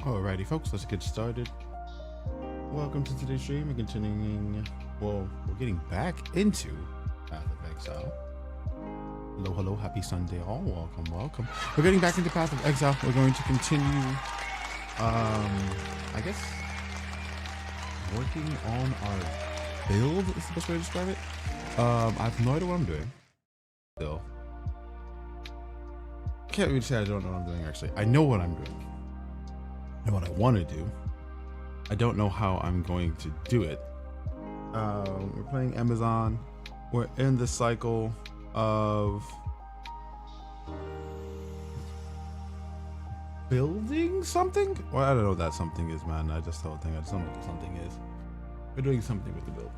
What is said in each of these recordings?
Alrighty folks, let's get started. Welcome to today's stream. We're continuing, well, we're getting back into Path of Exile. Hello, happy Sunday all, welcome. We're getting back into Path of Exile. We're going to continue, I guess, working on our build is the best way to describe it. I have no idea what I'm doing. Still. Can't really say I don't know what I'm doing actually. I know what I'm doing. And what I want to do. I don't know how I'm going to do it. We're playing Amazon. We're in the cycle of building something. Well, I don't know what that something is, man. I just don't know what something is. We're doing something with the build.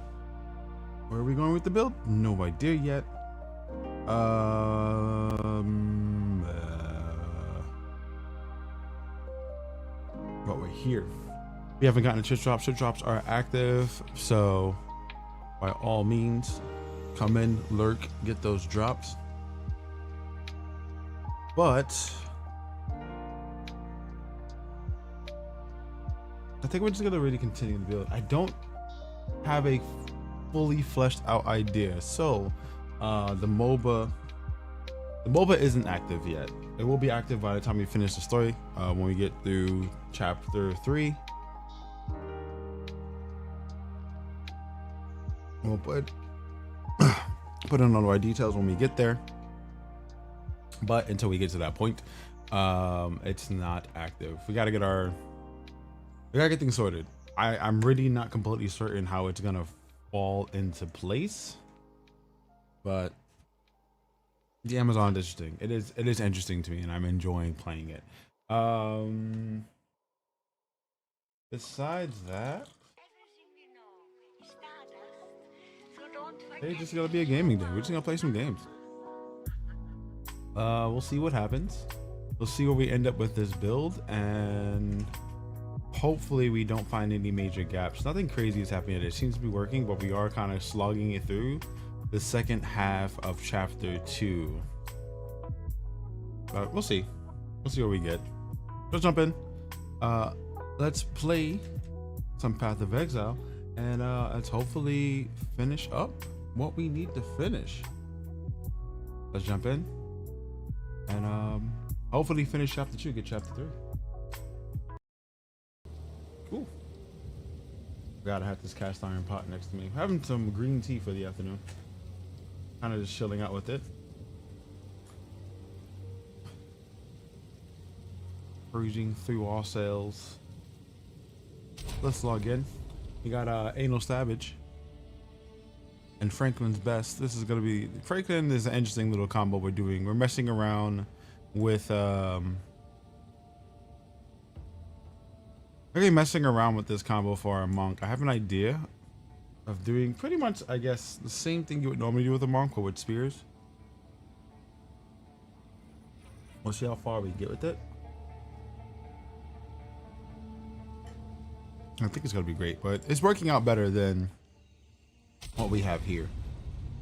Where are we going with the build? No idea yet. But we're here. We haven't gotten a chip drop. Chip drops are active, so by all means, come in, lurk, get those drops. But I think we're just gonna really continue to build. I don't have a fully fleshed out idea, so the MOBA isn't active yet. It will be active by the time we finish the story, when we get through chapter 3. We'll put in all our details when we get there, but until we get to that point, it's not active. We gotta get things sorted. I'm really not completely certain how it's gonna fall into place, but the Amazon is interesting. It is interesting to me, and I'm enjoying playing it. Besides that, it's just gonna be a gaming day. We're just gonna play some games. We'll see what happens. We'll see where we end up with this build, and hopefully we don't find any major gaps. Nothing crazy is happening. It seems to be working, but we are kind of slogging it through the second half of chapter 2. But we'll see. We'll see what we get. Let's jump in. Let's play some Path of Exile, and let's hopefully finish up what we need to finish. Let's jump in and hopefully finish chapter 2, get chapter 3. Cool. Gotta have this cast iron pot next to me. Having some green tea for the afternoon. Kind of just chilling out with it. Cruising through all sales. Let's log in. We got Anal Savage and Franklin's Best. This is gonna be Franklin is an interesting little combo we're doing. We're messing around with really messing around with this combo for our monk. I have an idea of doing pretty much, I guess, the same thing you would normally do with a monk, but with spears. We'll see how far we get with it. I think it's gonna be great, but it's working out better than what we have here.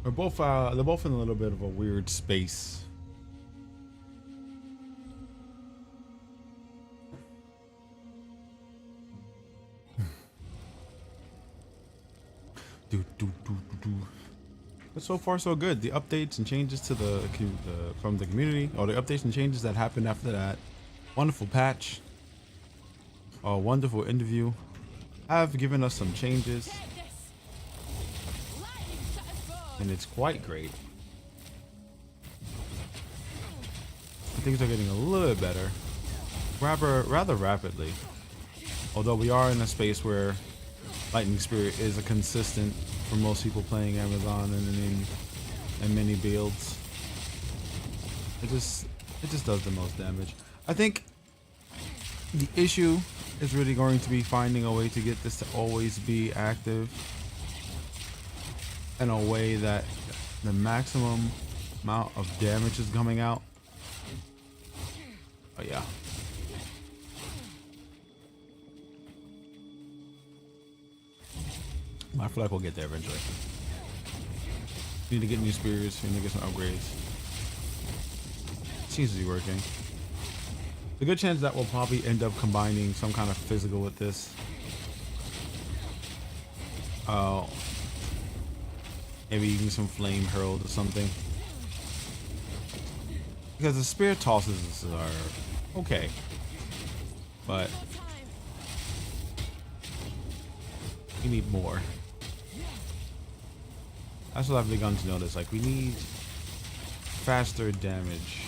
We're both they're both in a little bit of a weird space. But so far so good. The updates and changes to from the community, or the updates and changes that happened after that wonderful patch, a wonderful interview, have given us some changes, and it's quite great. Things are getting a little bit better, rather rapidly. Although we are in a space where Lightning Spirit is a consistent for most people playing Amazon and in many builds. It just does the most damage. I think the issue is really going to be finding a way to get this to always be active in a way that the maximum amount of damage is coming out. Oh yeah. I feel like we'll get there eventually. We need to get new spears. We need to get some upgrades. Seems to be working. a good chance that we'll probably end up combining some kind of physical with this. Maybe even some flame hurled or something. Because the spirit tosses are okay. But we need more. That's what I've begun to notice. Like, we need faster damage.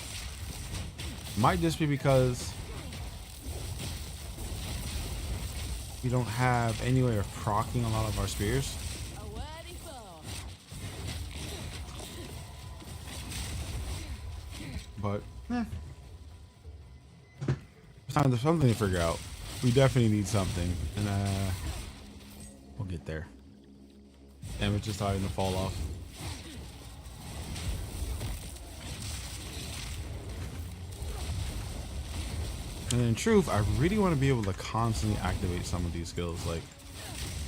Might just be because we don't have any way of proccing a lot of our spears. But there's something to figure out. We definitely need something, and we'll get there. Damn, it's just starting to fall off. And in truth, I really want to be able to constantly activate some of these skills. Like,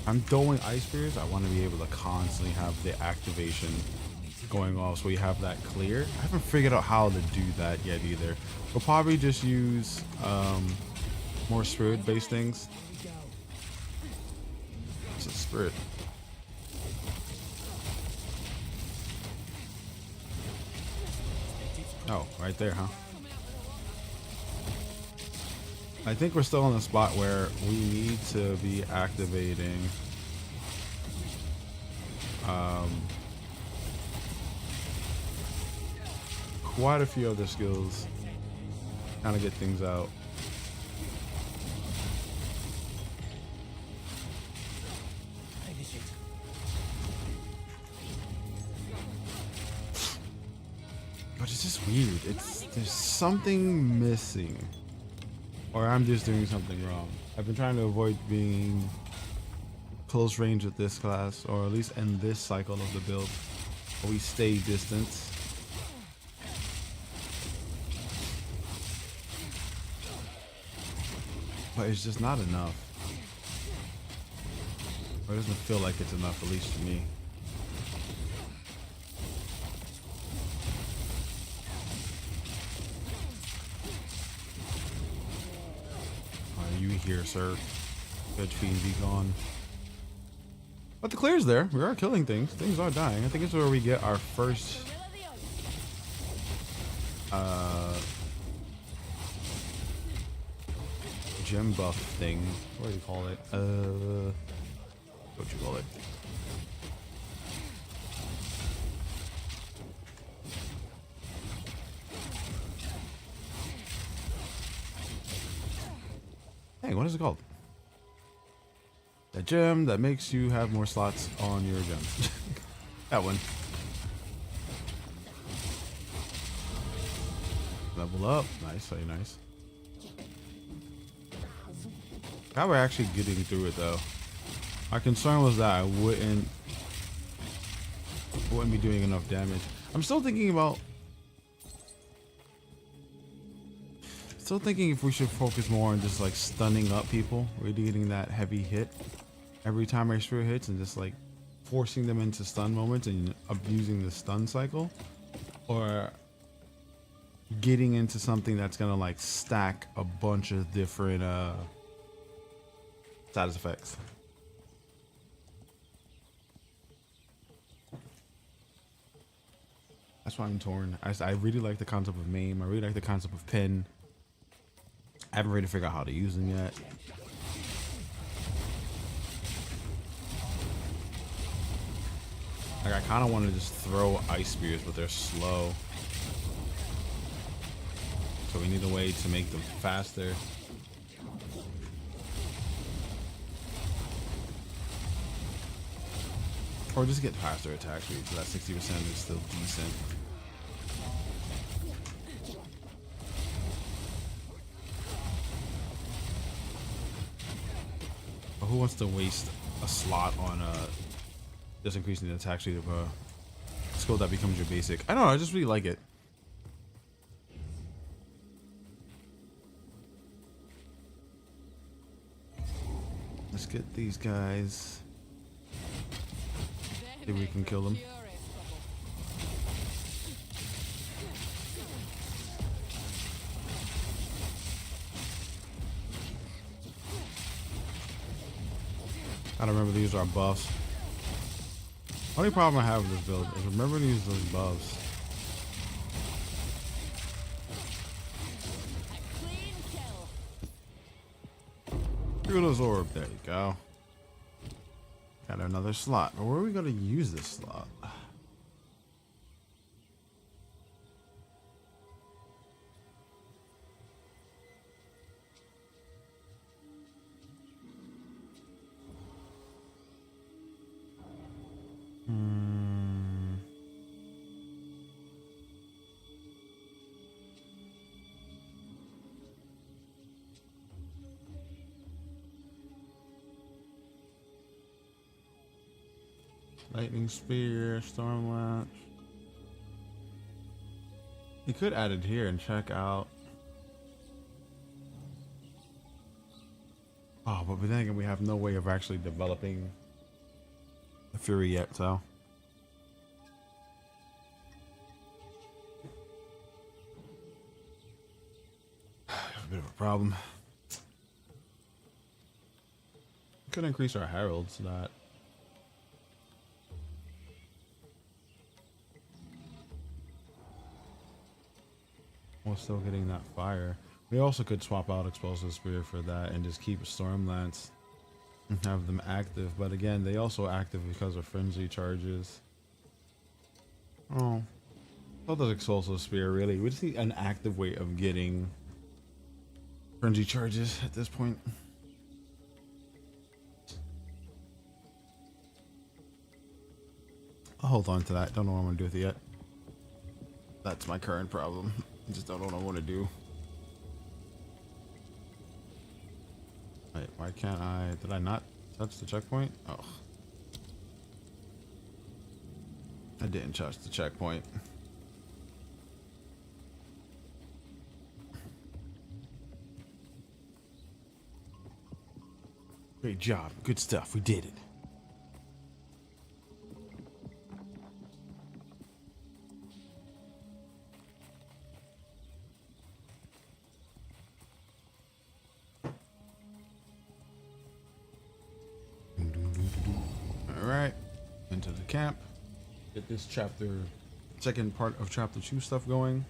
I'm throwing ice spears, I want to be able to constantly have the activation going off so we have that clear. I haven't figured out how to do that yet either. We'll probably just use more spirit based things. It's a spirit. Oh, right there, huh? I think we're still in the spot where we need to be activating quite a few other skills, kind of get things out. But it's just weird. There's something missing. Or I'm just doing something wrong. I've been trying to avoid being close range with this class, or at least in this cycle of the build, where we stay distant. But it's just not enough. Or it doesn't feel like it's enough, at least for me. You here, sir? Good fiend, be gone. But the clear's there. We are killing things. Things are dying. I think it's where we get our first gem buff thing. What do you call it? What you call it? Hey, what is it called? That gem that makes you have more slots on your gems. That one. Level up. Nice, very nice. How we're actually getting through it though. My concern was that I wouldn't be doing enough damage. I'm still thinking about if we should focus more on just like stunning up people, really getting that heavy hit every time our spirit hits, and just like forcing them into stun moments and abusing the stun cycle, or getting into something that's gonna like stack a bunch of different status effects. That's why I'm torn. I really like the concept of maim. I really like the concept of pin. I haven't really figured out how to use them yet. Like, I kind of want to just throw ice spears, but they're slow. So we need a way to make them faster. Or just get faster attack speed, so that 60% is still decent. But who wants to waste a slot on just increasing the attack speed of a skill that becomes your basic? I don't know, I just really like it. Let's get these guys. See if we can kill them. I don't remember these are buffs. Only problem I have with this build is remember to use those buffs. Through orb, there you go. Got another slot. But where are we gonna use this slot? Lightning Spear, Storm Lance. You could add it here and check out. Oh, but then again, we have no way of actually developing the Fury yet, so. A bit of a problem. We could increase our heralds so that. We're still getting that fire. We also could swap out Explosive Spear for that and just keep Storm Lance and have them active. But again, they also active because of frenzy charges. Oh, so does Explosive Spear really? We just need an active way of getting frenzy charges at this point. I'll hold on to that. Don't know what I'm gonna do with it yet. That's my current problem. I just don't know what I want to do. Wait, why can't I? Did I not touch the checkpoint? Oh. I didn't touch the checkpoint. Great job. Good stuff. We did it. Alright, into the camp. Get this second part of chapter 2 stuff going.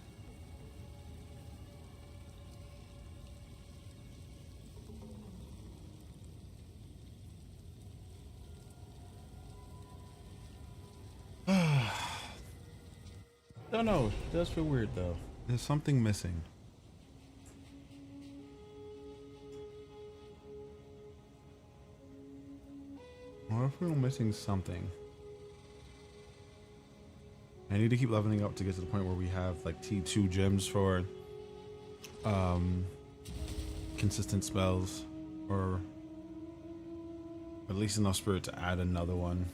Don't know, it does feel weird though. There's something missing. What if we're missing something? I need to keep leveling up to get to the point where we have like T2 gems for consistent spells, or at least enough spirit to add another one.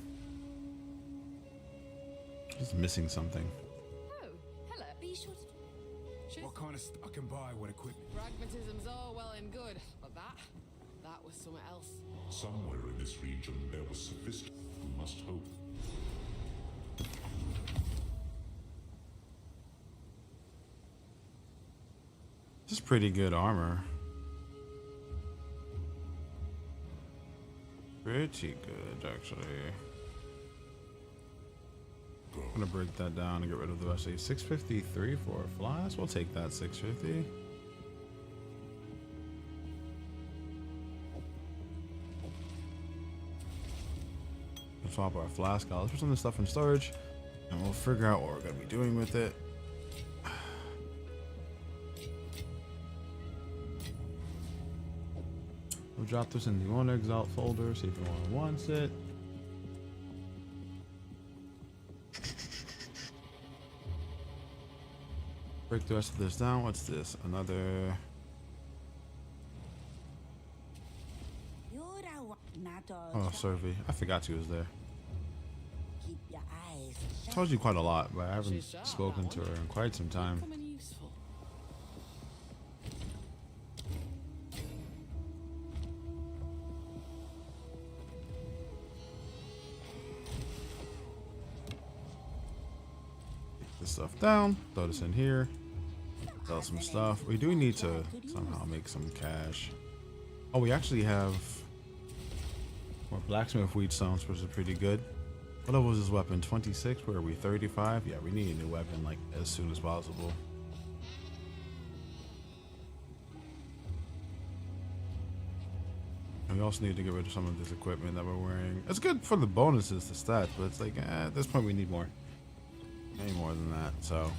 Just missing something. Oh, hello. Be sure to... What kind of stuff I can buy? What equipment? Pragmatism's all well and good, but that was something else. Somewhere in this region there was sophisticated. We must hope. This is pretty good armor. Pretty good, actually. I'm gonna break that down and get rid of the rest of these. 653 for a flask. We'll take that 650. We'll swap our flask out. Let's put some of this stuff in storage, and we'll figure out what we're gonna be doing with it. We'll drop this in the One Exile folder, see if anyone wants it. Break the rest of this down. What's this? Another. Oh, survey. I forgot she was there. I told you quite a lot, but I haven't spoken to her in quite some time. This stuff down, throw this in here, sell some stuff. We do need to somehow make some cash. Oh, we actually have More blacksmith wheat stones, which is pretty good. What level is this weapon? 26? Where are we? 35? Yeah, we need a new weapon like as soon as possible. And we also need to get rid of some of this equipment that we're wearing. It's good for the bonuses, the stats, but it's like at this point we need more. Any more than that. So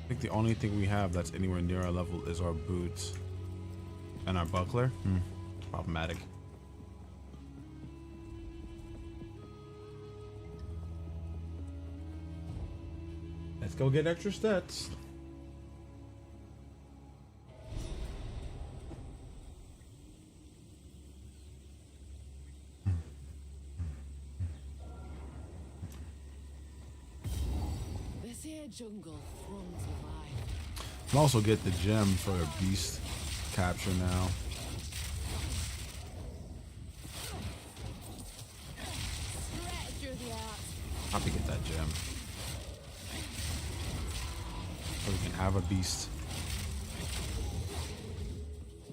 I think the only thing we have that's anywhere near our level is our boots and our buckler. Problematic. Let's go get extra stats. This here jungle thrums with life. I'll also get the gem for a beast capture now. Straight through the arts. Probably get that gem. So we can have a beast.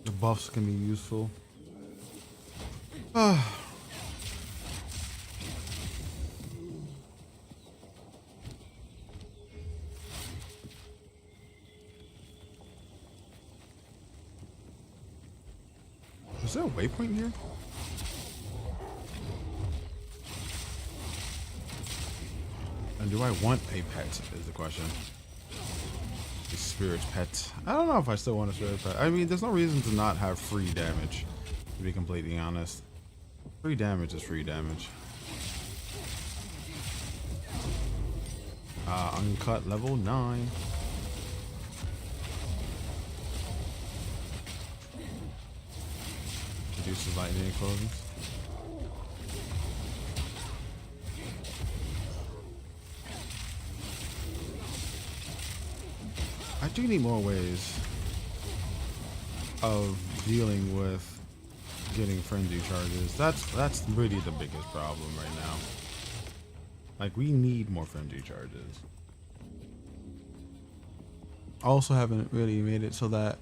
The buffs can be useful. Is there a waypoint here? And do I want a pet is the question. A spirit pet. I don't know if I still want a spirit pet. I mean, there's no reason to not have free damage, to be completely honest. Free damage is free damage. Uncut level 9. Reduces lightning explosions. I do need more ways of dealing with getting frenzy charges. That's really the biggest problem right now. Like, we need more frenzy charges. Also haven't really made it so that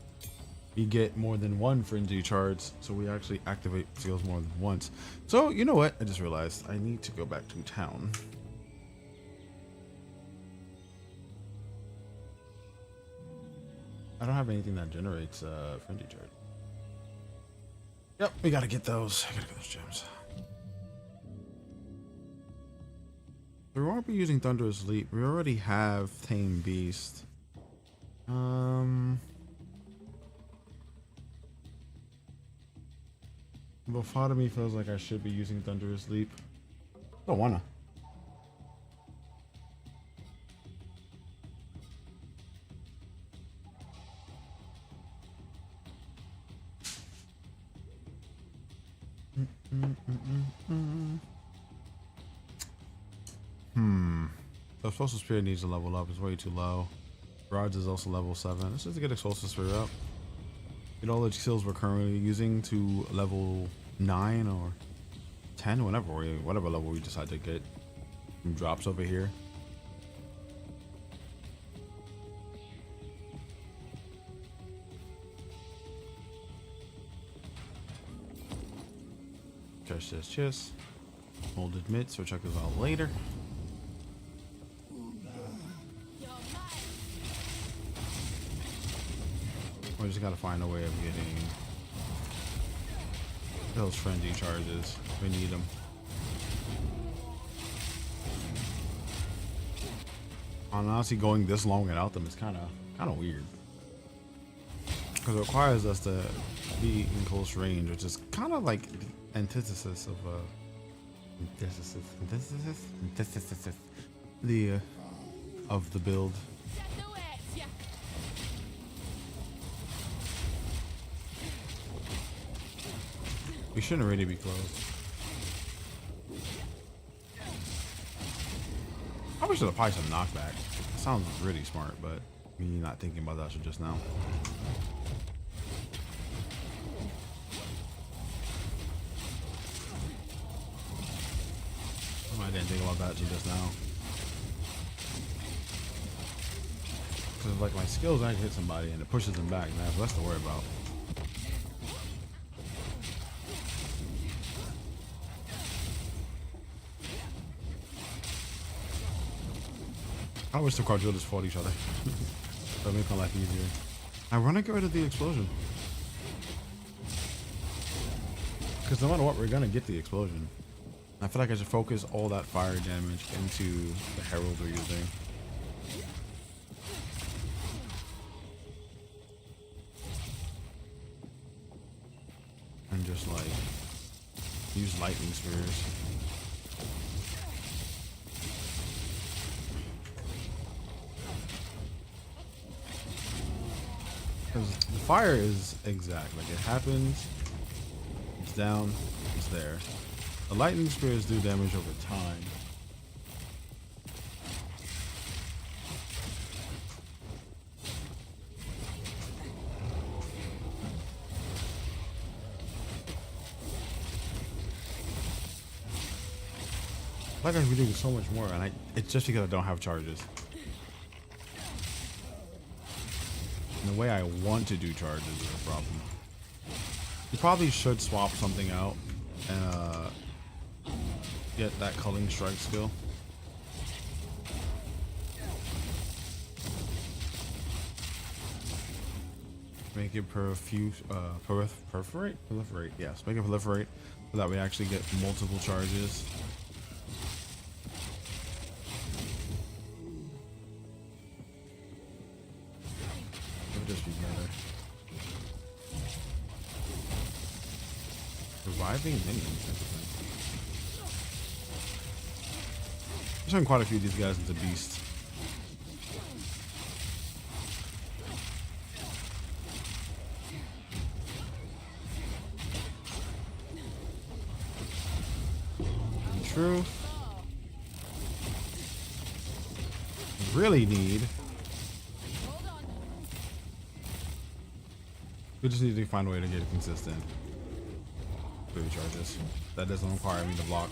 you get more than one frenzy charge, so we actually activate skills more than once. So you know what? I just realized I need to go back to town. I don't have anything that generates frenzy charge. Yep, we gotta get those. I gotta get those gems. We won't be using Thunderous Leap. We already have Tame Beast. But part of me feels like I should be using Thunderous Leap. Don't wanna. The Explosive Spirit needs to level up. It's way too low. Rods is also level 7. Let's just get Explosive Spirit up. Get all the skills we're currently using to level 9 or 10, whatever level we decide to get. Some drops over here. Cheers. Molded mitts, we'll check this out later. We just gotta find a way of getting those frenzy charges. We need them. Honestly, going this long without them is kind of weird, because it requires us to be in close range, which is kind of like the antithesis of of the build. We shouldn't really be close. Probably should apply some knockback. It sounds really smart, but me not thinking about that just now. I didn't think about that till just now. Because like my skills, I can hit somebody and it pushes them back. Man, that's less to worry about. I wish the quadrillas fought each other. That would make my life easier. I want to get rid of the explosion. Because no matter what, we're going to get the explosion. I feel like I should focus all that fire damage into the herald we're using. And just like use lightning spears. Because the fire is exact. Like it happens, it's down, it's there. The lightning spears do damage over time. Like I could be doing so much more, and it's just because I don't have charges. And the way I want to do charges is a problem. You probably should swap something out and get that culling strike skill. Make it proliferate? Proliferate, yes. Make it proliferate so that we actually get multiple charges. It would just be better. Reviving minions. I'm showing quite a few of these guys into beasts. True. Really need. We just need to find a way to get it consistent. Food charges. That doesn't require me to block.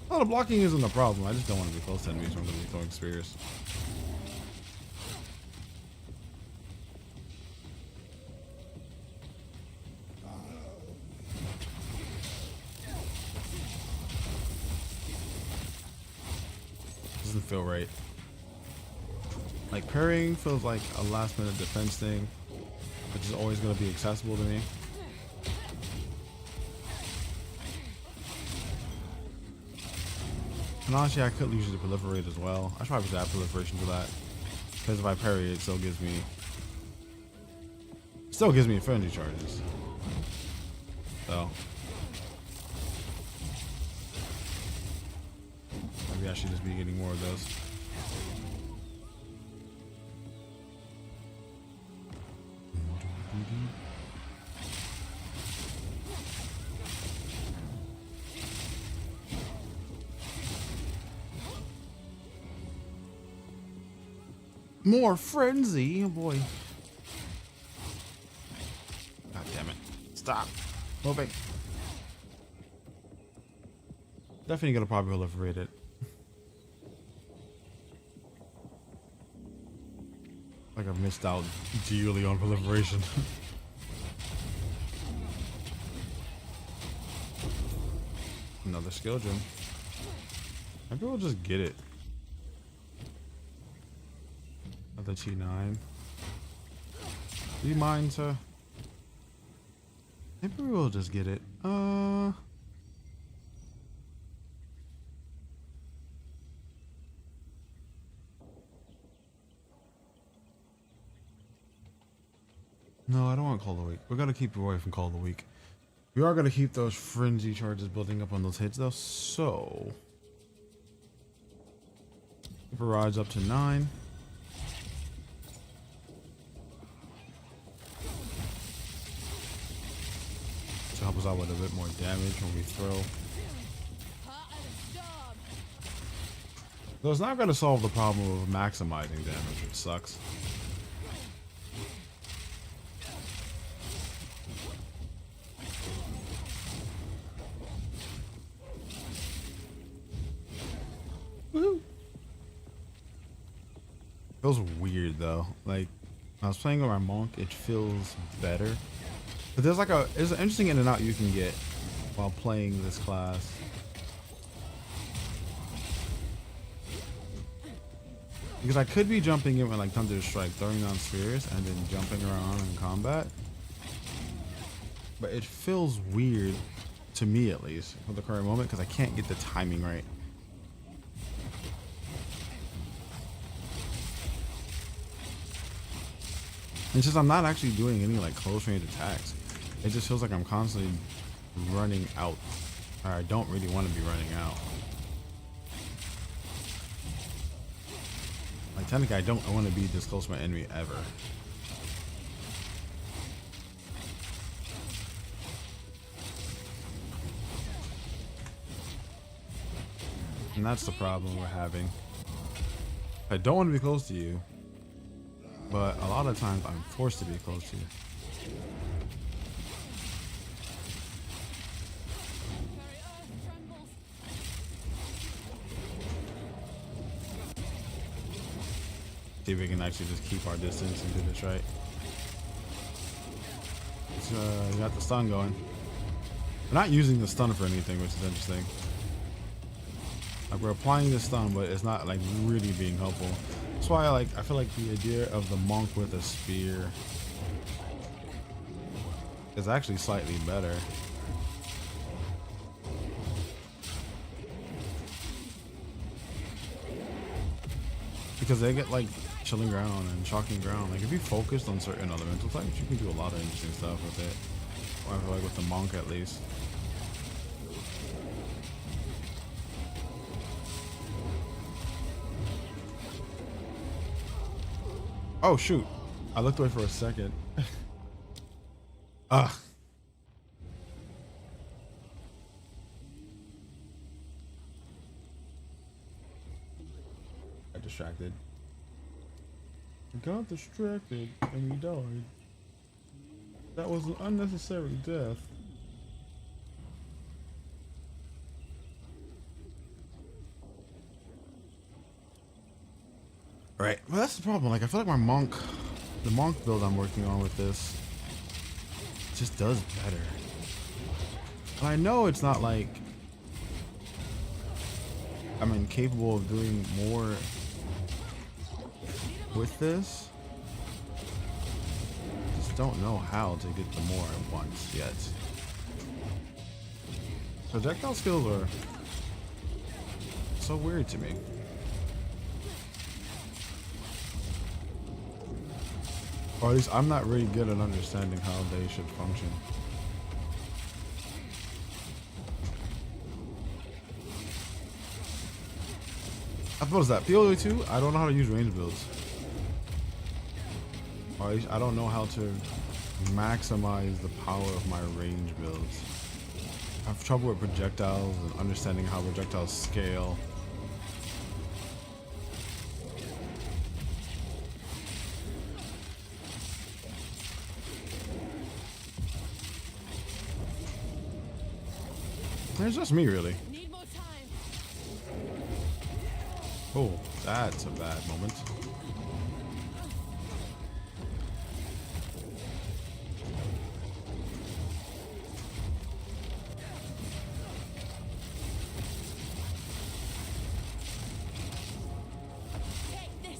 Well, the blocking isn't a problem. I just don't want to be close to enemies, so I'm going to be throwing spears. Doesn't feel right. Like parrying feels like a last minute defense thing, which is always going to be accessible to me. And honestly, I could use the proliferate as well. I should probably just add proliferation to that, because if I parry, it still gives me frenzy charges. So maybe I should just be getting more of those. More frenzy, oh boy. God damn it. Stop moving. Definitely gonna probably proliferate it. Like I've missed out dearly on proliferation. Another skill gem. Maybe we'll just get it. Another T9. Do you mind, sir? Maybe we'll just get it. No, I don't want Call of the Week. We're gonna keep away from Call of the Week. We are gonna keep those frenzy charges building up on those hits though, so barrage up to 9. To help us out with a bit more damage when we throw. Though it's not gonna solve the problem of maximizing damage, which sucks. Woohoo! Feels weird though. Like when I was playing with my monk, it feels better. But there's an interesting in and out you can get while playing this class. Because I could be jumping in with like Thunder Strike, throwing down spears, and then jumping around in combat. But it feels weird, to me at least, for the current moment, because I can't get the timing right. It's just I'm not actually doing any like close range attacks. It just feels like I'm constantly running out. Or I don't really want to be running out. Like technically I don't want to be this close to my enemy ever. And that's the problem we're having. I don't want to be close to you, but a lot of times I'm forced to be close to you. See if we can actually just keep our distance and do this right. You got the stun going. We're not using the stun for anything, which is interesting. Like we're applying the stun, but it's not like really being helpful. That's why I feel like the idea of the monk with a spear is actually slightly better. Because they get like chilling ground and shocking ground. Like if you focused on certain elemental types, you can do a lot of interesting stuff with it. Or I feel like with the monk at least. Oh shoot. I looked away for a second. Ah. I distracted. I got distracted and we died. That was an unnecessary death. Right, well that's the problem. Like I feel like the monk build I'm working on with this just does better. And I know it's not like I'm incapable of doing more with this. Just don't know how to get the more at once yet. Projectile skills are so weird to me. Or at least I'm not really good at understanding how they should function. What is that? POE2? I don't know how to use range builds. Or at least I don't know how to maximize the power of my range builds. I have trouble with projectiles and understanding how projectiles scale. It's just me, really. Need more time. Oh, that's a bad moment. Take this.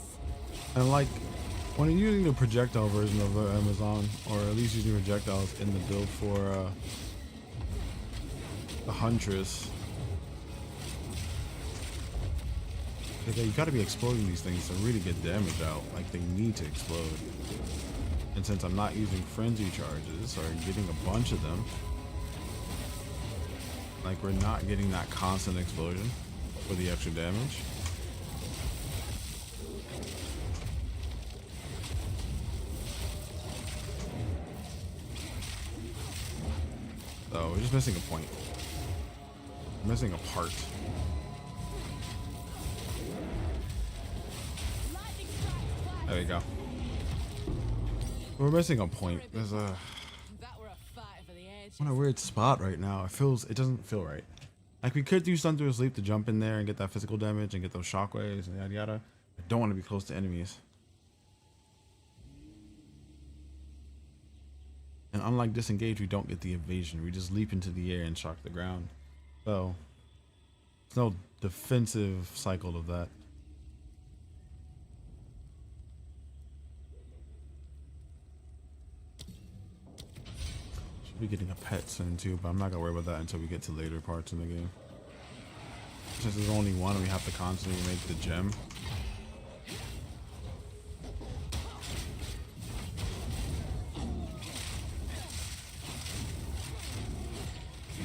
And like, when you're using the projectile version of Amazon, or at least using projectiles in the build for the Huntress, like, you gotta be exploding these things to really get damage out. Like, they need to explode. And since I'm not using frenzy charges or getting a bunch of them, like, we're not getting that constant explosion for the extra damage. So we're just missing a point. We're missing a part. There you go. We're missing a point. There's a That were a fight for the edge. I'm in a weird spot right now. It doesn't feel right. Like we could do Stun Through Sleep to jump in there and get that physical damage and get those shockwaves and yada yada. I don't want to be close to enemies. And unlike Disengage, we don't get the evasion. We just leap into the air and shock the ground. So there's no defensive cycle of that. We're getting a pet soon too, but I'm not gonna worry about that until we get to later parts in the game. Since there's only one, we have to constantly make the gem.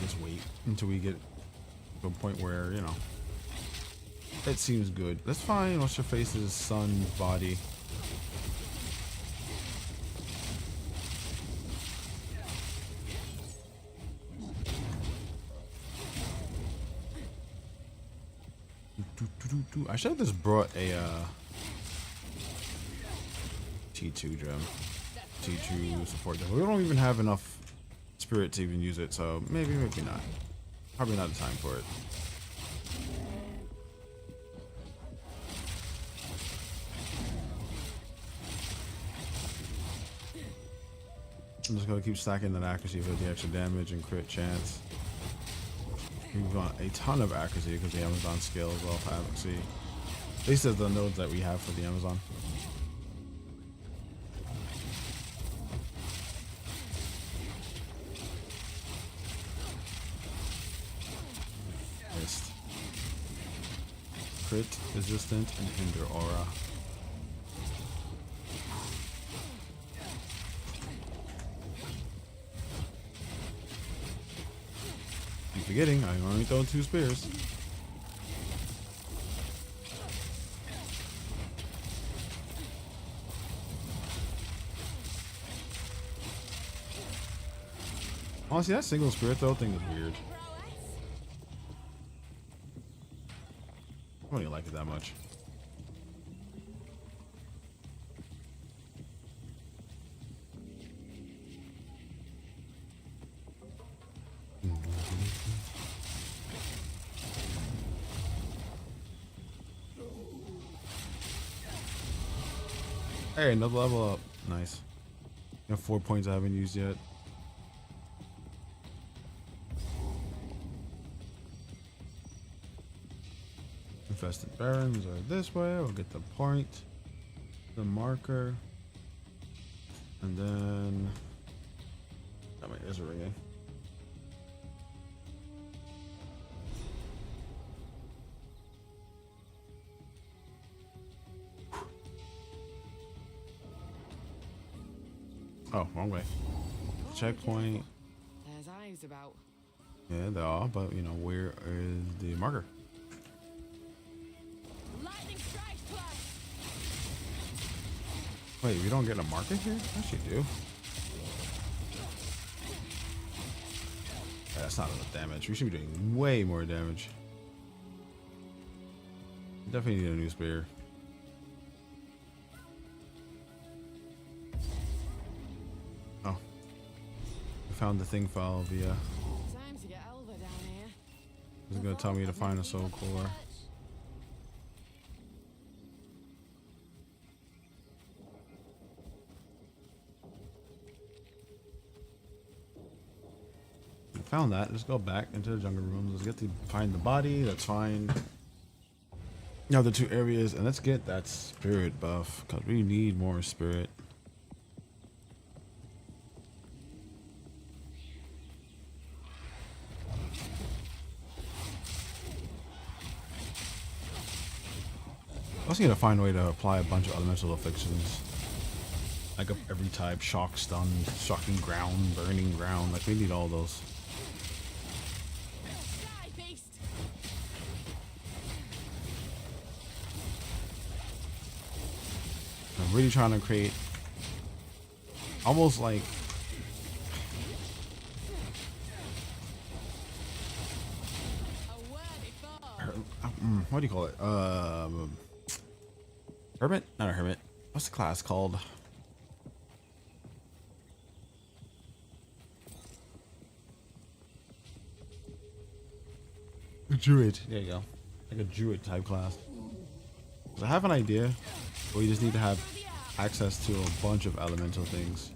Just wait until we get to a point where, you know, it seems good. Let's find what's your face's son's body. I should have just brought a T2 gem. T2 support gem. We don't even have enough spirit to even use it, so maybe not. Probably not the time for it. I'm just gonna keep stacking that accuracy for the extra damage and crit chance. We've got a ton of accuracy because the Amazon skill as well for accuracy. At least as the nodes that we have for the Amazon. Missed. Crit, resistant, and hinder aura. I'm forgetting, I only throw 2 spears. Honestly, that single spirit throw thing is weird. I don't even like it that much. Hey, another level up. Nice. I have 4 points I haven't used yet. Infested Barons are this way. We'll get the point, the marker, and then. Oh wait, there's a ringing. Oh, wrong way. Checkpoint. There's eyes about. Yeah, they are, but you know, where is the marker? Lightning strike plus. Wait, we don't get a marker here? Yes, you do. Yeah, that's not enough damage. We should be doing way more damage. Definitely need a new spear. Oh. We found the thing file via. Time to get Elva down here. It's gonna tell me to find a soul core. We found that. Let's go back into the jungle rooms. Let's get to find the body. That's fine. Now the 2 areas, and let's get that spirit buff because we need more spirit. Also need to find a way to apply a bunch of elemental afflictions. Like every type, shock, stun, shocking ground, burning ground. Like we need all those. Sky beast. I'm really trying to create almost like A worthy foe. what do you call it? Hermit? Not a hermit. What's the class called? Druid. There you go. Like a druid type class. I have an idea, but we just need to have access to a bunch of elemental things.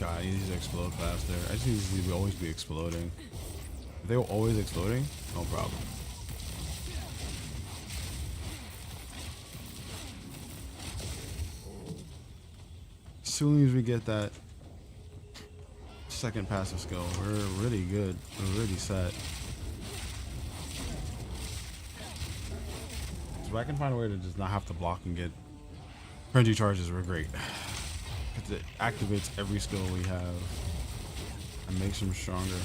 God, he needs to explode faster. I just need these to always be exploding. If they were always exploding, no problem. As soon as we get that second passive skill, we're really good. We're really set. So if I can find a way to just not have to block and get frenzy charges, we're great. Because it activates every skill we have and makes them stronger.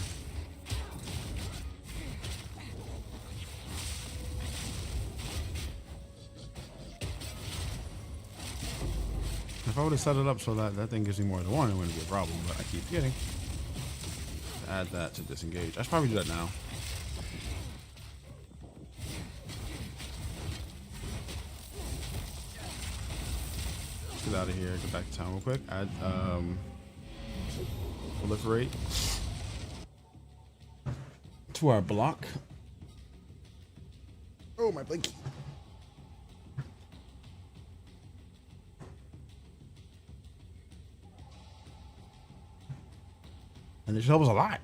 If I would have set it up so that that thing gives me more than one, it wouldn't be a problem, but I keep forgetting to add that to disengage. I should probably do that now. Let's get out of here, get back to town real quick. Add proliferate to our block. Oh, my blinky. And it helps a lot.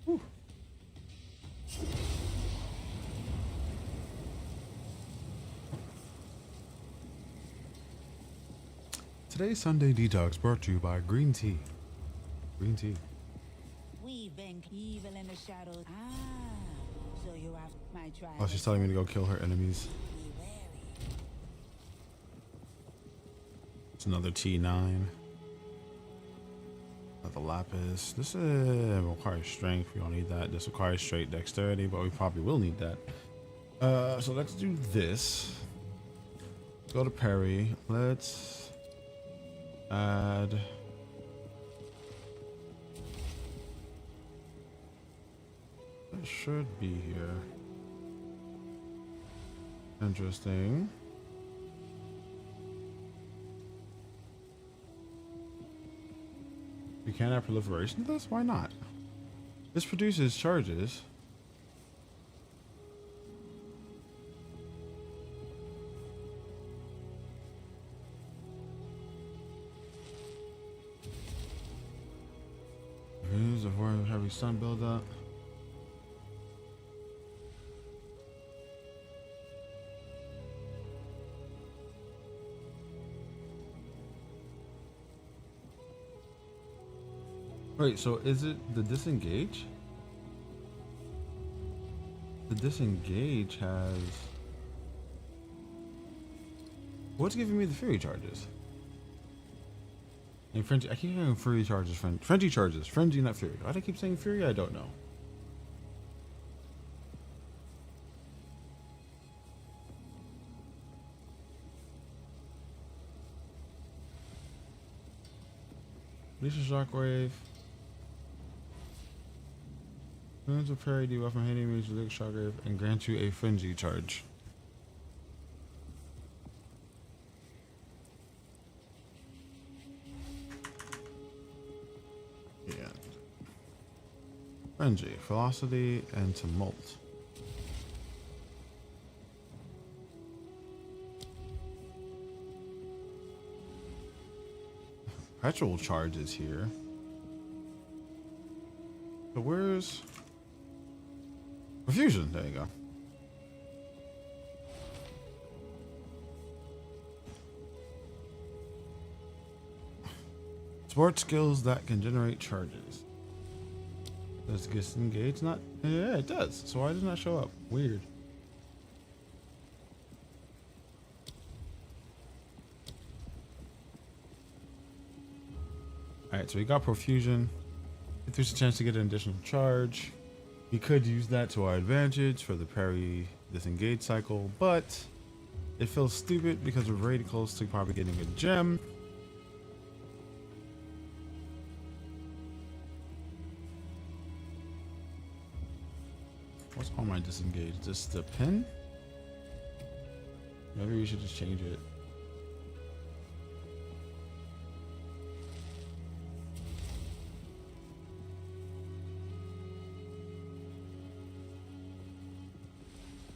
Whew. Today's Sunday Detox brought to you by green tea. Green tea. We've been evil in the shadows. So you have my tribe. Oh, she's telling me to go kill her enemies. Be wary. It's another T9. The lapis. This requires strength. We don't need that. This requires straight dexterity, but we probably will need that. So let's do this. Go to parry. Let's add. It should be here. Interesting. We can't have proliferation to this? Why not? This produces charges. Use of heavy sun buildup. Wait, so is it the disengage? The disengage has... What's giving me the fury charges? And frenzy, I keep hearing fury charges, frenzy charges, frenzy, not fury. Why do I keep saying fury? I don't know. Release a shockwave. Moons will parry debuff from hitting enemies with shockwave and grant you a frenzy charge. Yeah. Frenzy, velocity, and tumult. Perpetual charge is here. So where's Refusion? There you go. Sport skills that can generate charges. Does disengage not? Yeah, it does. So why does it not show up? Weird. Alright, so we got Profusion. If there's a chance to get an additional charge, we could use that to our advantage for the parry disengage cycle, but it feels stupid because we're very close to probably getting a gem. What's on my disengage? Just the pin? Maybe we should just change it.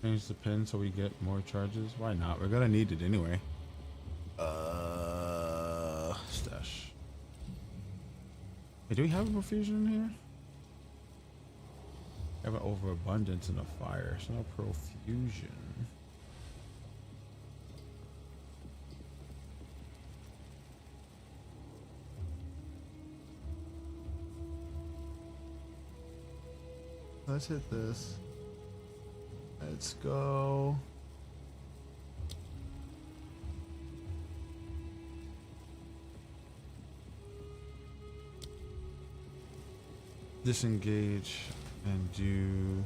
Change the pin so we get more charges. Why not? We're gonna need it anyway. Stash. Hey, do we have a profusion in here? We have an overabundance in the fire. It's no profusion. Let's hit this. Let's go. Disengage and do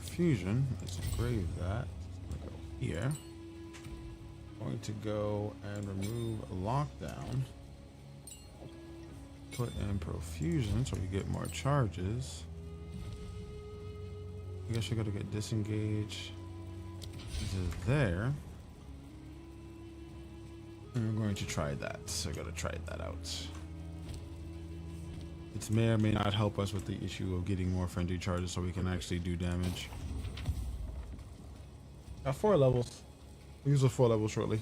fusion. Let's engrave that. Go here. Going to go and remove a lockdown. Put in profusion so we get more charges. I guess we gotta get disengage to there. And we're going to try that. So I gotta try that out. It may or may not help us with the issue of getting more frenzy charges so we can actually do damage. Got 4 levels. Use the 4 levels shortly.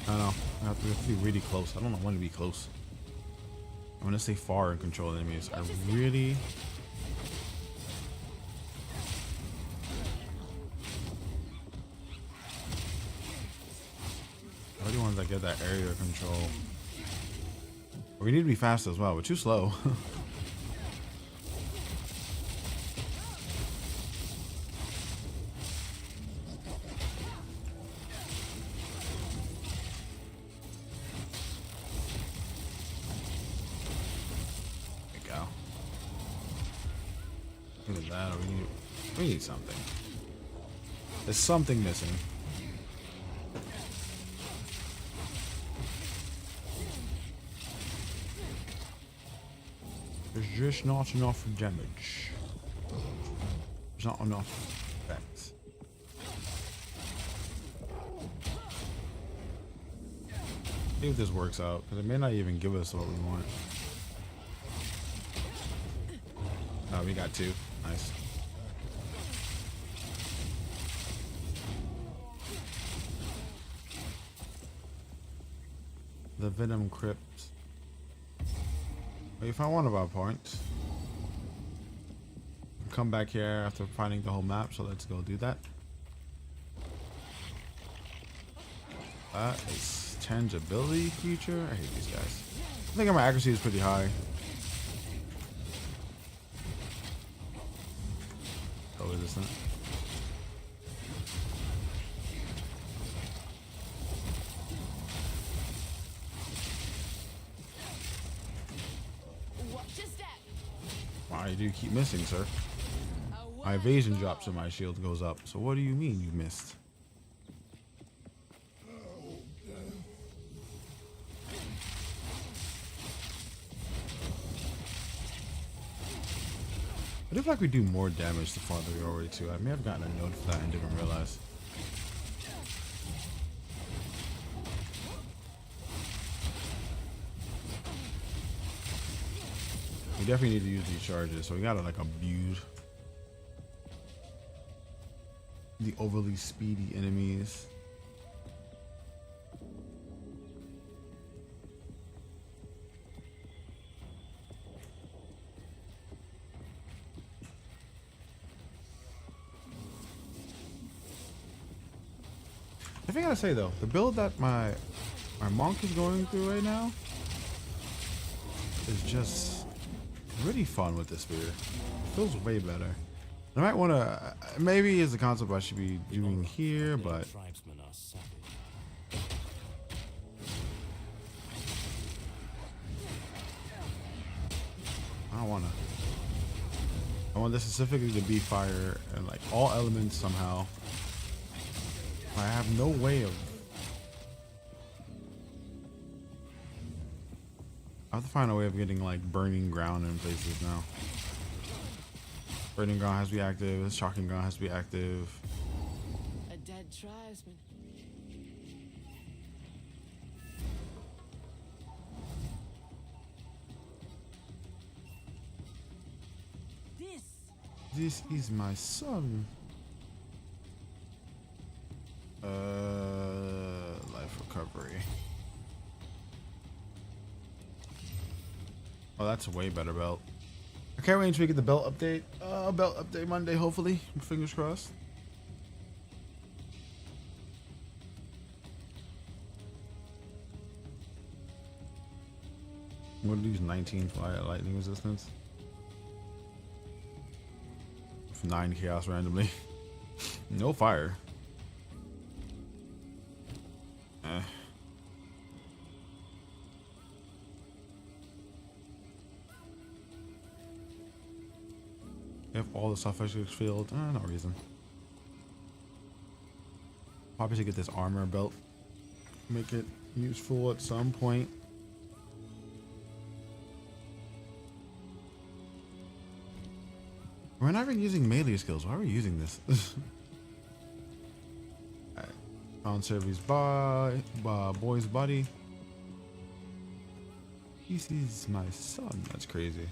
I don't know. I have to be really close. I don't want to be close. I want to stay far and control enemies. I really. I really want to get that area control. We need to be fast as well. We're too slow. Look at that. We need something. There's something missing. There's just not enough damage. There's not enough effects. See if this works out, because it may not even give us what we want. Oh, we got 2. Nice. The Venom Crypt. We found one of our points. Come back here after finding the whole map, so let's go do that. That is tangibility feature. I hate these guys. I think my accuracy is pretty high. Oh, resistant. Why do you keep missing, sir? My evasion drops and my shield goes up. So what do you mean you missed? I do feel like we do more damage the farther we are away too. I may have gotten a note for that and didn't realize. We definitely need to use these charges, so we gotta like abuse the overly speedy enemies. I think I gotta say though, the build that my monk is going through right now is just really fun with this spear. It feels way better. I might want to, maybe is the concept I should be doing here, but I don't want to. I want this specifically to be fire and like all elements somehow. I have no way of. I have to find a way of getting like burning ground in places now. Burning ground has to be active. Shocking ground has to be active. A dead tribesman. This is my son. Life recovery. Oh, that's a way better belt. I can't wait until we get the belt update. Belt update Monday, hopefully. Fingers crossed. What are these 19 fire lightning resistance? With 9 chaos randomly. No fire. If all the stuff is failed, no reason. Probably should get this armor belt. Make it useful at some point. We're not even using melee skills. Why are we using this? Alright. Found Servi's boy's body. This is my son. That's crazy.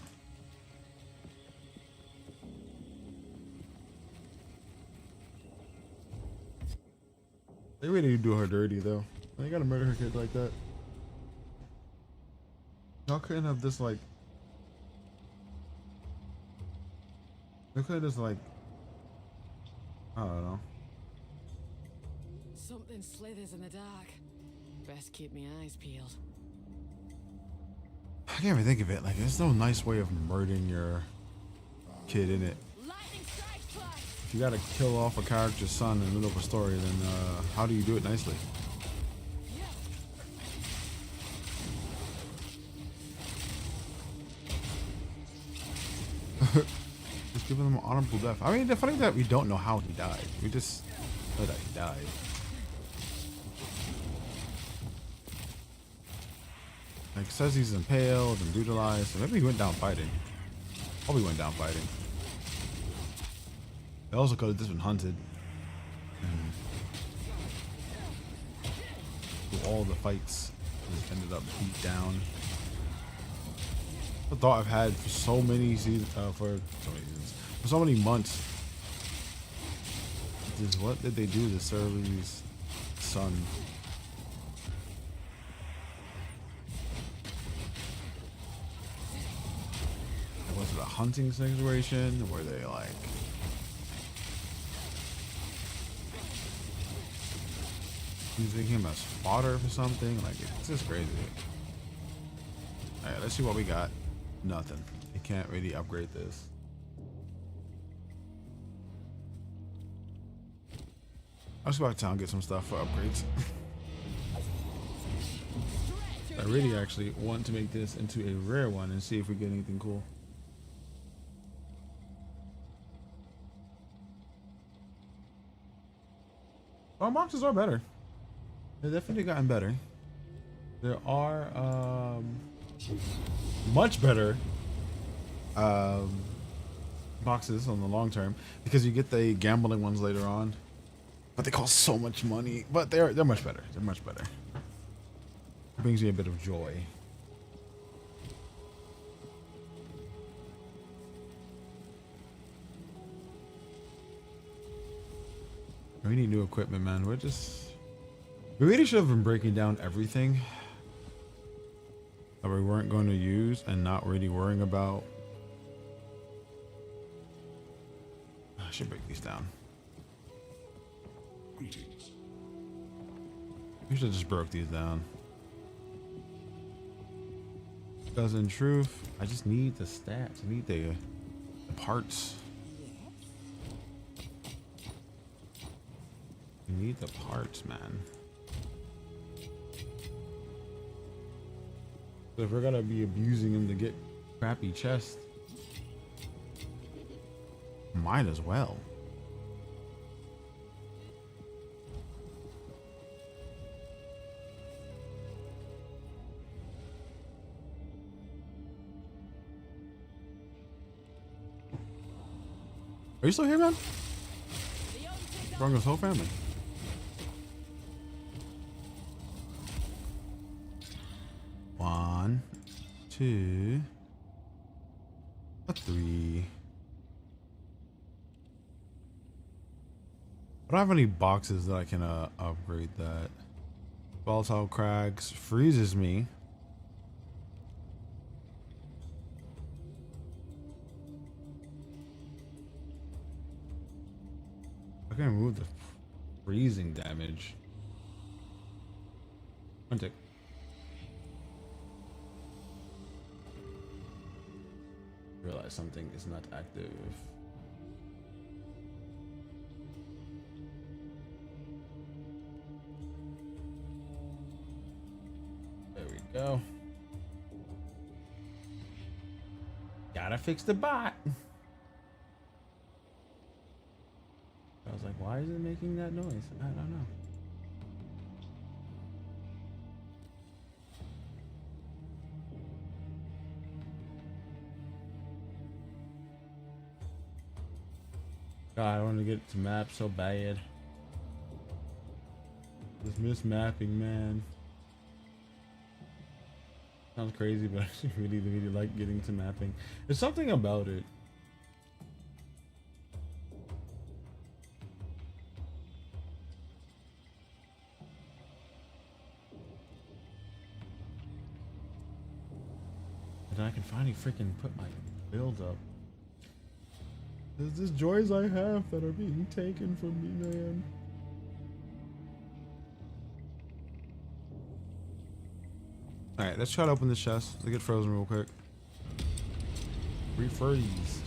They really do her dirty though. They gotta murder her kid like that. Y'all couldn't have this like. They could have just like. I don't know. Something slithers in the dark. Best keep my eyes peeled. I can't even think of it. Like, there's no nice way of murdering your kid in it. Lightning strikes twice. If you gotta kill off a character's son in the middle of a story, then how do you do it nicely? Just giving him an honorable death. I mean, the funny that we don't know how he died. We just know that he died. Like, it says he's impaled and brutalized, so maybe he went down fighting. Probably went down fighting. They also could have just been hunted. And through all the fights, just ended up beat down. The thought I've had for so many seasons, for so many months. Is what did they do to Surly's son? Was it a hunting situation where they like using him as fodder for something? Like, it's just crazy. Alright, let's see what we got. Nothing. You can't really upgrade this. I'll just go out of town and get some stuff for upgrades. I really actually want to make this into a rare one and see if we get anything cool. Our boxes are better. They've definitely gotten better. There are much better boxes on the long term because you get the gambling ones later on, but they cost so much money. But they're much better. They're much better. It brings me a bit of joy. We need new equipment, man. We really should have been breaking down everything that we weren't going to use and not really worrying about. I should break these down. Greetings. We should have just broke these down. Because in truth, I just need the stats. I need the parts. We need the parts, man. So if we're gonna be abusing him to get crappy chests, might as well. Are you still here, man? Brought his whole family. One, two, a three, I don't have any boxes that I can upgrade that. Volatile cracks freezes me. I can remove the freezing damage. One tick. Realize something is not active. There we go. Gotta fix the bot. I was like, why is it making that noise? I don't know. God, I want to get to map so bad. This mismapping, man. Sounds crazy, but I actually really like getting to mapping. There's something about it. And I can finally freaking put my build up. There's just joys I have that are being taken from me, man. Alright, let's try to open this chest. Let's get frozen real quick. Refreeze.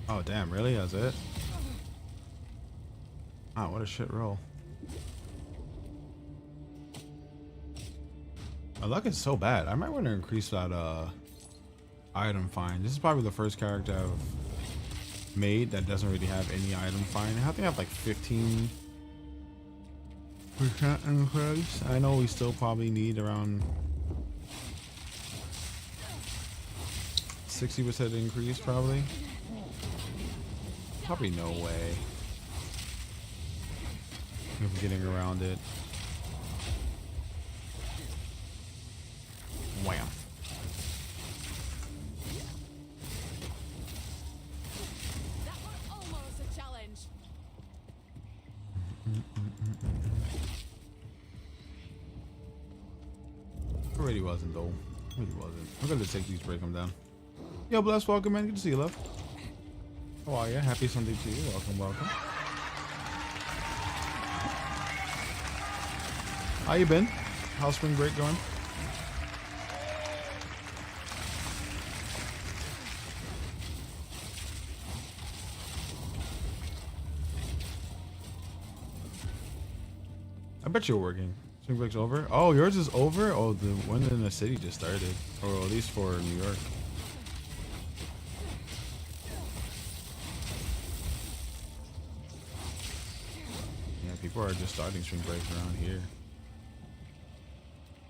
Oh damn, really? That's it? Wow, what a shit roll. My luck is so bad. I might want to increase that item find. This is probably the first character I've made that doesn't really have any item find. I think I have like 15% increase. I know we still probably need around 60% increase probably. Probably no way. If we're getting around it. Wham. That was almost a challenge. It really wasn't though. It really wasn't. I'm gonna take these, break them down. Yo, bless, welcome man. Good to see you, love. How are you? Happy Sunday to you. Welcome, welcome. How you been? How's spring break going? I bet you're working. Spring break's over. Oh, yours is over? Oh, the one in the city just started. Or at least for New York. Yeah, people are just starting spring break around here.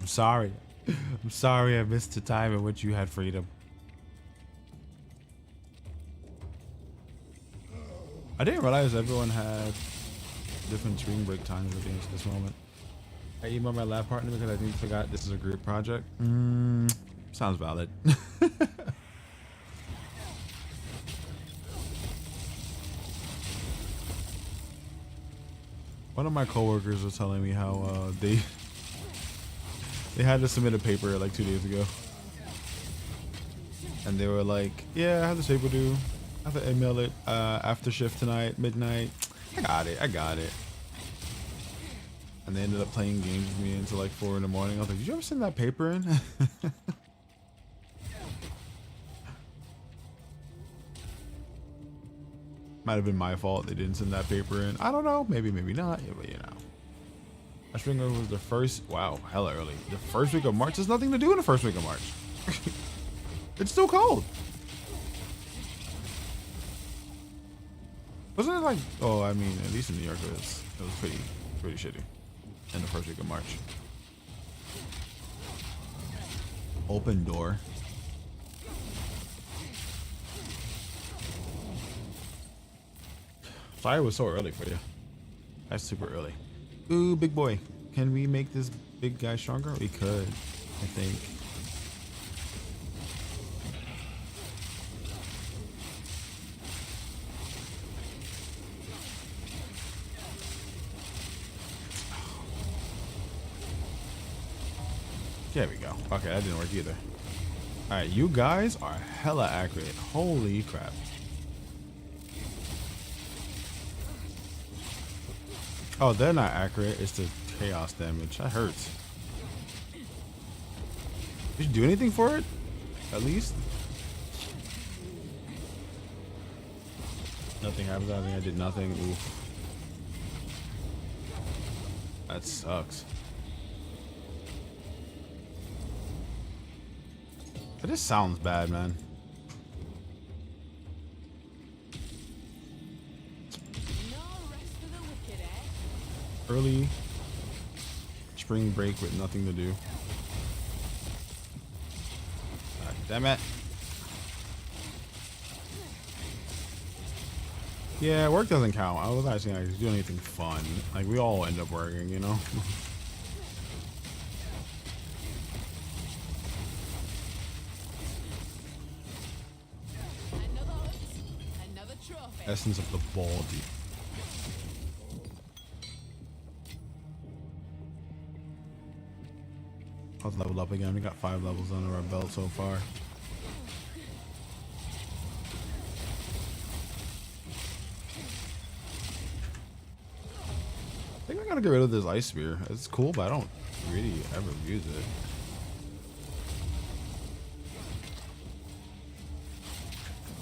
I'm sorry. I'm sorry I missed the time in which you had freedom. I didn't realize everyone had different spring break times with games at this moment. I emailed my lab partner because I think forgot this is a group project. Sounds valid. One of my coworkers was telling me how they had to submit a paper like 2 days ago, and they were like, "Yeah, I have this paper due. I have to email it after shift tonight, midnight. I got it." And they ended up playing games with me until like 4 in the morning. I was like, "Did you ever send that paper in?" Might have been my fault they didn't send that paper in. I don't know. Maybe not. Yeah, but you know. I think it was the first. Wow, hella early. The first week of March. There's nothing to do in the first week of March. It's still cold. Wasn't it like? Oh, I mean, at least in New York, it was pretty shitty in the first week of March. Open door. Fire was so early for you. That's super early. Ooh, big boy. Can we make this big guy stronger? We could, I think. There we go. Okay, that didn't work either. Alright, you guys are hella accurate. Holy crap. Oh, they're not accurate. It's the chaos damage. That hurts. Did you do anything for it? At least? Nothing happens. I think I did nothing. Oof. That sucks. It just sounds bad, man. No rest for the wicked, eh? Early spring break with nothing to do. God damn it. Yeah, work doesn't count. I was actually like doing anything fun. Like we all end up working, you know? Another trophy. Essence of the baldy. Let's level up again. We got 5 levels under our belt so far. I think I gotta get rid of this ice spear. It's cool, but I don't really ever use it.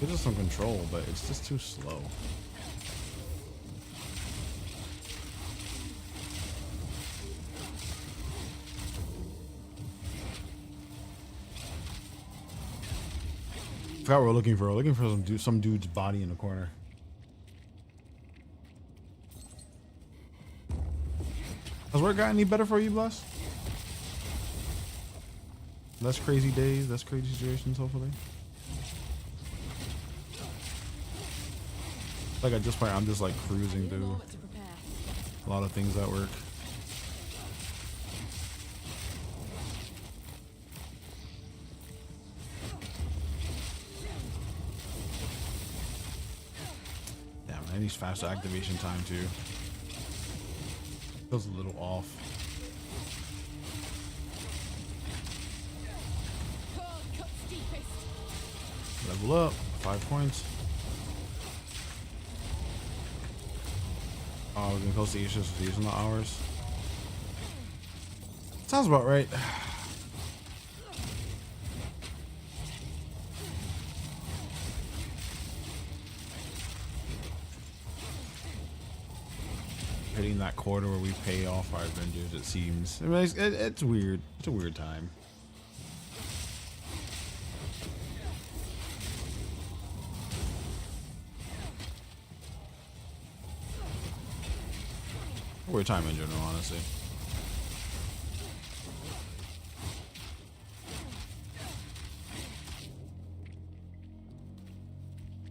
Gives us some control, but it's just too slow. Forgot what we're looking for. We're looking for some dude's body in the corner. Has work got any better for you, Bless? Less crazy days, less crazy situations, hopefully. Like at this point, I'm just like cruising through a lot of things at work. Damn, I need faster activation time too. Feels a little off. Level up, 5 points. Oh, we're getting close to each of these in the hours. Sounds about right. Hitting that quarter where we pay off our Avengers, it seems. I mean, it's weird. It's a weird time. Weird time in general, honestly.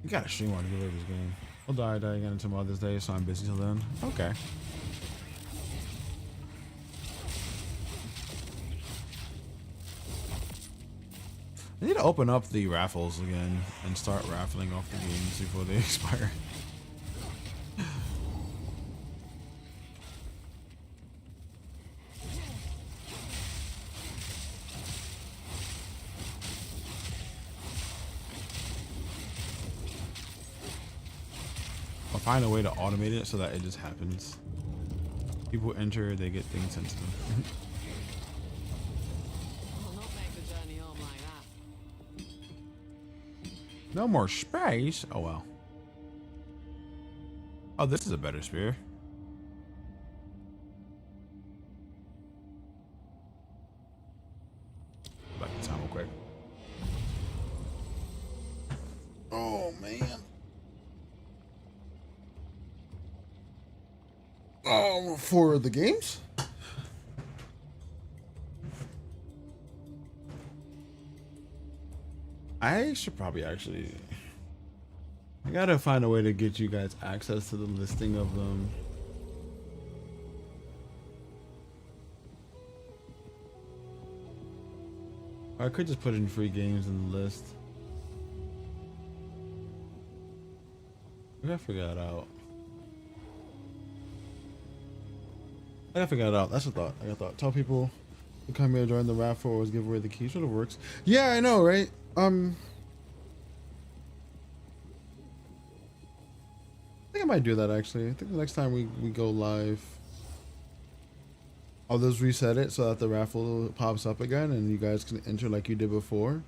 You gotta stream while you play this game. I'll die again until Mother's Day, so I'm busy till then. Okay. I need to open up the raffles again and start raffling off the games before they expire. I'll find a way to automate it so that it just happens. People enter, they get things sent to them. I'll not make the journey home like that. No more space. Oh well. Oh, this is a better spear. Back in time real quick. Oh man. Oh, for the games? I should probably actually... I gotta find a way to get you guys access to the listing of them. I could just put in free games in the list. I gotta figure that out. That's a thought. I got thought. Tell people to come here, join the raffle, or give away the keys. Sort of works. Yeah, I know, right? I think I might do that actually. I think the next time we go live, I'll just reset it so that the raffle pops up again and you guys can enter like you did before.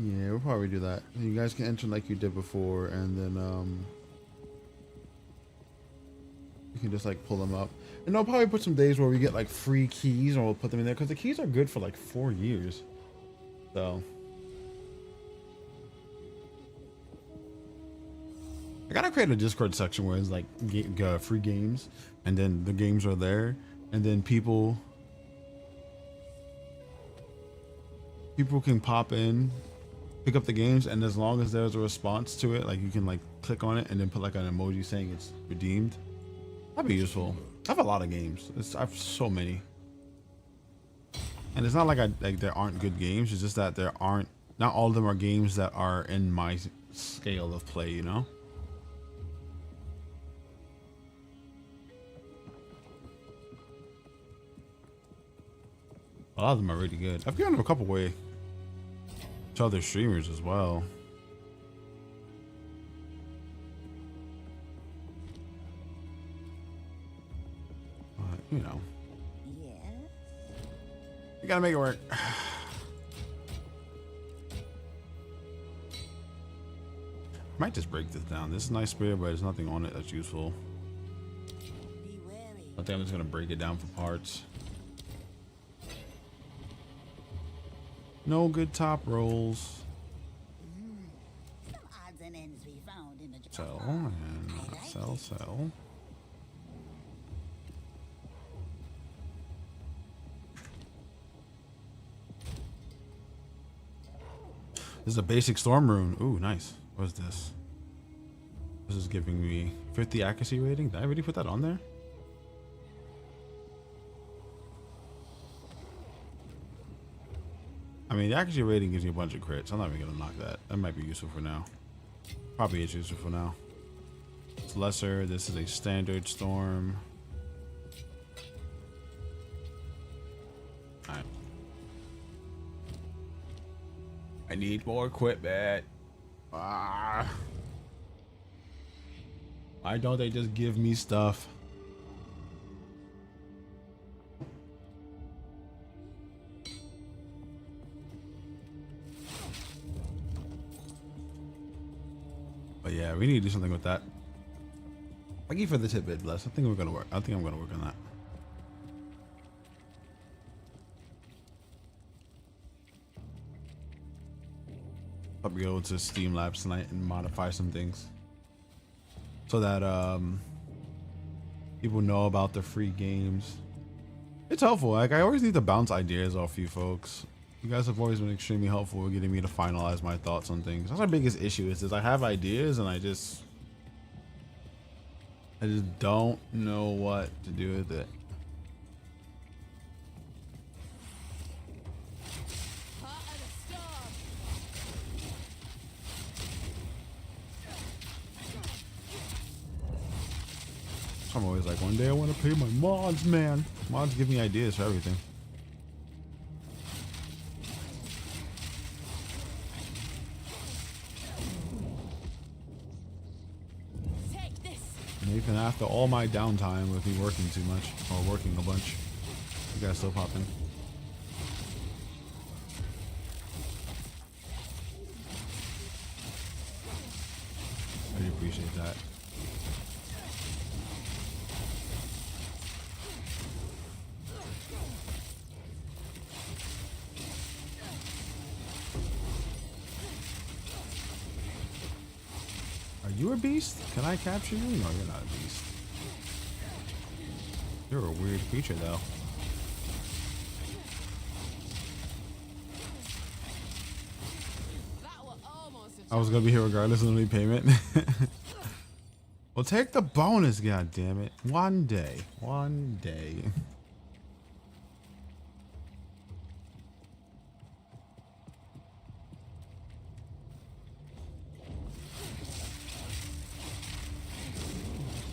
Yeah, we'll probably do that. You guys can enter like you did before, and then you can just like pull them up. And I'll probably put some days where we get like free keys, and we'll put them in there because the keys are good for like 4 years. So I gotta create a Discord section where it's like free games, and then the games are there, and then people can pop in, pick up the games, and as long as there's a response to it, like you can like click on it and then put like an emoji saying it's redeemed. That'd be useful. I have a lot of games. I have so many, and it's not like there aren't good games. It's just that not all of them are games that are in my scale of play. You know. A lot of them are really good. I've given them a couple away to other streamers as well. But, you know. Yes. You gotta make it work. Might just break this down. This is a nice spear, but there's nothing on it that's useful. Be wary. I think I'm just gonna break it down for parts. No good top rolls. Some odds and ends we found in the Sell and sell. This is a basic storm rune. Ooh, nice. What is this? This is giving me 50 accuracy rating. Did I already put that on there? I mean, the accuracy rating gives you a bunch of crits. I'm not even gonna knock that. That might be useful for now. Probably is useful for now. It's lesser. This is a standard storm. Alright. I need more equipment. Ah. Why don't they just give me stuff? But yeah, we need to do something with that. Thank you for the tidbit, Bless. I think I'm gonna work on that. Probably go to Steam Labs tonight and modify some things so that people know about the free games. It's helpful. Like, I always need to bounce ideas off you folks. You guys have always been extremely helpful with getting me to finalize my thoughts on things. That's my biggest issue is I have ideas and I just don't know what to do with it. I'm always like, one day I want to pay my mods, man. Mods give me ideas for everything. And even after all my downtime with me working too much, or working a bunch, you guys still pop in. I really appreciate that. Are you a beast? Can I capture you? No, you're not a beast. You're a weird creature, though. I was gonna be here regardless of the payment. Well, take the bonus, god damn it. One day. One day.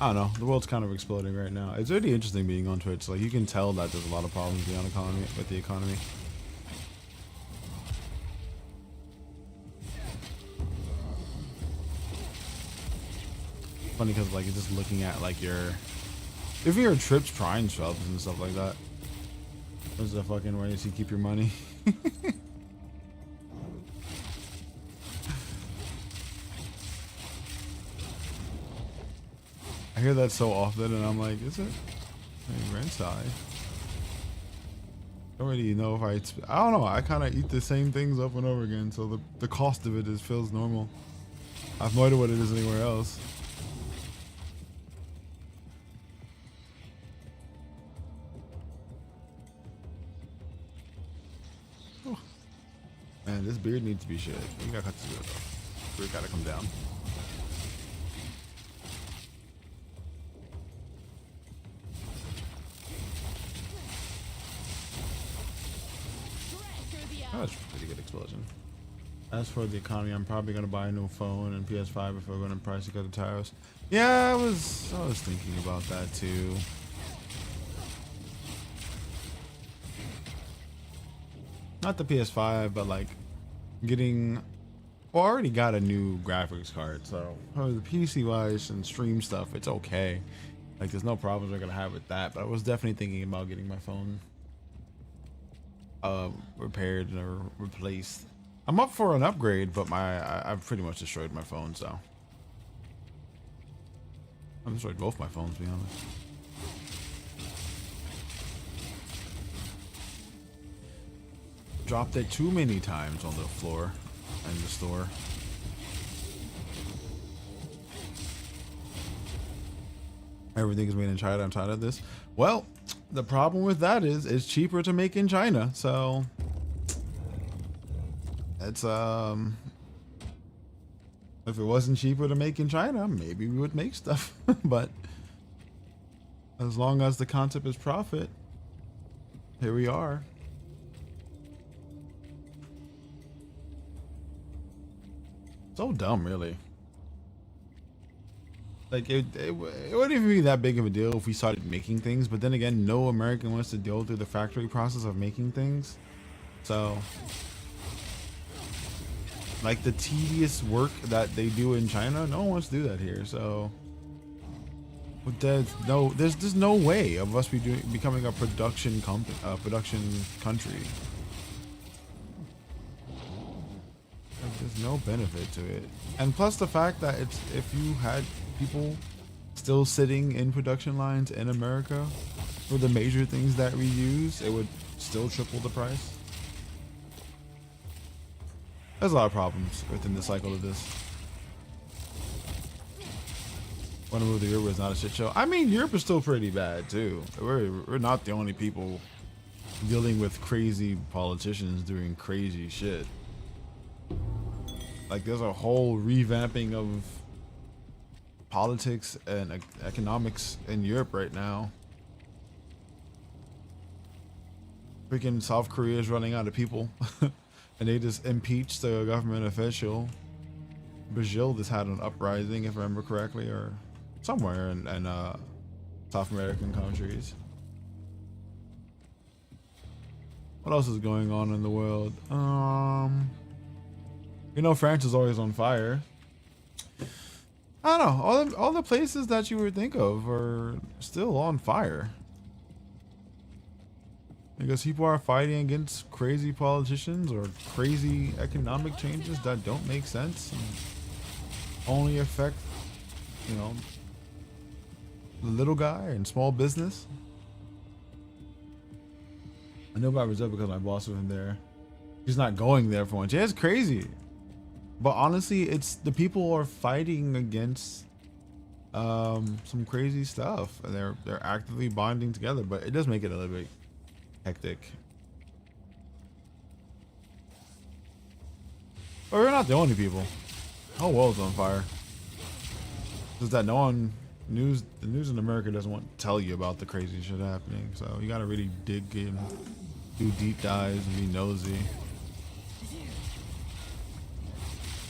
I don't know. The world's kind of exploding right now. It's really interesting being on Twitch. Like, you can tell that there's a lot of problems with the economy. Funny because like, you're just looking at like even your trips, prime subs and stuff like that. There's the fucking way to keep your money. I hear that so often, and I'm like, is it? I mean, rent's high. Don't really know if I don't know. I kind of eat the same things over and over again, so the cost of it feels normal. I have no idea what it is anywhere else. Oh. Man, this beard needs to be shed. You gotta cut this beard off. Beard gotta come down. Oh, that's a pretty good explosion. As for the economy, I'm probably gonna buy a new phone and PS5 if we're gonna price because of tariffs. Yeah, I was thinking about that too. Not the PS5, but like getting. Well, I already got a new graphics card, so for the PC wise and stream stuff, it's okay. Like, there's no problems we're gonna have with that. But I was definitely thinking about getting my phone repaired or replaced. I'm up for an upgrade, but I've pretty much destroyed my phone, so I've destroyed both my phones, to be honest. Dropped it too many times on the floor in the store. Everything is made in China. I'm tired of this. Well, the problem with that is it's cheaper to make in China, so it's if it wasn't cheaper to make in China, maybe we would make stuff. But as long as the concept is profit, here we are. So dumb, really. Like, it wouldn't even be that big of a deal if we started making things, but then again, no American wants to go through the factory process of making things. So, like, the tedious work that they do in China, no one wants to do that here. So, but there's no way of us becoming a production country. Like, there's no benefit to it, and plus the fact that if you had people still sitting in production lines in America for the major things that we use, it would still triple the price. There's a lot of problems within the cycle of this. Want to move to Europe is not a shit show. I mean, Europe is still pretty bad too. We're not the only people dealing with crazy politicians doing crazy shit. Like, there's a whole revamping of politics and economics in Europe right now. Freaking South Korea is running out of people. And they just impeached the government official. Brazil just had an uprising, if I remember correctly, or somewhere in South American countries. What else is going on in the world? You know, France is always on fire. I don't know. All the places that you would think of are still on fire. Because people are fighting against crazy politicians or crazy economic changes that don't make sense and only affect, you know, the little guy and small business. I know about Brazil because my boss was in there. He's not going there for once. Yeah, it's crazy. But honestly, it's the people are fighting against some crazy stuff, and they're actively bonding together. But it does make it a little bit hectic. But we're not the only people. The whole world's on fire. is that the news in America doesn't want to tell you about the crazy shit happening. So you gotta really dig in, do deep dives, and be nosy.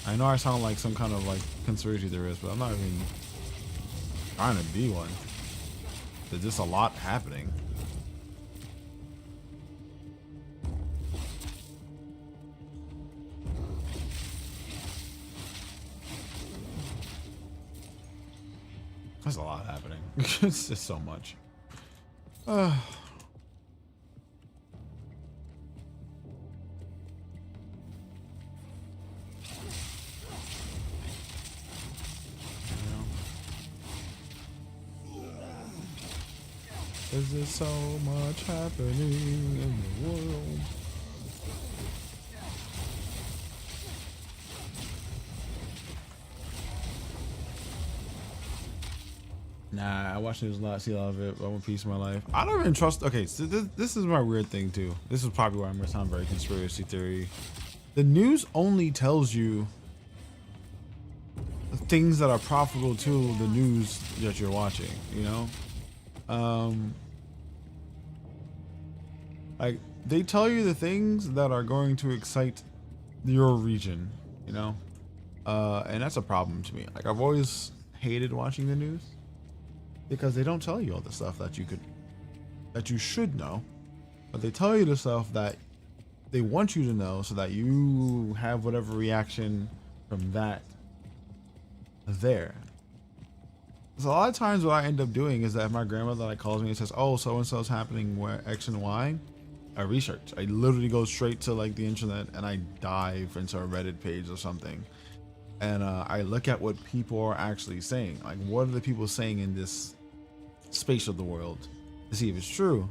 I know I sound like some kind of like conspiracy theorist, but I'm not even trying to be one. There's just a lot happening. There's a lot happening. It's just so much. There's just so much happening in the world. Nah, I watch news a lot, see a lot of it, but I want peace in my life. I don't even trust. Okay, so this is my weird thing too. This is probably why I'm gonna sound very conspiracy theory. The news only tells you things that are profitable to the news that you're watching, you know? Like they tell you the things that are going to excite your region, you know? And that's a problem to me. Like I've always hated watching the news because they don't tell you all the stuff that you should know, but they tell you the stuff that they want you to know so that you have whatever reaction from that there. So a lot of times what I end up doing is that if my grandmother like calls me and says, oh, so and so is happening where X and Y, I research. I literally go straight to like the internet and I dive into a Reddit page or something, and I look at what people are actually saying. Like, what are the people saying in this space of the world to see if it's true.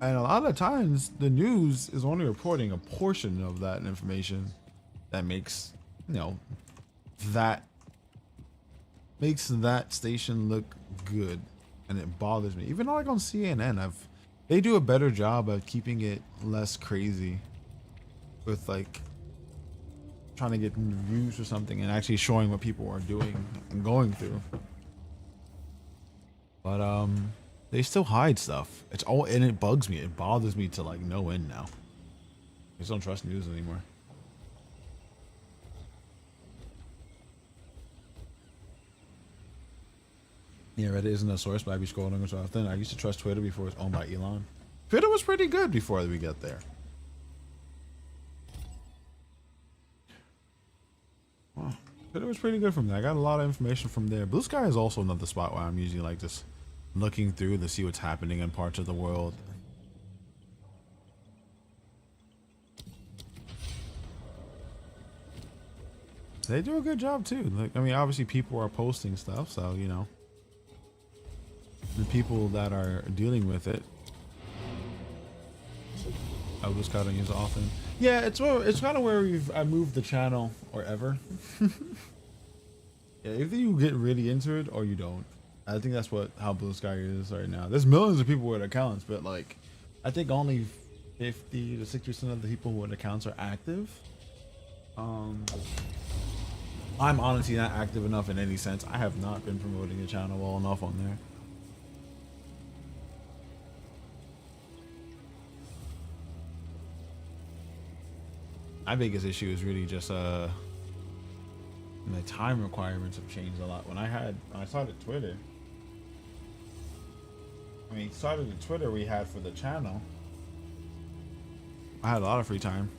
And a lot of times the news is only reporting a portion of that information that makes, you know, that makes that station look good, and it bothers me. Even like on CNN, they do a better job of keeping it less crazy with like trying to get views or something and actually showing what people are doing and going through. But they still hide stuff. It's all, and it bugs me. It bothers me to like no end now. I just don't trust news anymore. Yeah, Reddit isn't a source, but I be scrolling so often. I used to trust Twitter before it was owned by Elon. Twitter was pretty good before we get there. Wow. Twitter was pretty good from there. I got a lot of information from there. Blue Sky is also another spot where I'm usually like just looking through to see what's happening in parts of the world. They do a good job too. Like, I mean, obviously people are posting stuff, so you know, the people that are dealing with it, I was kind of use often. Yeah, it's kind of where I moved the channel or ever. Yeah, either you get really into it or you don't. I think that's how Blue Sky is right now. There's millions of people with accounts, but like, I think only 50 to 60% of the people with accounts are active. I'm honestly not active enough in any sense. I have not been promoting the channel well enough on there. My biggest issue is really just the time requirements have changed a lot. When I started Twitter, started the Twitter we had for the channel, I had a lot of free time.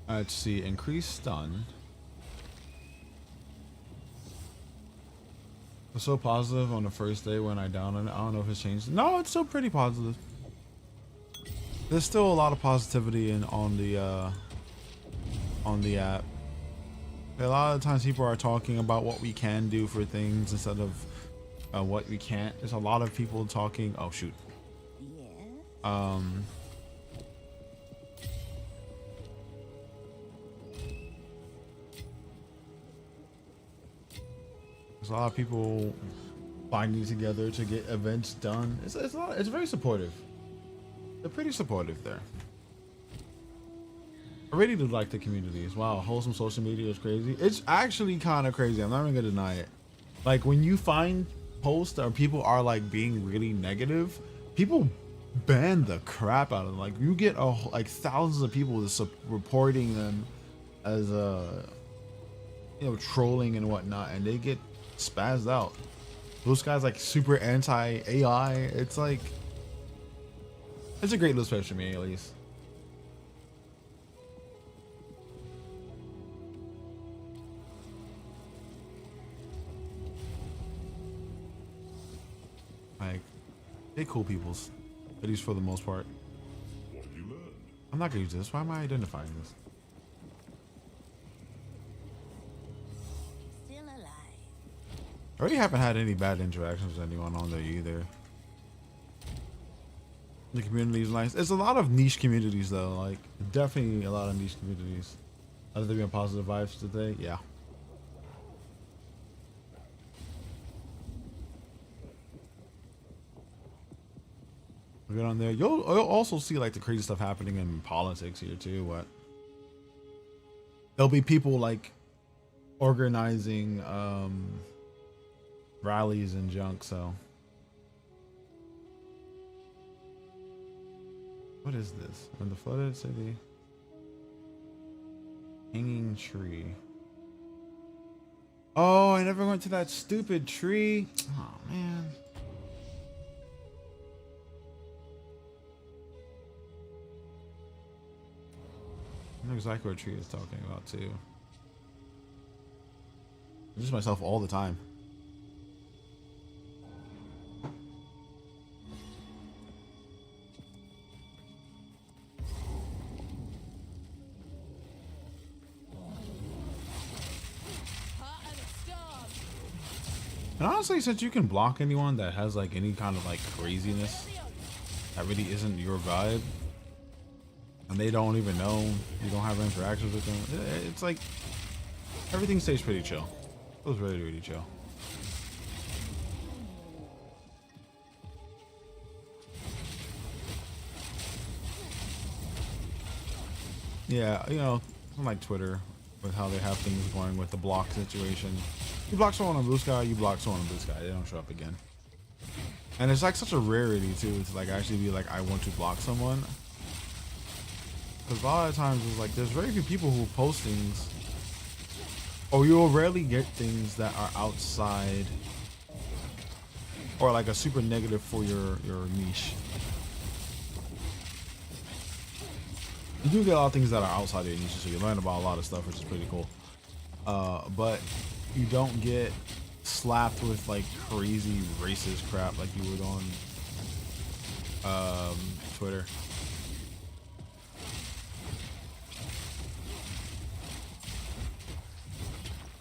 Let's see, increase stun. It's so positive on the first day when I downloaded it. I don't know if it's changed. No, it's still pretty positive. There's still a lot of positivity on the app. A lot of times people are talking about what we can do for things instead of what we can't. There's a lot of people talking. Oh shoot. Yeah. There's a lot of people binding together to get events done. It's very supportive. They're pretty supportive there. I really do like the communities. Wow, wholesome social media is crazy. It's actually kind of crazy. I'm not even gonna deny it. Like when you find posts or people are like being really negative, people ban the crap out of them. Like you get like thousands of people just reporting them as trolling and whatnot, and they get spazzed out. Those guys like super anti AI. It's like it's a great little space for me at least. Like they cool peoples, at least for the most part. What you learned? I'm not gonna use this. Why am I identifying this? Still alive. I already haven't had any bad interactions with anyone on there either. The community is nice. It's a lot of niche communities though. Like definitely a lot of niche communities. Other than being positive vibes today, yeah. We get on there. You'll also see like the crazy stuff happening in politics here too. What? There'll be people like organizing rallies and junk. So what is this? In the flooded city, hanging tree. Oh, I never went to that stupid tree. Oh man. I know exactly what tree is talking about too. I use myself all the time. And honestly, since you can block anyone that has like any kind of like craziness that really isn't your vibe, and they don't even know, you don't have interactions with them, it's like everything stays pretty chill. It was really, really chill. Yeah, you know, like Twitter with how they have things going with the block situation. You block someone on Blue Sky, you block someone on Blue Sky, they don't show up again. And it's like such a rarity too to like actually be like, I want to block someone. Because a lot of times it's like there's very few people who post things, or you'll rarely get things that are outside or like a super negative for your niche. You do get a lot of things that are outside of your niche, so you learn about a lot of stuff, which is pretty cool. But you don't get slapped with like crazy racist crap like you would on Twitter.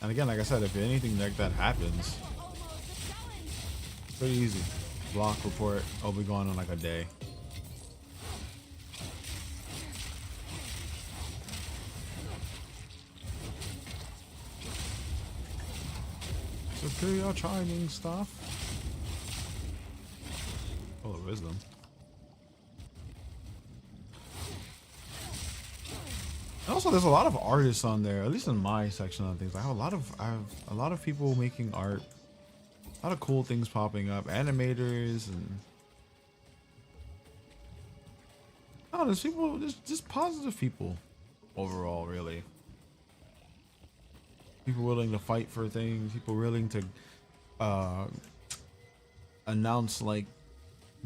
And again, like I said, if anything like that happens, pretty easy. Block, report, I'll be gone in like a day. Superior training stuff. Oh, wisdom. And also, there's a lot of artists on there, at least in my section of things. I have a lot of people making art, a lot of cool things popping up, animators, and oh, there's people, just positive people overall, really. People willing to fight for things, people willing to announce like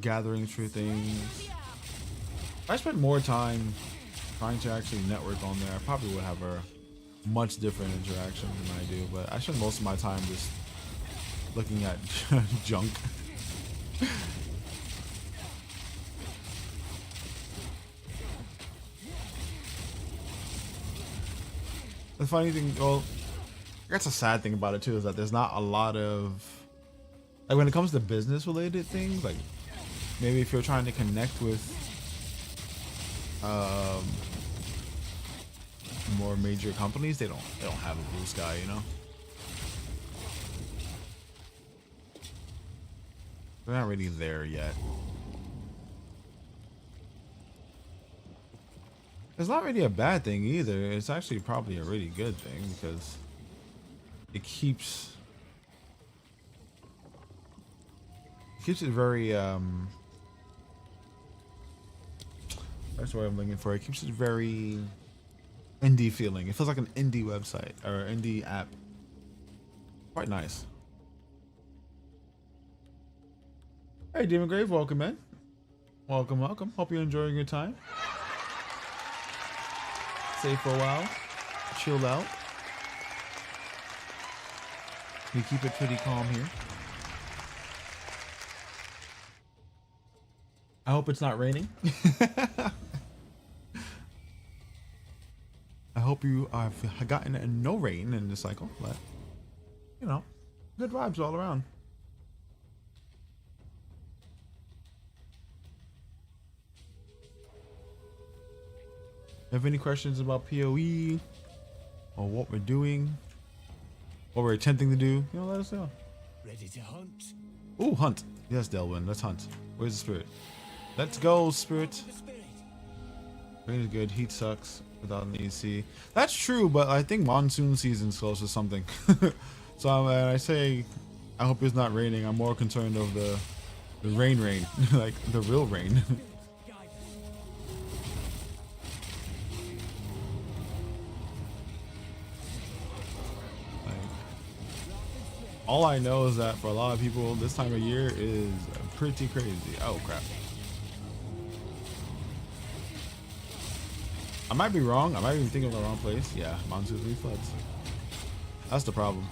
gatherings for things. I spent more time trying to actually network on there. I probably would have a much different interaction than I do, but I spend most of my time just looking at junk. The funny thing, well, that's a sad thing about it too, is that there's not a lot of, like when it comes to business related things, like maybe if you're trying to connect with more major companies, they don't have a Blue Sky, you know. We're not really there yet. It's not really a bad thing either. It's actually probably a really good thing because it keeps it very that's what I'm looking for. It keeps it very indie feeling. It feels like an indie website or indie app. Quite nice. Hey, Demon Grave, welcome in. Welcome, welcome. Hope you're enjoying your time. Stay for a while. Chill out. We keep it pretty calm here. I hope it's not raining. I hope you have gotten no rain in this cycle, but you know, good vibes all around. Have any questions about PoE or what we're doing, what we're attempting to do? You know, let us know. Ready to hunt? Ooh, hunt. Yes, Delwyn, let's hunt. Where's the spirit? Let's go, spirit. Rain is good. Heat sucks without an AC. That's true, but I think monsoon season's close to something. So when I say I hope it's not raining, I'm more concerned of the rain, like the real rain. All I know is that for a lot of people, this time of year is pretty crazy. Oh, crap. I might be wrong. I might be thinking of the wrong place. Yeah, monsoon floods. That's the problem.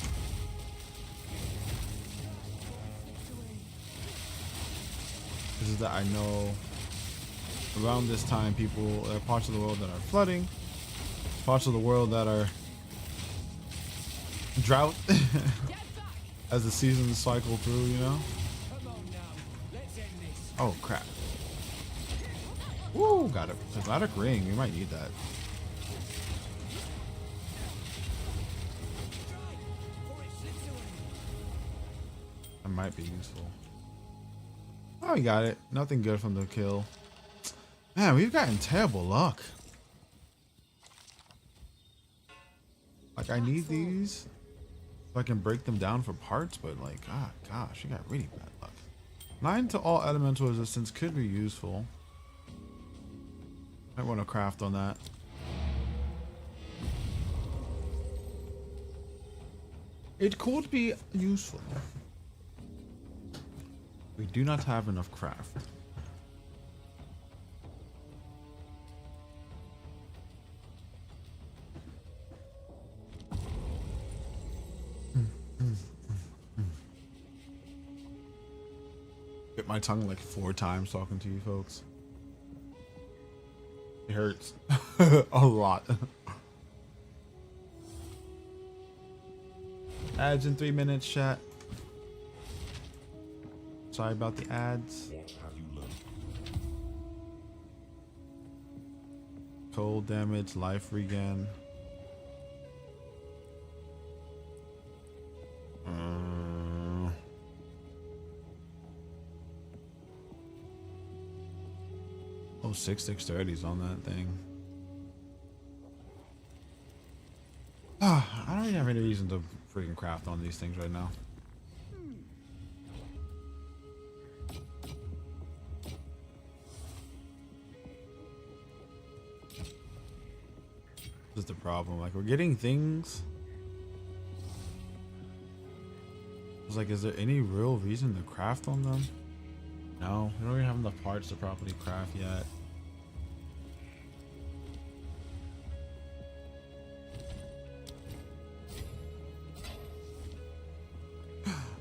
This is that I know around this time, there are parts of the world that are flooding, parts of the world that are drought. As the seasons cycle through, you know? Oh, crap. Woo, got it. Exotic ring. We might need that. That might be useful. Oh, we got it. Nothing good from the kill. Man, we've gotten terrible luck. Like, I need these so I can break them down for parts, but like, ah, gosh, you got really bad luck. 9 to all elemental resistance could be useful. Might want to craft on that. It could be useful. We do not have enough craft. Bit my tongue like 4 times talking to you folks. It hurts a lot. Ads in 3 minutes, chat. Sorry about the ads. What have you learned? Cold damage, life regen. Oh, 630's on that thing. I don't even have any reason to freaking craft on these things right now. This is the problem. Like, we're getting things. It's like, is there any real reason to craft on them? No, we don't even have enough parts to properly craft yet.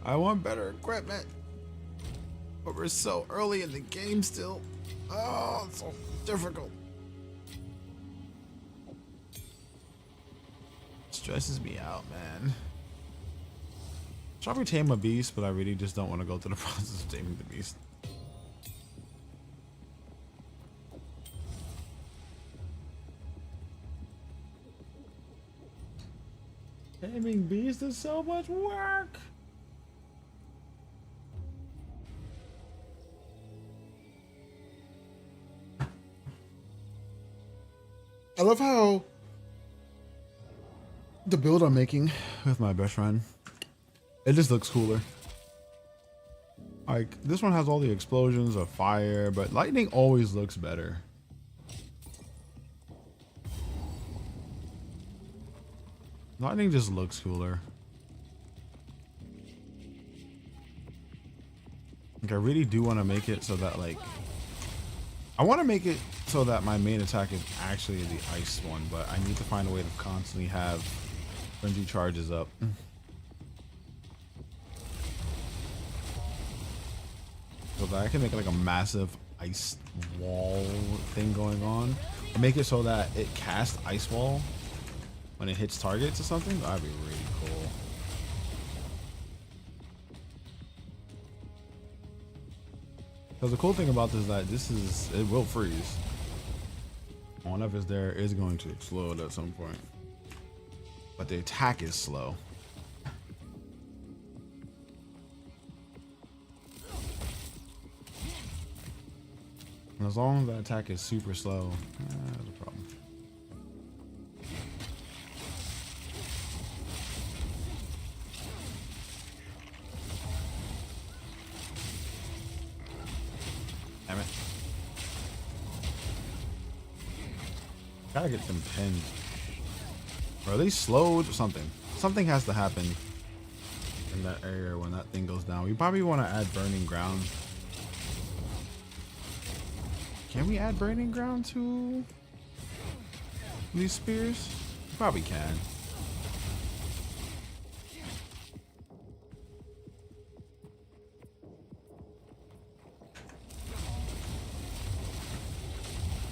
I want better equipment. But we're so early in the game still. Oh, it's so difficult. Stresses me out, man. Should probably tame a beast, but I really just don't want to go through the process of taming the beast. Taming beast is so much work. I love how the build I'm making with my best friend, it just looks cooler. Like, this one has all the explosions of fire, but lightning always looks better. Lightning just looks cooler. Like, I really do want to make it so that, like, I want to make it so that my main attack is actually the ice one, but I need to find a way to constantly have frenzy charges up. So that I can make like a massive ice wall thing going on. Or make it so that it casts ice wall when it hits targets or something. That'd be really cool. Because the cool thing about this is that it will freeze. Whenever it's there, it's going to explode at some point. But the attack is slow. And as long as the attack is super slow, that's a problem. Damn it. Gotta get them pinned. Or at least slowed or something. Something has to happen in that area when that thing goes down. We probably want to add burning ground. Can we add burning ground to these spears? We probably can.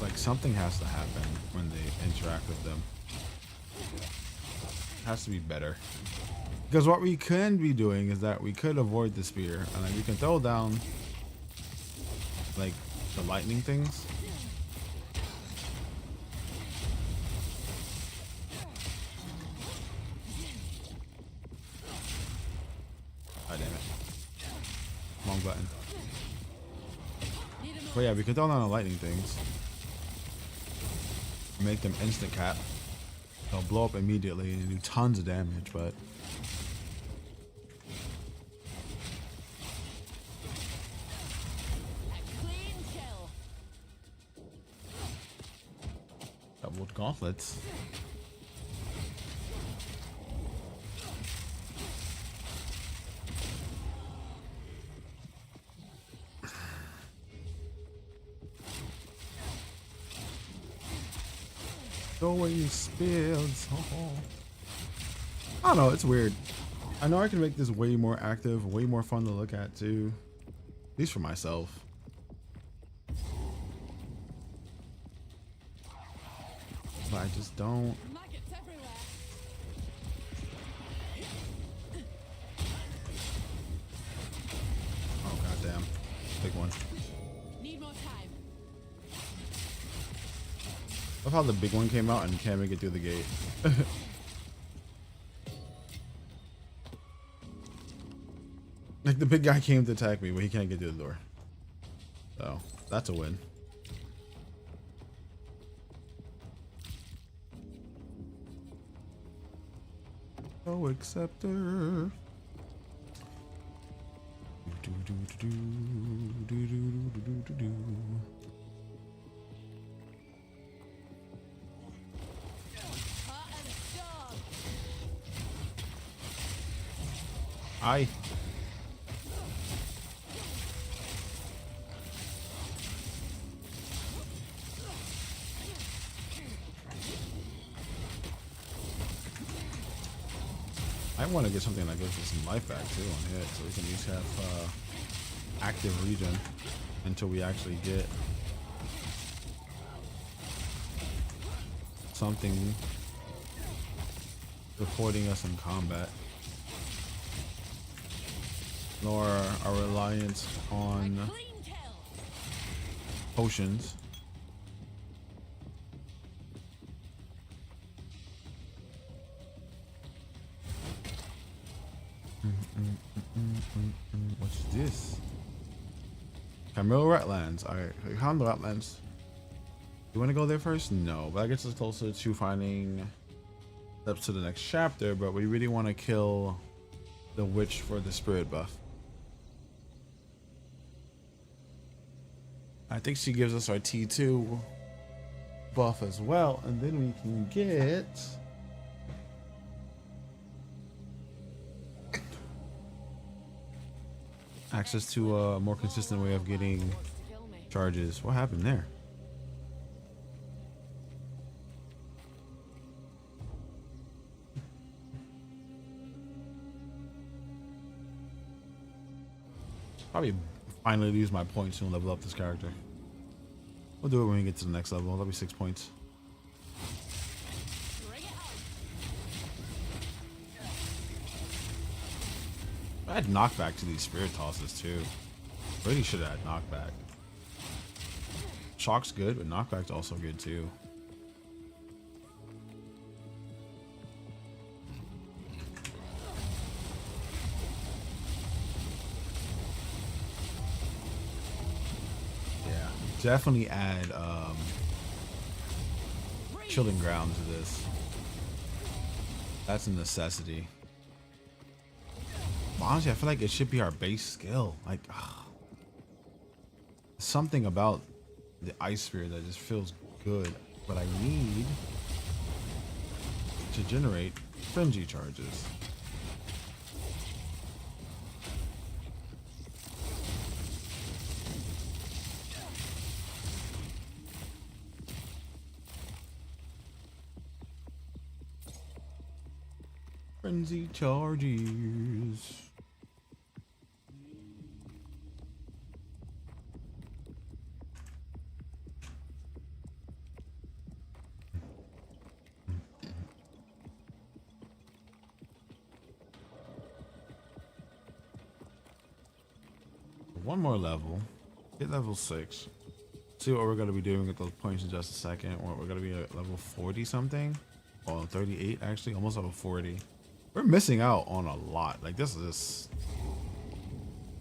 Like, something has to happen when they interact with them. It has to be better. Because what we can be doing is that we could avoid the spear and then we can throw down like the lightning things. Oh, damn it. Wrong button. But yeah, we can throw down the lightning things. Make them instant cap. They'll blow up immediately and do tons of damage, but doubled gauntlets. Go away, you spills. Oh. I don't know, it's weird. I know I can make this way more active, way more fun to look at too. At least for myself. But I just don't. Oh goddamn. Big one. Love how the big one came out and can't make it through the gate. Like, the big guy came to attack me, but he can't get through the door. So, that's a win. Oh, acceptor. Hi. I want to get something that gives us some life back too on hit, so we can at least have active regen until we actually get something supporting us in combat. Nor our reliance on potions. What's this? Camille Ratlands. Alright, calm the Ratlands. You want to go there first? No, but that gets us closer to finding steps to the next chapter. But we really want to kill the witch for the spirit buff. I think she gives us our T2 buff as well, and then we can get access to a more consistent way of getting Wants to kill me. charges. What happened there? Probably finally use my points and level up this character. We'll do it when we get to the next level. That'll be 6 points. Bring it on. I had knockback to these spirit tosses too. Really should have had knockback. Shock's good, but knockback's also good too. Yeah, definitely add chilling ground to this. That's a necessity. Honestly, I feel like it should be our base skill. Like, something about the ice sphere that just feels good, but I need to generate frenzy charges. Frenzy charges. One more level. Get level 6. See what we're going to be doing with those points in just a second. We're going to be at level 40 something. Oh, 38 actually. Almost level 40. We're missing out on a lot. Like, this is...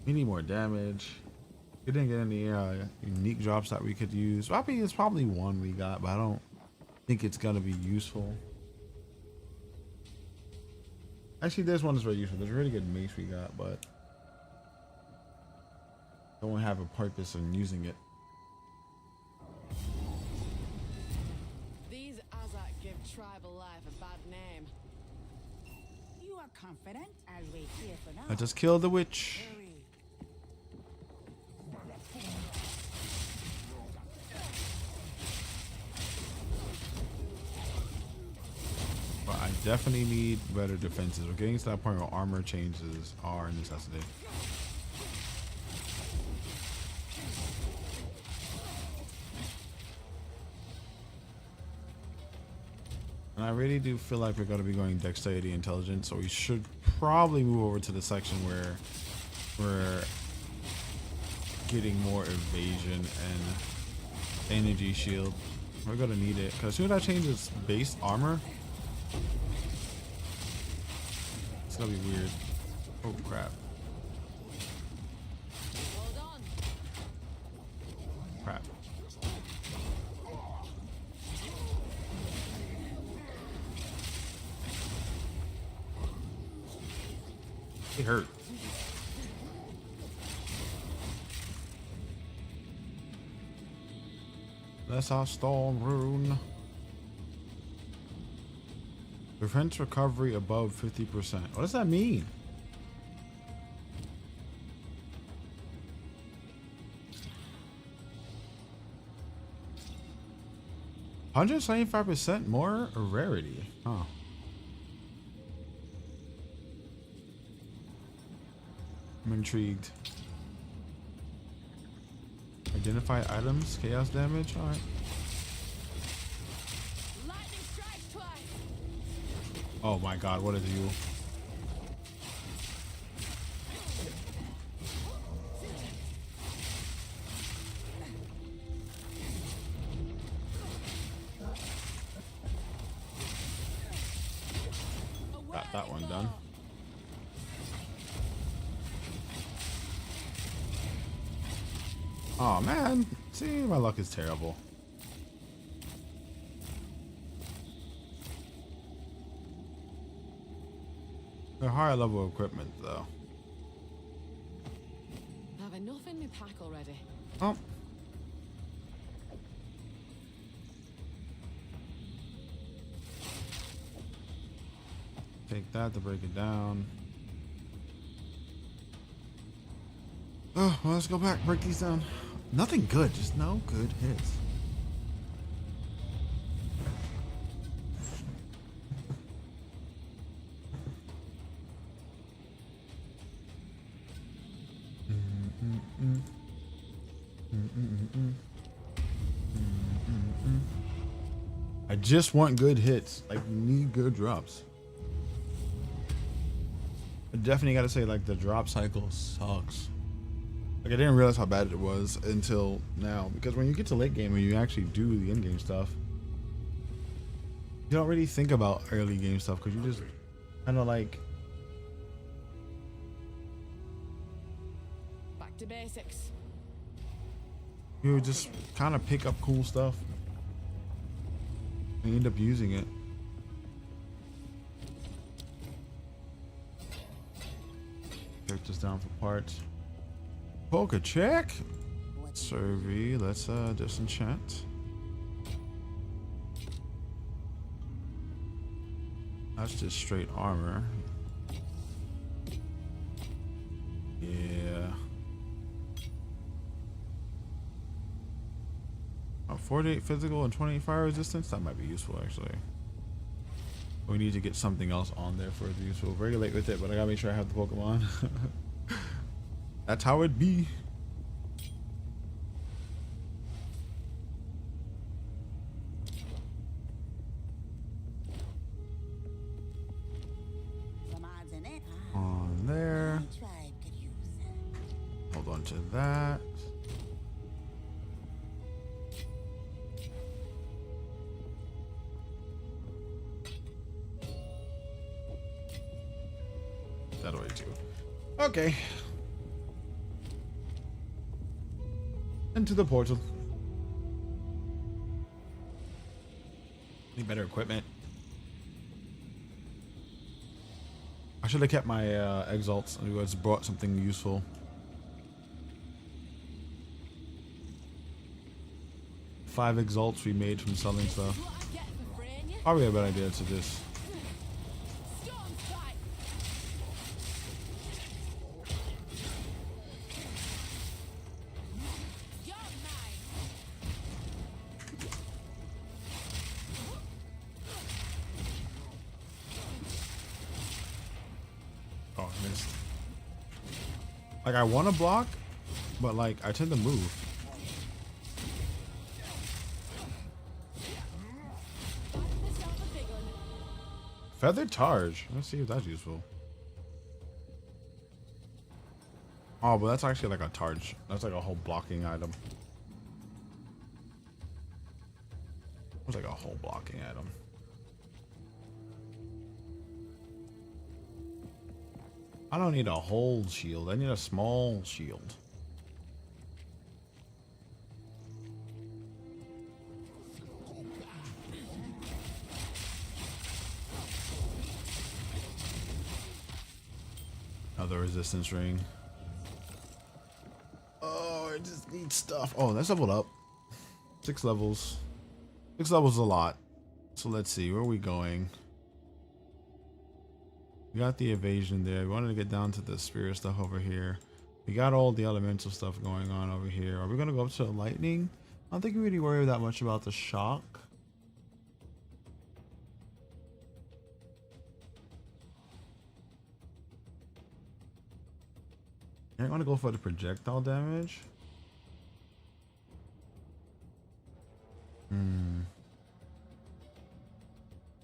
We need more damage. We didn't get any unique drops that we could use. Probably, it's probably one we got, but I don't think it's going to be useful. Actually, there's one that's very useful. There's a really good mace we got, but... don't have a purpose in using it. These Azak give tribal life a bad name. You are confident? I'll wait here for now. I just killed the witch. Hurry. But I definitely need better defenses. We're getting to that point where armor changes are a necessity. And I really do feel like we're going to be going dexterity intelligence, so we should probably move over to the section where we're getting more evasion and energy shield. We're going to need it, because as soon as I change its base armor, it's going to be weird. Oh crap. Hold on. Crap. It hurt. That's our storm rune. Prevents recovery above 50%. What does that mean? $175% more rarity. Huh. I'm intrigued. Identify items, chaos damage. All right. Lightning strikes twice. Oh my God, what is you? Got that one done. Oh man, see, my luck is terrible. A higher level equipment though. I have enough in my pack already. Oh. Take that to break it down. Oh, well, let's go back, break these down. Nothing good, just no good hits. I just want good hits. Like, you need good drops. I definitely gotta say, like, the drop cycle sucks. Like, I didn't realize how bad it was until now. Because when you get to late game and you actually do the end game stuff, you don't really think about early game stuff because you just kind of like. Back to basics. You just kind of pick up cool stuff and end up using it. Characters down for parts. Poker check. Survey. Let's disenchant. That's just straight armor. Yeah. 48 physical and 20 fire resistance. That might be useful actually. We need to get something else on there for it to be useful. Regulate with it, but I gotta make sure I have the Pokemon. That's how it be. Some odds in it. On there. My tribe could use that. Hold on to that. That way too. Okay. Into the portal. Need better equipment. I should have kept my exalts. I was brought something useful. 5 exalts we made from selling stuff. What I get for fraying you? Probably a bad idea to just. Storm strike. You're mine. Oh, I missed. Like, I want to block, but like, I tend to move. Find myself a big one. Feather Targe. Let's see if that's useful. Oh, but that's actually like a Targe. That's like a whole blocking item. It's like a whole blocking item. I don't need a whole shield. I need a small shield. Another resistance ring. Oh, I just need stuff. Oh, that's leveled up. 6 levels. 6 levels is a lot. So let's see. Where are we going? We got the evasion there. We wanted to get down to the spirit stuff over here. We got all the elemental stuff going on over here. Are we going to go up to lightning? I don't think we really worry that much about the shock. I want to go for the projectile damage.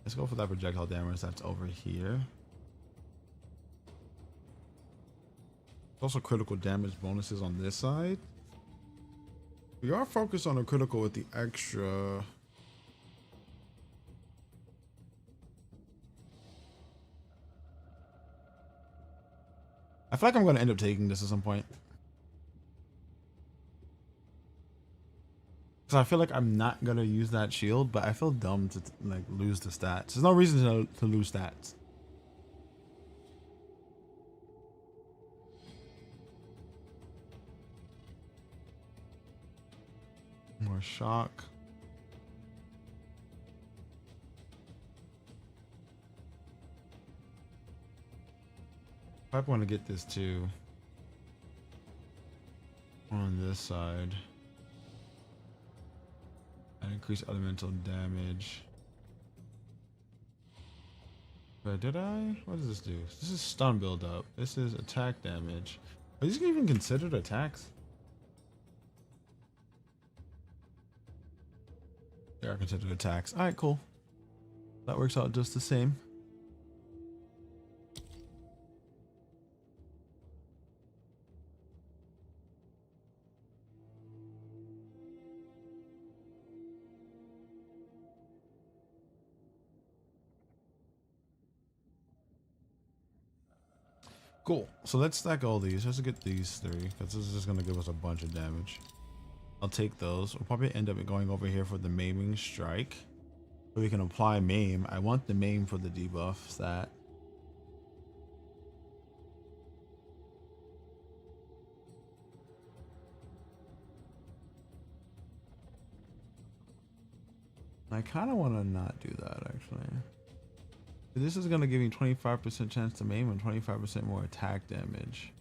Let's go for that projectile damage that's over here. Also critical damage bonuses on this side. We are focused on a critical with the extra. I feel like I'm going to end up taking this at some point. Because I feel like I'm not going to use that shield, but I feel dumb to like lose the stats. There's no reason to lose stats. more shock. I want to get this too on this side and increase elemental damage. But did I? What does this do? This is stun build up. This is attack damage. Are these even considered attacks? They are considered attacks. All right, cool. That works out just the same. Cool. So let's stack all these. Let's get these three because this is just going to give us a bunch of damage. I'll take those. We'll probably end up going over here for the maiming strike. So we can apply maim. I want the maim for the debuff stat. I kind of want to not do that actually. This is going to give me 25% chance to maim and 25% more attack damage.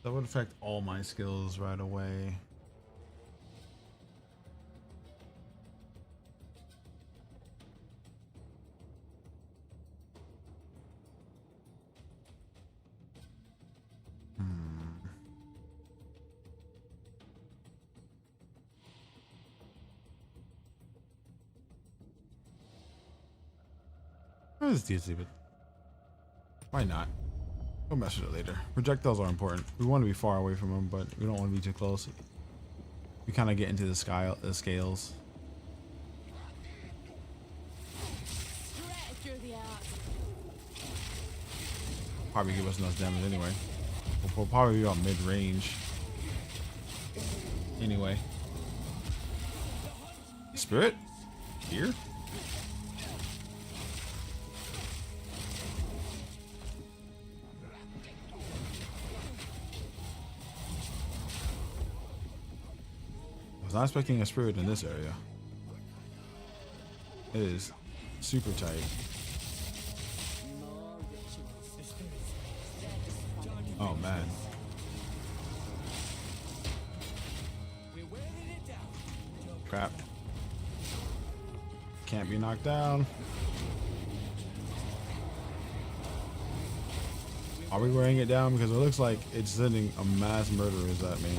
That would affect all my skills right away. Let's just leave it. Why not? We'll mess with it later. Projectiles are important. We want to be far away from them, but we don't want to be too close. We kind of get into the scales. Probably give us enough damage anyway. We'll probably be on mid-range. Anyway. Spirit? Here? I was not expecting a spirit in this area. It is super tight. Oh man. Crap. Can't be knocked down. Are we wearing it down? Because it looks like it's sending a mass murderers at me.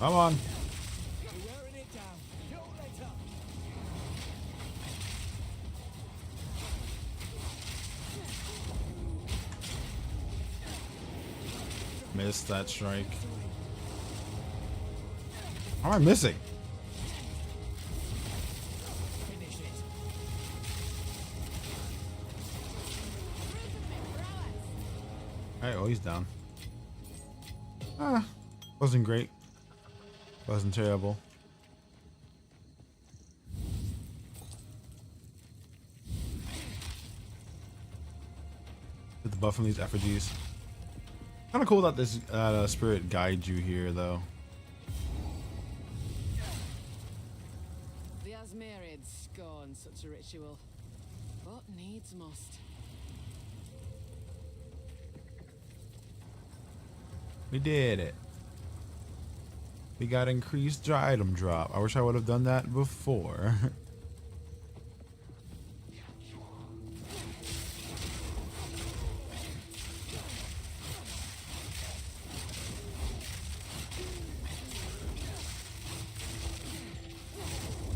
Come on. Missed that strike. How am I missing? Alright, oh, he's down. Wasn't great. Wasn't terrible. Get the buff from these effigies. Kind of cool that this spirit guides you here, though. The Asmerids scorn such a ritual, but needs must. We did it. We got increased item drop. I wish I would have done that before.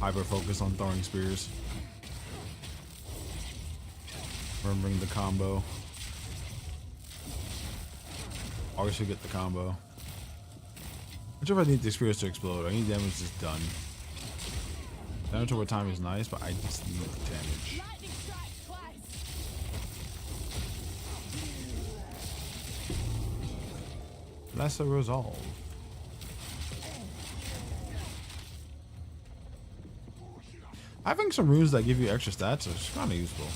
Hyper focus on throwing spears. Remembering the combo. Always forget the combo. I'm sure if I need the spears to explode. I need damage just done. Damage over time is nice, but I just need damage. Lightning strike twice. Lesser resolve. Having some runes that give you extra stats is kind of useful.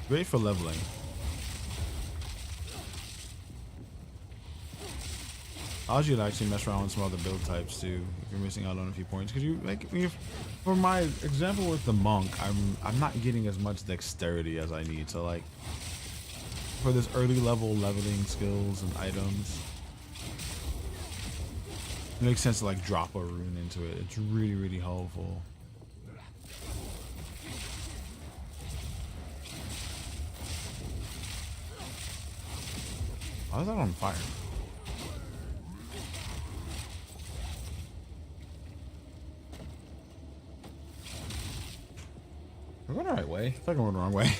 Great for leveling. Allows you to actually mess around with some other build types too if you're missing out on a few points. Because you like, for my example with the monk, I'm not getting as much dexterity as I need. So like for this early level leveling skills and items, it makes sense to like drop a rune into it. It's really, really helpful. Why is that on fire? We're going the right way. I feel like I'm going the wrong way.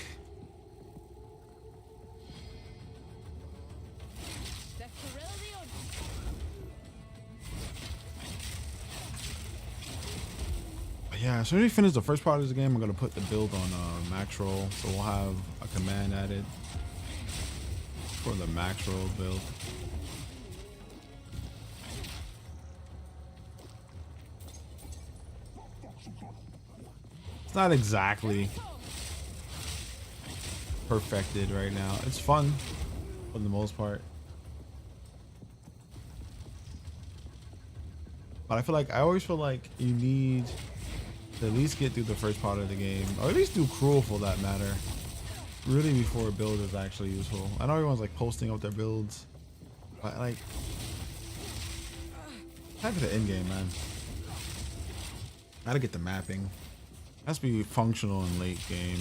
Yeah, as soon as we finish the first part of this game, I'm going to put the build on max roll. So we'll have a command added for the max roll build. It's not exactly perfected right now. It's fun for the most part. But I always feel like you need to at least get through the first part of the game, or at least do cruel for that matter, really before a build is actually useful. I know everyone's like posting up their builds, but like, type of the end game, man. Gotta get the mapping. Has to be functional in late game.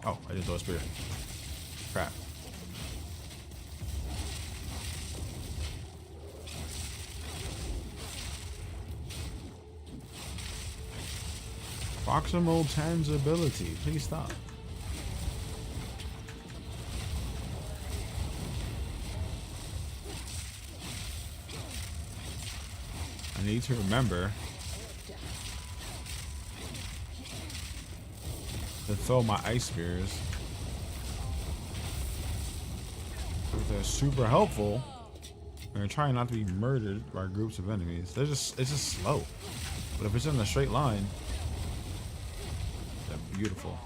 Oh, I just throw a spear. Crap. Proximal tangibility. Please stop. I need to remember to throw my ice spears. They're super helpful. And trying not to be murdered by groups of enemies. It's just slow. But if it's in a straight line, they're beautiful.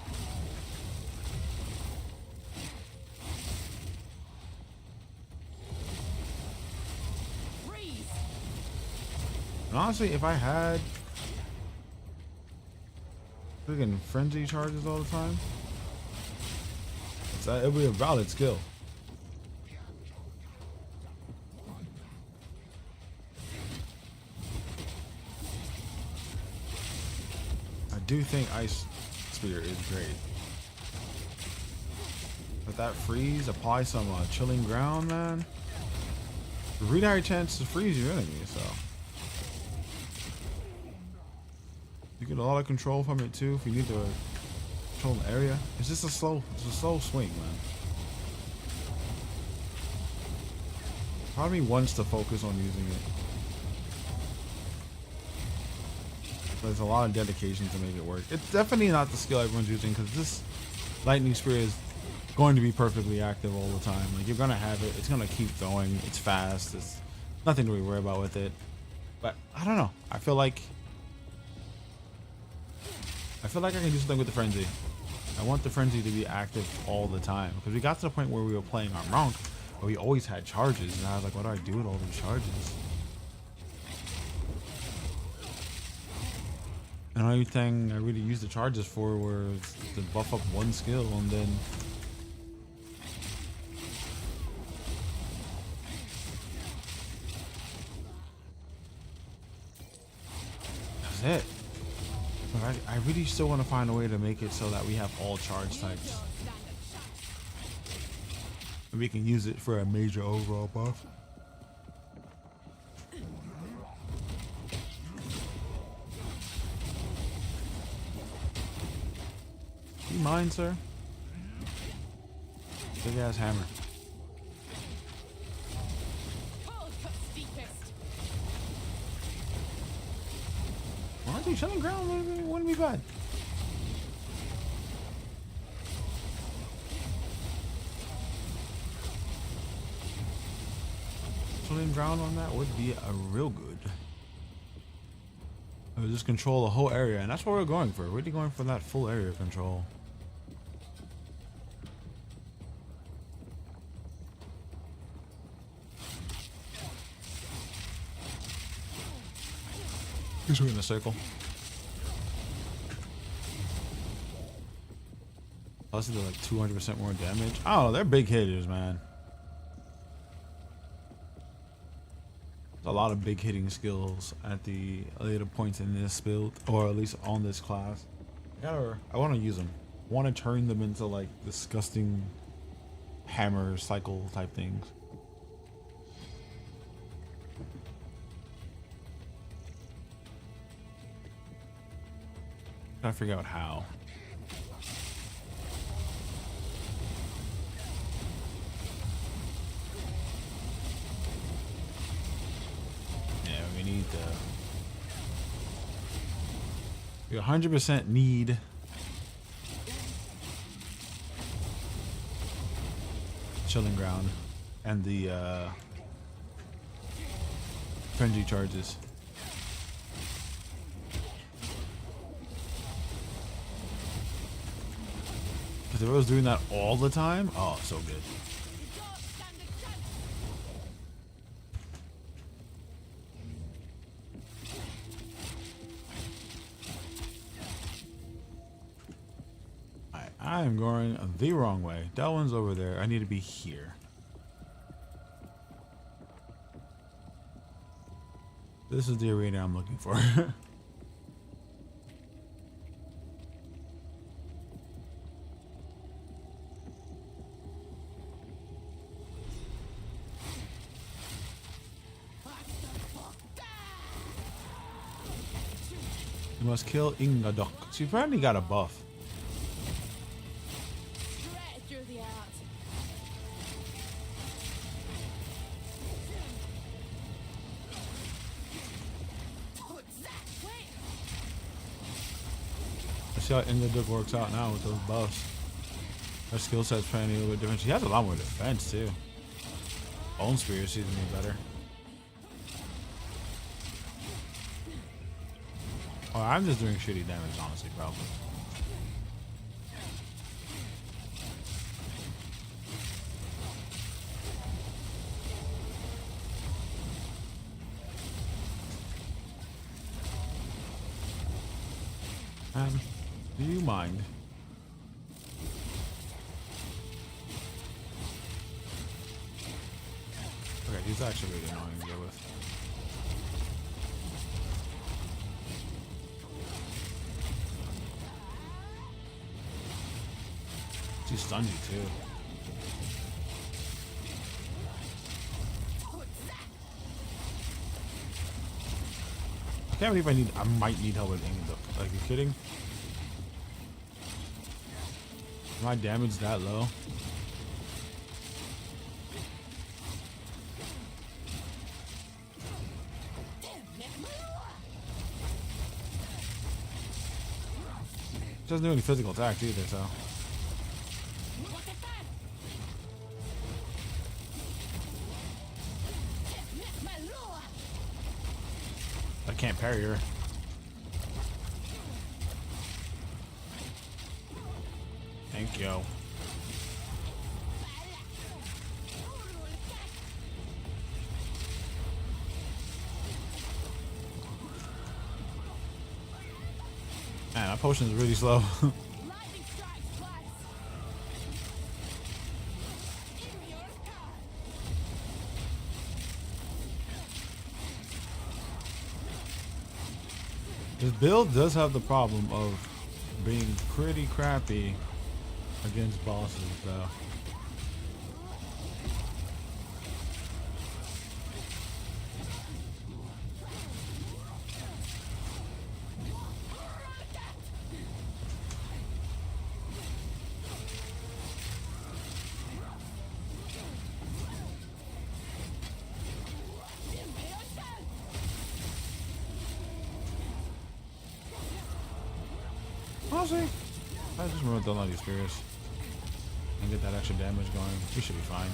And honestly, if I had freaking frenzy charges all the time, it would be a valid skill. I do think Ice Spear is great. With that freeze, apply some chilling ground, man. Really high chance to freeze your enemy, so. You get a lot of control from it too if you need to control an area. It's just a slow swing, man. Part of me wants to focus on using it. There's a lot of dedication to make it work. It's definitely not the skill everyone's using because this lightning spear is going to be perfectly active all the time. Like, you're gonna have it. It's gonna keep going. It's fast. It's nothing to really worry about with it. But I don't know. I feel like I can do something with the frenzy. I want the frenzy to be active all the time because we got to the point where we were playing on Monk, where we always had charges, and I was like, what do I do with all these charges? And the only thing I really used the charges for was to buff up one skill, and then that's it. But I really still want to find a way to make it so that we have all charge types. And we can use it for a major overall buff. Do you mind, sir? Big ass hammer. Why are you shutting ground? Wouldn't be bad. chilling ground on that would be a real good. I would just control the whole area, and that's what we're going for. We're really going for that full area control. He's in a circle. Plus, they're like 200% more damage. I don't know. They're big hitters, man. A lot of big hitting skills at the later points in this build, or at least on this class. I want to use them. I want to turn them into like disgusting hammer cycle type things. Gotta figure out how. We 100% need chilling ground and the frenzy charges. Because if I was doing that all the time, oh, so good. I am going the wrong way. That one's over there. I need to be here. This is the arena I'm looking for. You must kill Ingadok. She apparently got a buff. See how Ingaduk works out now with those buffs. Her skill set's playing a little bit different. She has a lot more defense too. Bone Spear seems to be better. Oh, I'm just doing shitty damage, honestly, probably. Do you mind? Okay, he's actually really annoying to deal with. She stuns you too. I can't believe I might need help with Ingaduk. Like, you kidding? My damage that low? Doesn't do any physical attacks either, so. I can't parry her. Thank you. Man, that potion is really slow. This build does have the problem of being pretty crappy against bosses, though. Honestly, I just remember don't let these spirits and get that extra damage going. We should be fine.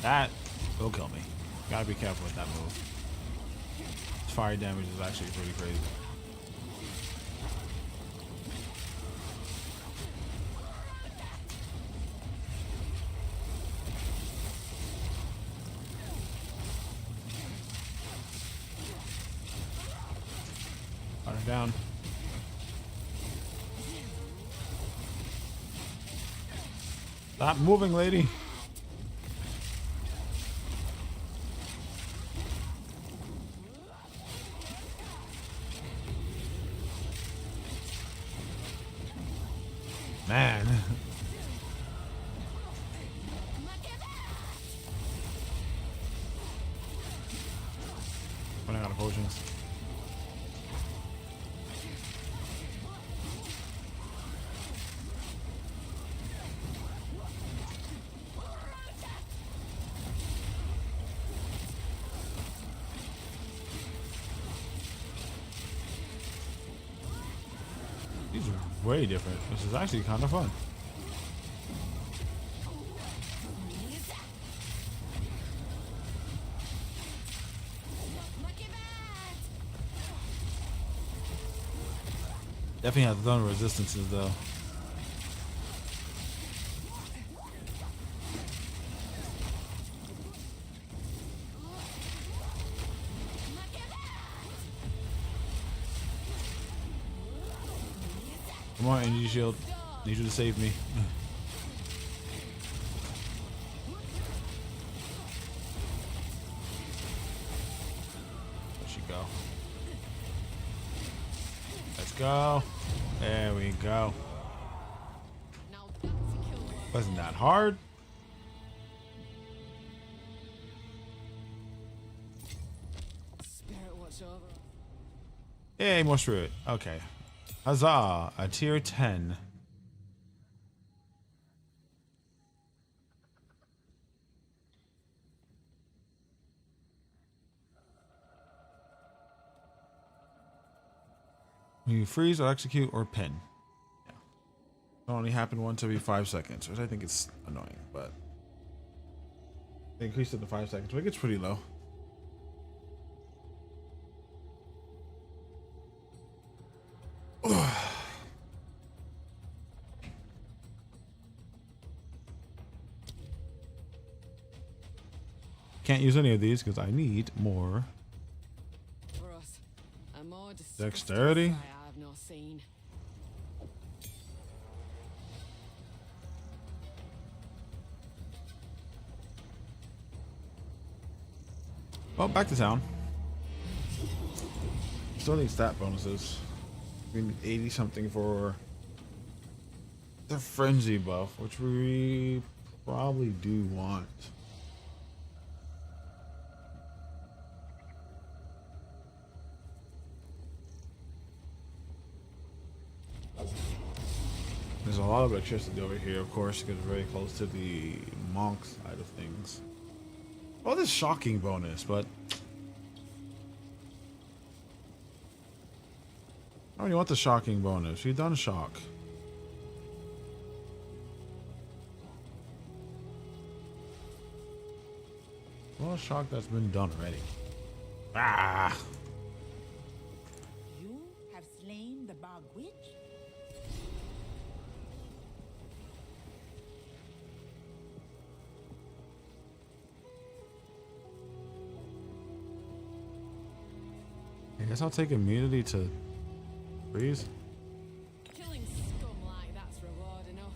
That will kill me. Gotta be careful with that move. Fire damage is actually pretty crazy. Fire down. Stop moving, lady. Man. Running out of potions. These are way different. This is actually kind of fun. Definitely have thunder resistances though. Come on, energy shield. Need you to save me. There she go. Let's go. There we go. Now that's a kill. Wasn't that hard? Spirit watch over. Yay, more spirit. Okay. Huzzah! A tier 10. You freeze or execute or pin. Yeah. It'll only happen once every 5 seconds, which I think is annoying, but they increased it to 5 seconds, but it gets pretty low. Can't use any of these because I need more For us, a more disgusting dexterity. sight I have not seen. Well, back to town. Still need stat bonuses. We need 80 something for the frenzy buff, which we probably do want. There's a lot of electricity over here, of course, because we're very close to the monk side of things. Well, this shocking bonus, but I don't really want the shocking bonus. We've done shock. Well, shock that's been done already. Ah! You have slain the bog witch? I guess I'll take immunity to freeze. Killing scum like that's reward enough.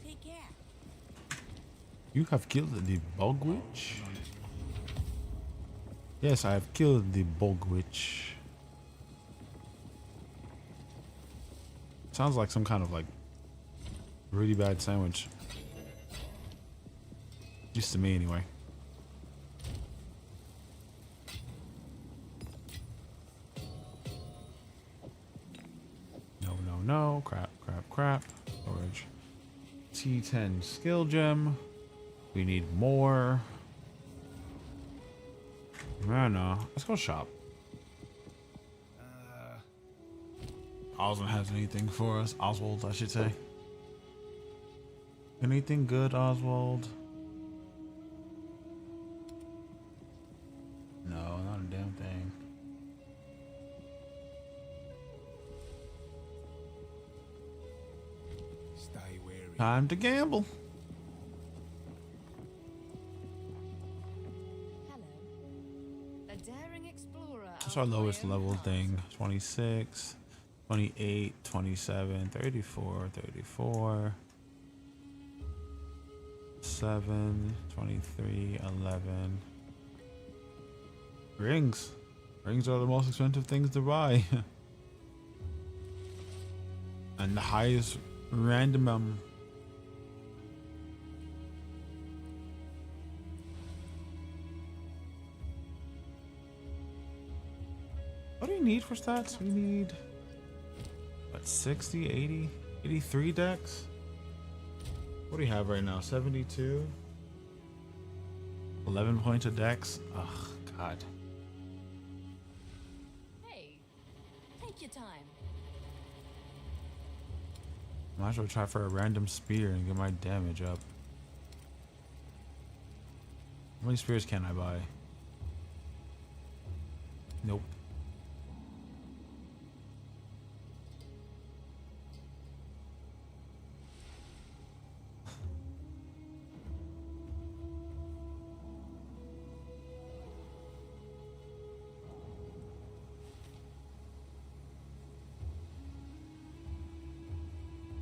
Take care. You have killed the bog witch? Yes, I have killed the bog witch. Sounds like some kind of like really bad sandwich. Used to me anyway. No, crap. Storage. T10 skill gem. We need more. No. Let's go shop. Oswald has anything for us. Oswald, I should say. Anything good, Oswald? No, not a damn thing. Stay wary. Time to gamble. Hello. A daring explorer. That's our lowest level thing. 26, 28, 27, 34, 34, 7, 23, 11. Rings. Rings are the most expensive things to buy. And the highest random. What do you need for stats? We need what, 60, 80, 83 decks? What do you have right now? 72? 11 points of decks? Ugh, God. Hey, take your time. Might as well try for a random spear and get my damage up. How many spears can I buy? Nope.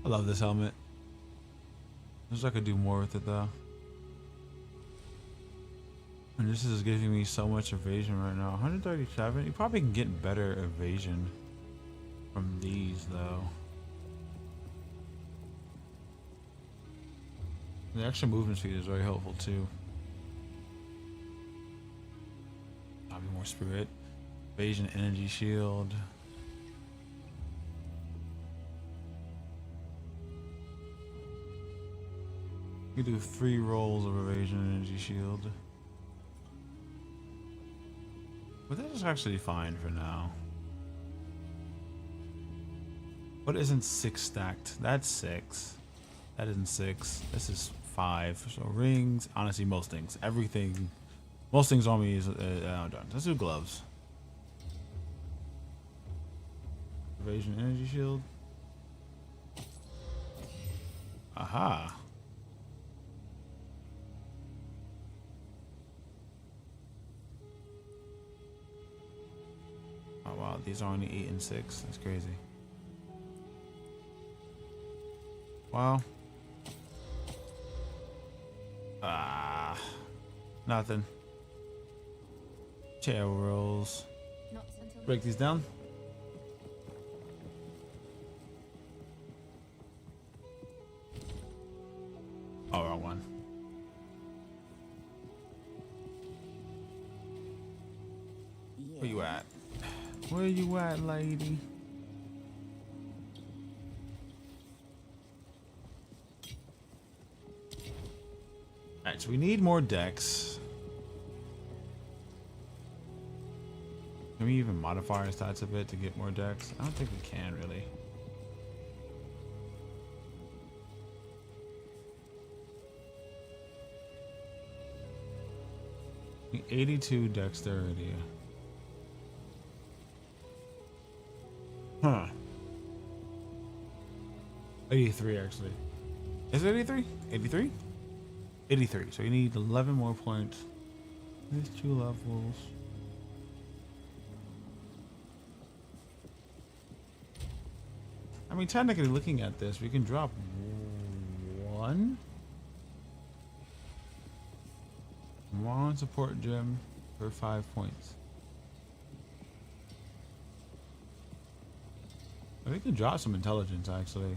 I love this helmet. Wish I could do more with it though. And this is giving me so much evasion right now. 137. You probably can get better evasion from these though. The extra movement speed is very helpful too. Probably more spirit. Evasion, energy shield. We do 3 rolls of evasion and energy shield. But that is actually fine for now. What isn't 6 stacked? That's 6. That isn't 6. This is 5. So rings, honestly, most things. Everything. Most things on me is I'm done. Let's do gloves. Evasion energy shield. Aha. Oh wow, these are only 8 and 6. That's crazy. Wow. Ah, nothing. Chair rolls. Not until Break these down. Oh, wrong one. Where you at? Where you at, lady? Alright, so we need more decks. Can we even modify our stats a bit to get more decks? I don't think we can really. We need 82 dexterity. Huh. 83 actually. Is it 83? 83? 83. So you need 11 more points. These 2 levels. I mean, technically looking at this, we can drop 1 support gem for 5 points. We can drop some intelligence actually.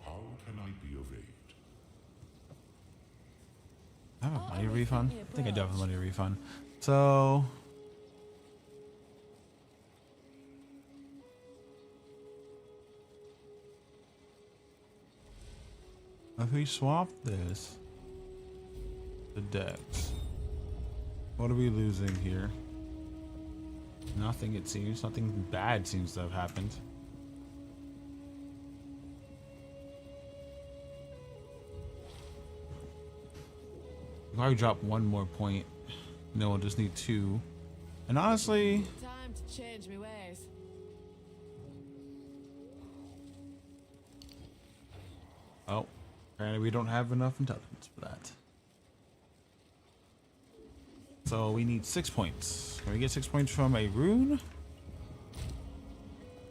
How can I be of aid? I have a money refund. I think I do have a money refund. So if we swap this to Dex, what are we losing here? Nothing, it seems. Nothing bad seems to have happened. I'll drop one more point. No, we'll just need 2. And honestly, Time to change my ways. oh, apparently we don't have enough intelligence for that. So we need 6 points. Can we get 6 points from a rune?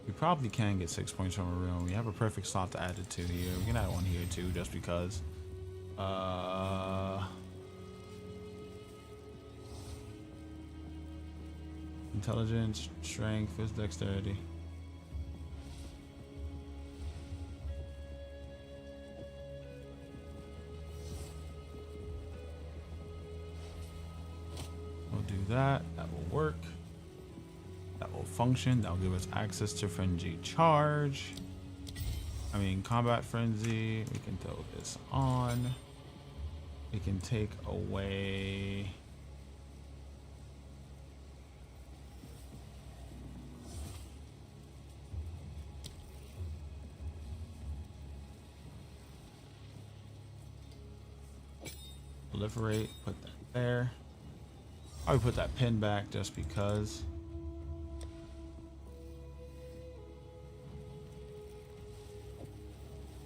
We probably can get 6 points from a rune. We have a perfect slot to add it to here. We can add one here too, just because. Intelligence, strength, physical dexterity. We'll do that. That will work. That will function. That will give us access to frenzy charge. I mean, combat frenzy. We can throw this on. We can take away. Proliferate. Put that there. I would put that pin back just because.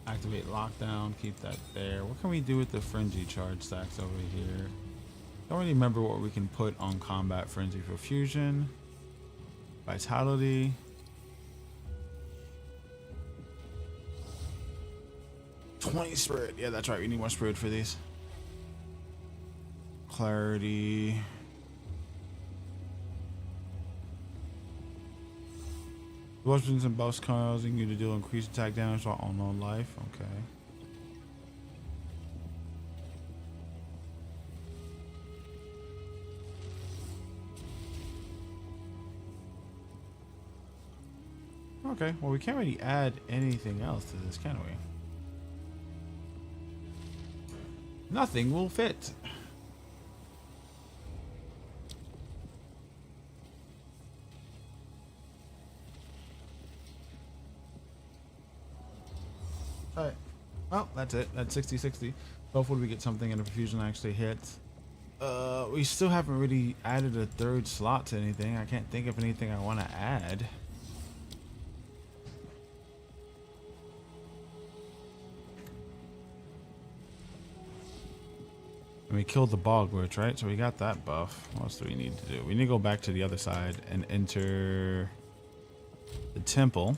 Activate lockdown, keep that there. What can we do with the frenzy charge stacks over here? Don't really remember what we can put on combat frenzy for fusion. Vitality. $20 spirit. Yeah, that's right. We need more spirit for these. Clarity. Weapons and buffs causing you to deal increased attack damage while on no life. Okay. Okay, well we can't really add anything else to this, can we? Nothing will fit. Alright. Well, that's it. That's 60-60. Hopefully we get something and the fusion actually hits. We still haven't really added a 3rd slot to anything. I can't think of anything I want to add. And we killed the bog witch, right? So we got that buff. What else do we need to do? We need to go back to the other side and enter the temple.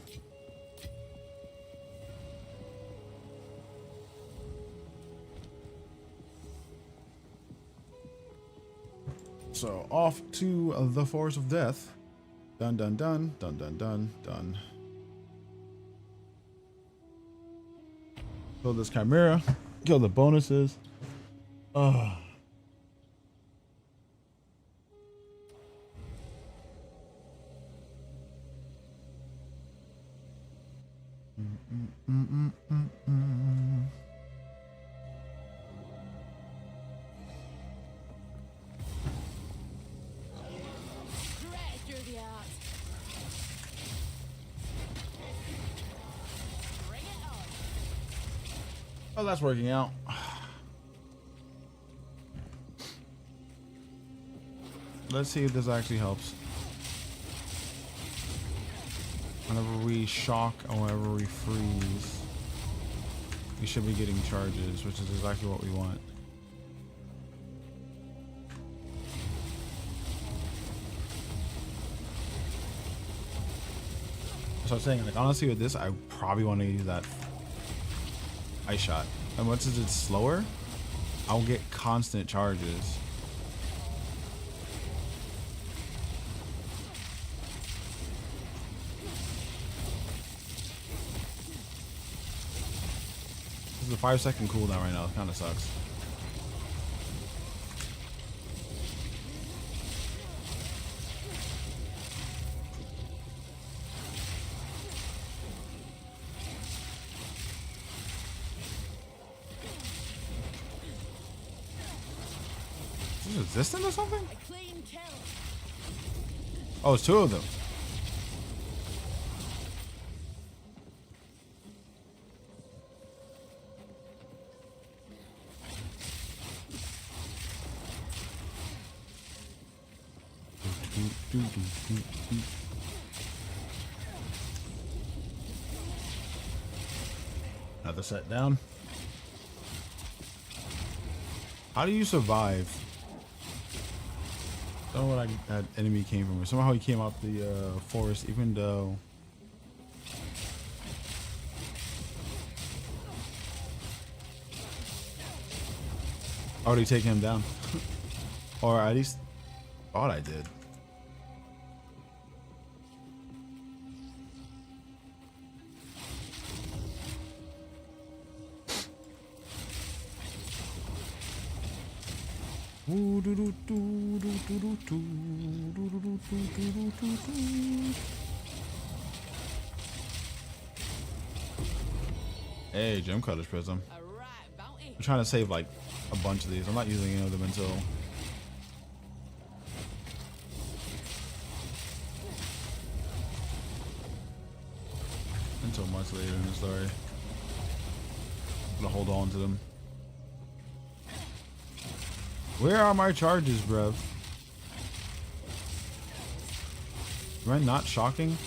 So off to the Forest of Death. Dun dun dun dun dun dun dun. Kill this chimera. Kill the bonuses. Oh. Oh, that's working out. Let's see if this actually helps. Whenever we shock or whenever we freeze, we should be getting charges, which is exactly what we want. So I'm saying, like, honestly, with this, I probably want to use that ice shot. And once it's slower, I'll get constant charges. This is a 5-second cooldown right now. It kind of sucks. Is this resistant or something? Oh, it's 2 of them. Another set down. How do you survive? I don't know what that enemy came from. Somehow he came out the forest, even though. Already taken him down. Or at least thought I did. Hey, Gem Cutter's Prism. Alright, bounty. I'm trying to save like a bunch of these. I'm not using any of them until much later in the story. I'm gonna hold on to them. Where are my charges, bruv? Am I not shocking?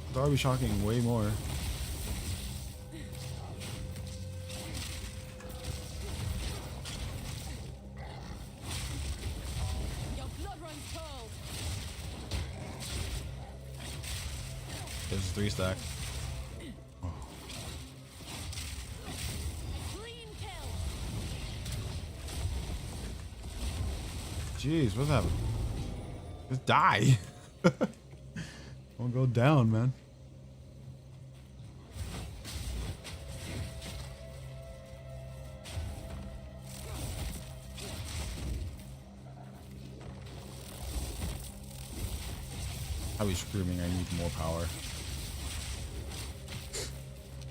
I thought I'd be shocking way more. Your blood runs cold. There's a 3-stack. Clean kill. Jeez, what's happening? Just die. Don't go down, man. I'll be screaming, I need more power.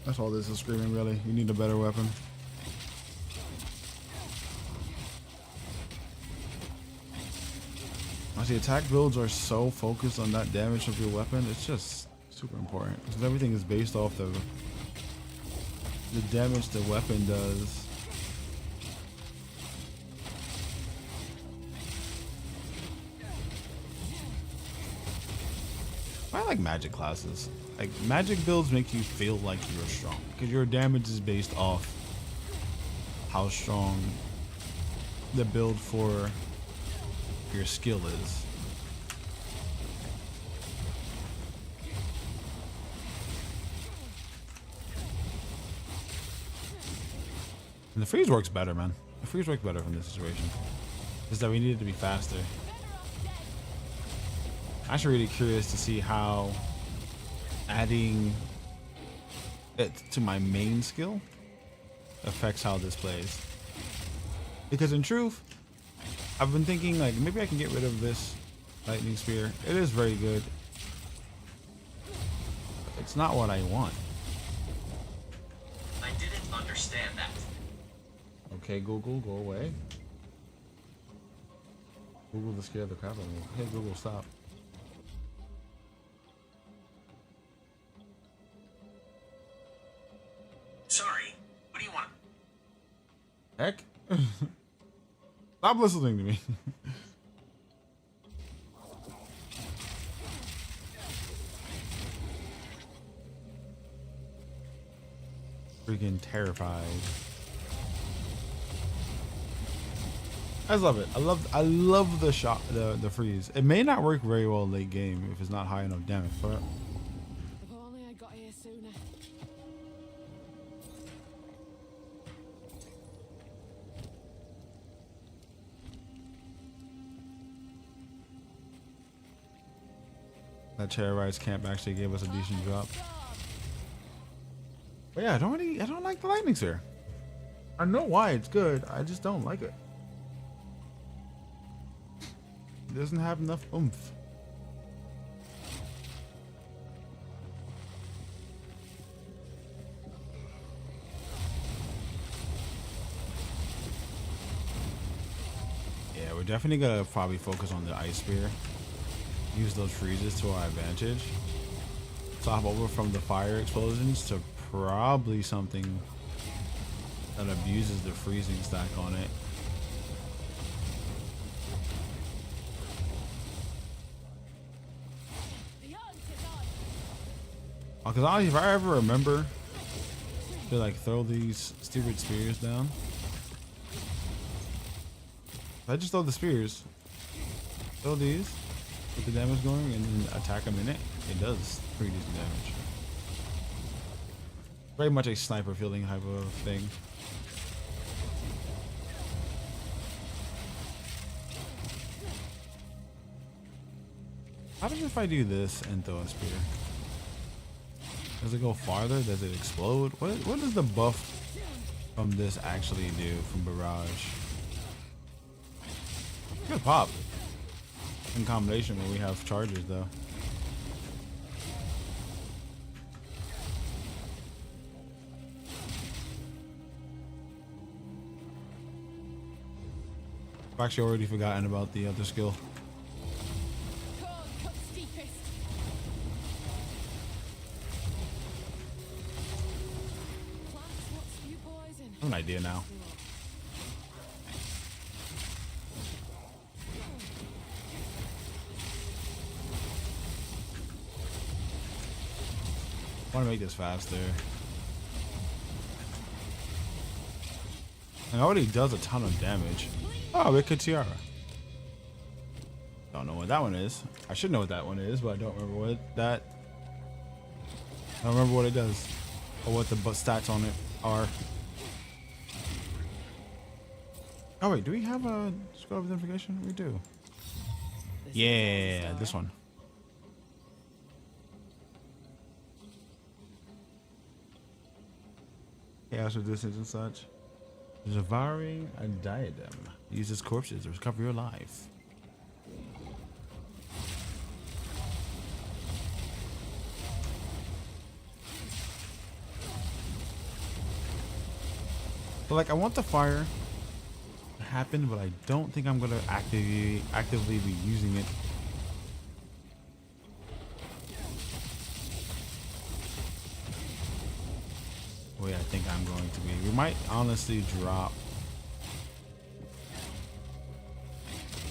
That's all this is screaming, really. You need a better weapon. Honestly, attack builds are so focused on that damage of your weapon. It's just super important because everything is based off the damage the weapon does. I like magic classes. Like magic builds make you feel like you're strong because your damage is based off how strong the build for your skill is. And the freeze works better, man. The freeze works better from this situation. Just that we needed to be faster. I'm actually really curious to see how adding it to my main skill affects how this plays. Because in truth, I've been thinking like maybe I can get rid of this lightning spear. It is very good. It's not what I want. I didn't understand that. Okay, Google, go away. Google to scare the crap out of me. Hey Google, stop. Sorry, what do you want? Heck? Stop listening to me. Freaking terrified. I love it. I love the shot, the freeze. It may not work very well late game if it's not high enough damage, but If only I got here sooner. that terrorized camp actually gave us a decent drop. But yeah, I don't like the lightning sphere. I know why it's good. I just don't like it. It doesn't have enough oomph. Yeah, we're definitely gonna probably focus on the ice spear. Use those freezes to our advantage. Swap over from the fire explosions to probably something that abuses the freezing stack on it. Because if I ever remember to like throw these stupid spears down, if I just throw the spears, throw these, get the damage going, and then attack them in it, it does pretty decent damage. Very much a sniper feeling type of thing. How about if I do this and throw a spear? Does it go farther? Does it explode? What does the buff from this actually do from Barrage? Good pop. In combination when we have charges though. I've actually already forgotten about the other skill. I have an idea now. I want to make this faster. It already does a ton of damage. Oh, Wicked Tiara. Don't know what that one is. I should know what that one is, but I don't remember what that. I don't remember what it does or what the stats on it are. Oh wait, do we have a scroll of identification? We do. Yeah, this one. Chaos resistance and such. Devouring a diadem. Uses corpses to recover your life. So like I want the fire to happen, but I don't think I'm gonna actively be using it. The way I think I'm going to be. We might honestly drop.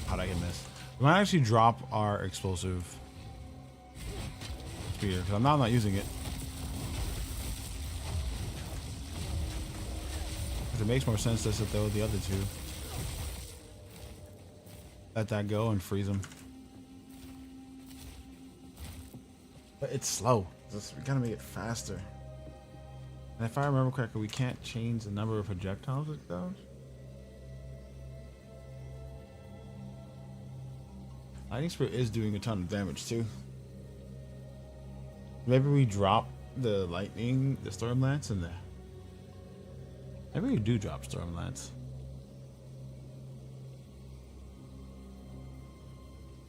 How'd I get missed? We might actually drop our explosive spear because I'm not using it. Because it makes more sense just to throw the other two. Let that go and freeze them. But it's slow. We gotta make it faster. And if I remember correctly, we can't change the number of projectiles it does. Lightning Spear is doing a ton of damage too. Maybe we drop the Storm Lance in there. Maybe we do drop Storm Lance.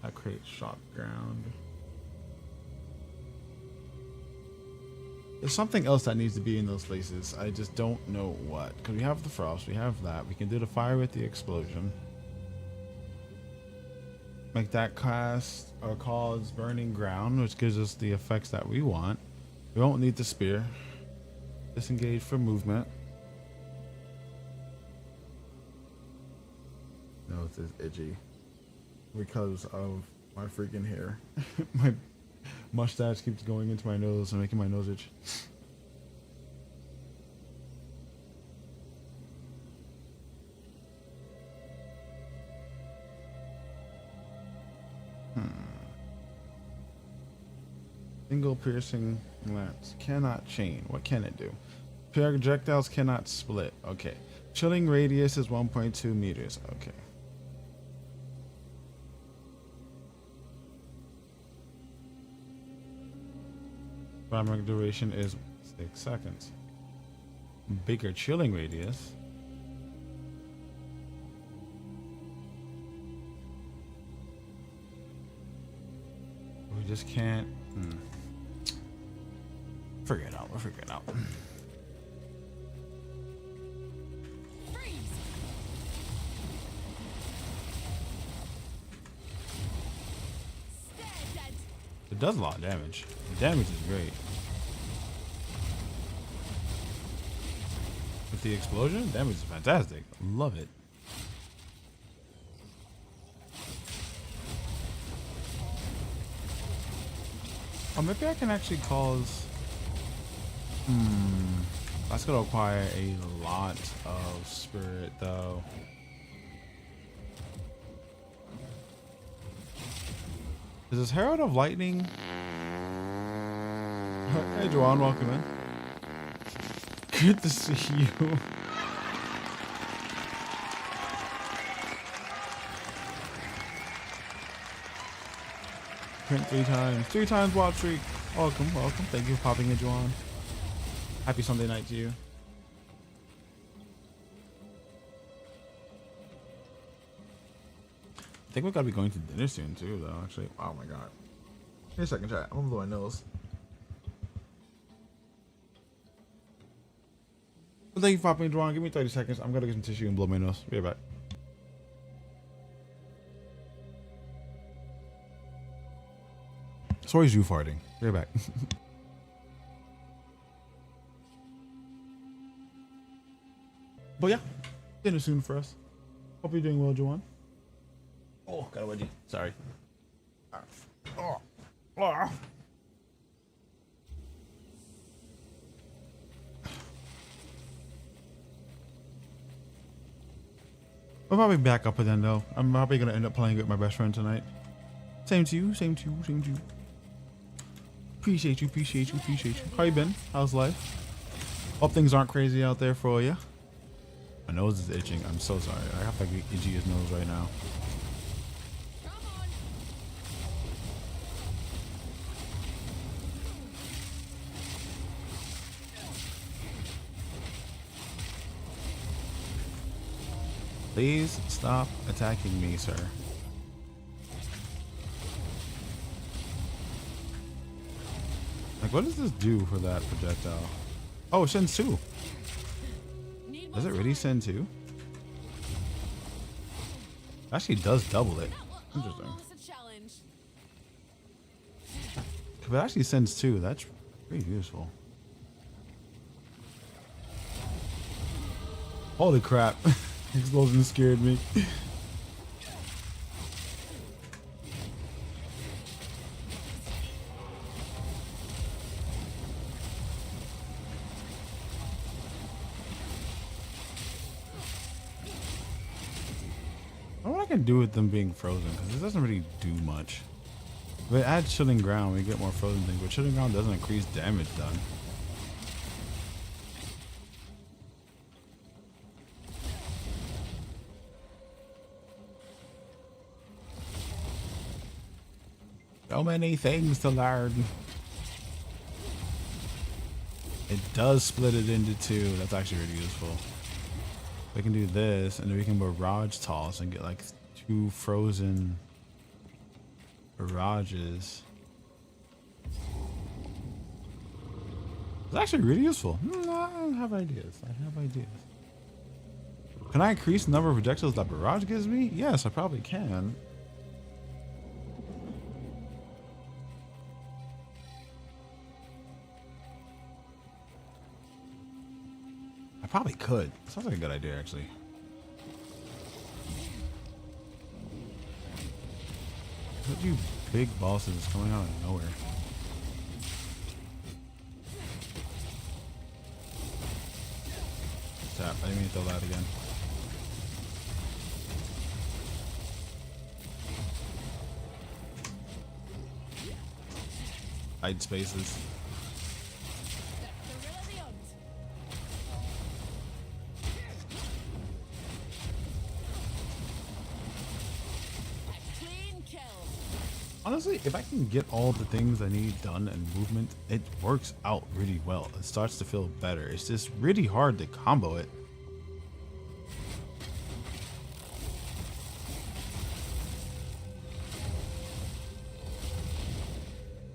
That creates shock ground. There's something else that needs to be in those places. I just don't know what. Because we have the frost, we have that. We can do the fire with the explosion. Make that cast or cause burning ground, which gives us the effects that we want. We won't need the spear. Disengage for movement. No, it's itchy. Because of my freaking hair. My mustache keeps going into my nose and making my nose itch. Single piercing lance cannot chain. What can it do? Projectiles cannot split. Okay. Chilling radius is 1.2 meters. Okay. Primary duration is 6 seconds. Bigger chilling radius. We just can't. Figure it out. We'll figure it out. It does a lot of damage. The damage is great. With the explosion, damage is fantastic. Love it. Oh, maybe I can actually cause That's gonna require a lot of spirit though. Is this Herald of Lightning? Hey Joanne, welcome in. Good to see you. Print 3 times. 3 times wild streak. Welcome, welcome. Thank you for popping in, Joanne. Happy Sunday night to you. I think we gotta be going to dinner soon too, though. Actually, oh my god. Give me a second, chat. I'm gonna blow my nose. Well, thank you for popping in, Joanne. Give me 30 seconds. I'm gonna get some tissue and blow my nose. Be right back. Sorry, you farting. Be right back. But yeah, dinner soon for us. Hope you're doing well, Joanne. Oh, got a wedgie. Sorry. I'll probably back up again though. I'm probably gonna end up playing with my best friend tonight. Same to you, same to you, same to you. Appreciate you, appreciate you, appreciate you. How you been? How's life? Hope things aren't crazy out there for you. My nose is itching. I'm so sorry. I have like the itchiest nose right now. Please stop attacking me, sir. Like, what does this do for that projectile? Oh, it sends 2. Does it really send 2? Actually, it does double it. Interesting. If it actually sends 2, that's pretty useful. Holy crap. Explosion scared me. I wonder what I can do with them being frozen, because this doesn't really do much. If it adds chilling ground, we get more frozen things, but chilling ground doesn't increase damage done. So many things to learn. It does split it into 2. That's actually really useful. We can do this, and then we can barrage toss and get like 2 frozen barrages. It's actually really useful. I have ideas. I have ideas. Can I increase the number of projectiles that barrage gives me? Yes, I probably can. Probably could. Sounds like a good idea, actually. What you big bosses coming out of nowhere? Tap. I didn't mean to throw that again. Hide spaces. Honestly, if I can get all the things I need done and movement, it works out really well. It starts to feel better. It's just really hard to combo it.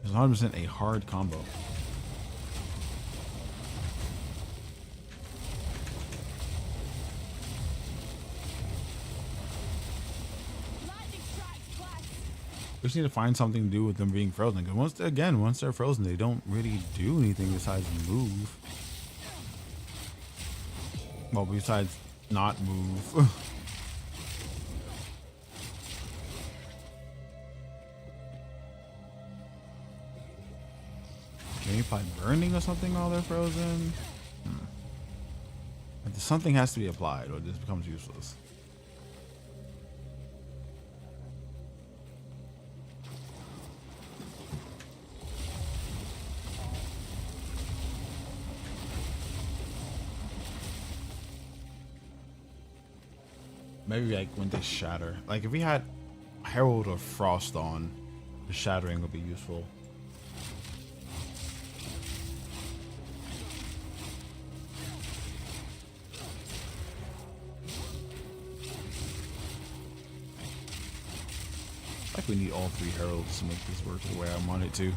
It's 100% a hard combo. We just need to find something to do with them being frozen. Because once they're frozen, they don't really do anything besides move. Well, besides not move. Maybe apply burning or something while they're frozen. Something has to be applied or this becomes useless. Maybe like when they shatter. Like if we had Herald or Frost on, the shattering would be useful. Like we need all three heralds to make this work the way I want it to.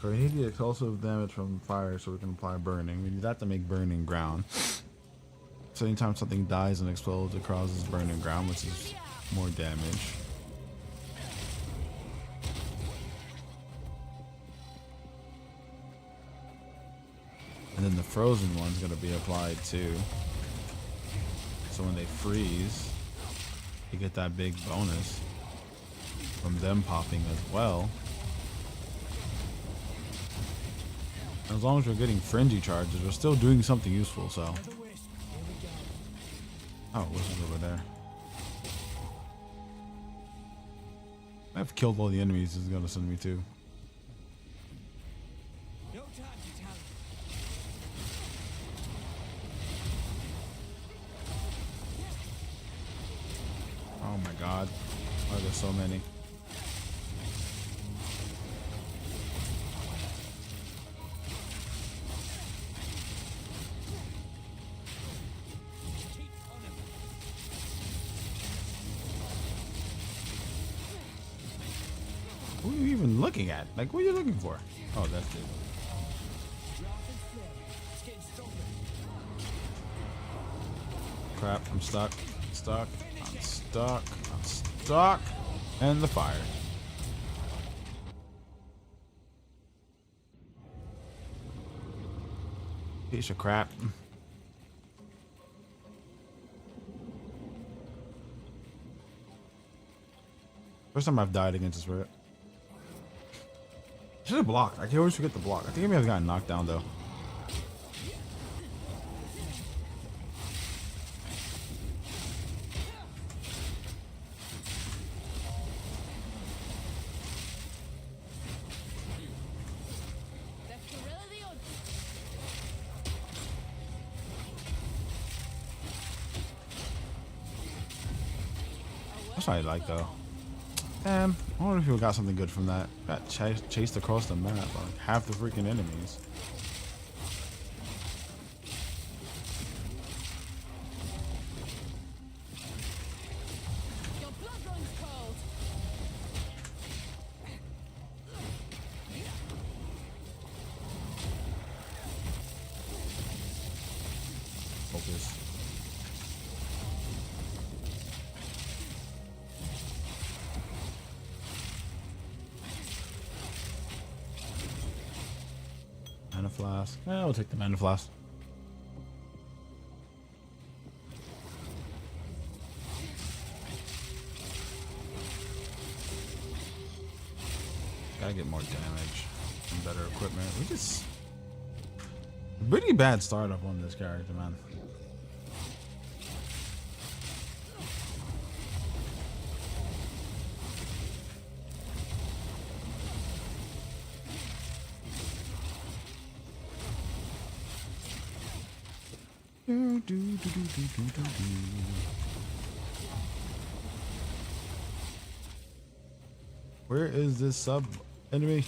So we need the explosive damage from fire so we can apply burning. We need that to make burning ground. So anytime something dies and explodes, it causes burning ground, which is more damage. And then the frozen one's gonna be applied too. So when they freeze, you get that big bonus from them popping as well. As long as we're getting frenzy charges, we're still doing something useful, so. Oh, Whistle's over there. I've killed all the enemies he's gonna send me to. Oh my god. Why are there so many? Who are you even looking at? Like, what are you looking for? Oh, that's it. Crap, I'm stuck. Stuck. I'm stuck. I'm stuck. And the fire. Piece of crap. First time I've died against this spirit. Should have blocked. I can always forget to block. I think I may have gotten knocked down though. That's what I like though. Damn, I wonder if we got something good from that. Got chased across the map, like half the freaking enemies. Your blood runs cold. Focus. Mana flask. Yeah, we'll take the mana flask. Gotta get more damage and better equipment. We just pretty bad startup on this character, man. Where is this sub enemy?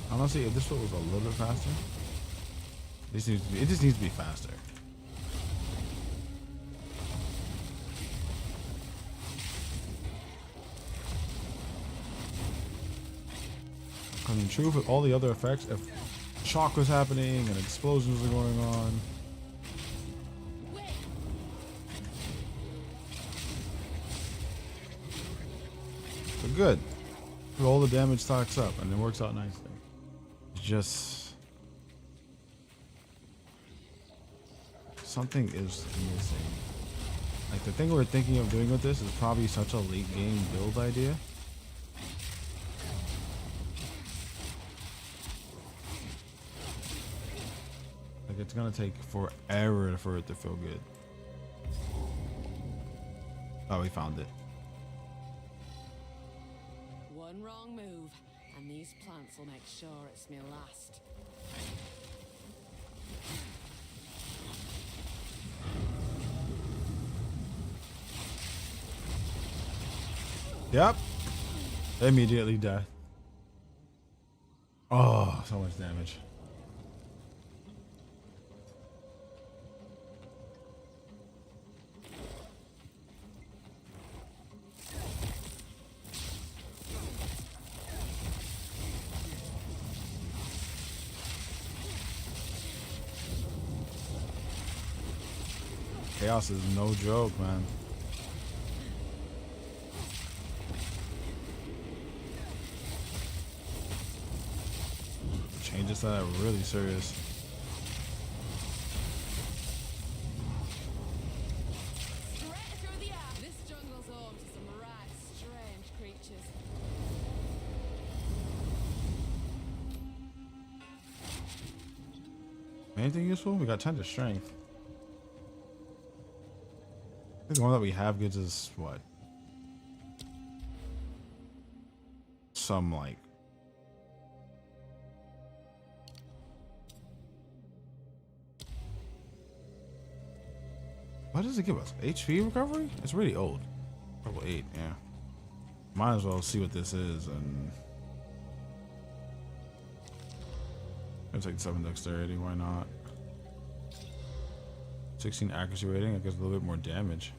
Honestly, if this foot was a little bit faster, it just needs to be faster. I mean, true with all the other effects, if shock was happening and explosions were going on, good. All the damage stacks up and it works out nicely. It's just something is missing. Like the thing we're thinking of doing with this is probably such a late game build idea. Like it's gonna take forever for it to feel good. Oh, we found it. One wrong move, and these plants will make sure it's me last. Yep. Immediately death. Oh, so much damage. Chaos is no joke, man. Changes that are really serious. Straight through the air. This jungle's home to some right strange creatures. Anything useful? We got 10 to strength. I think the one that we have gives us what? Some like what does it give us? HP recovery? It's really old. Level 8, yeah. Might as well see what this is and it's like 7 dexterity, why not? 16 accuracy rating, I guess a little bit more damage.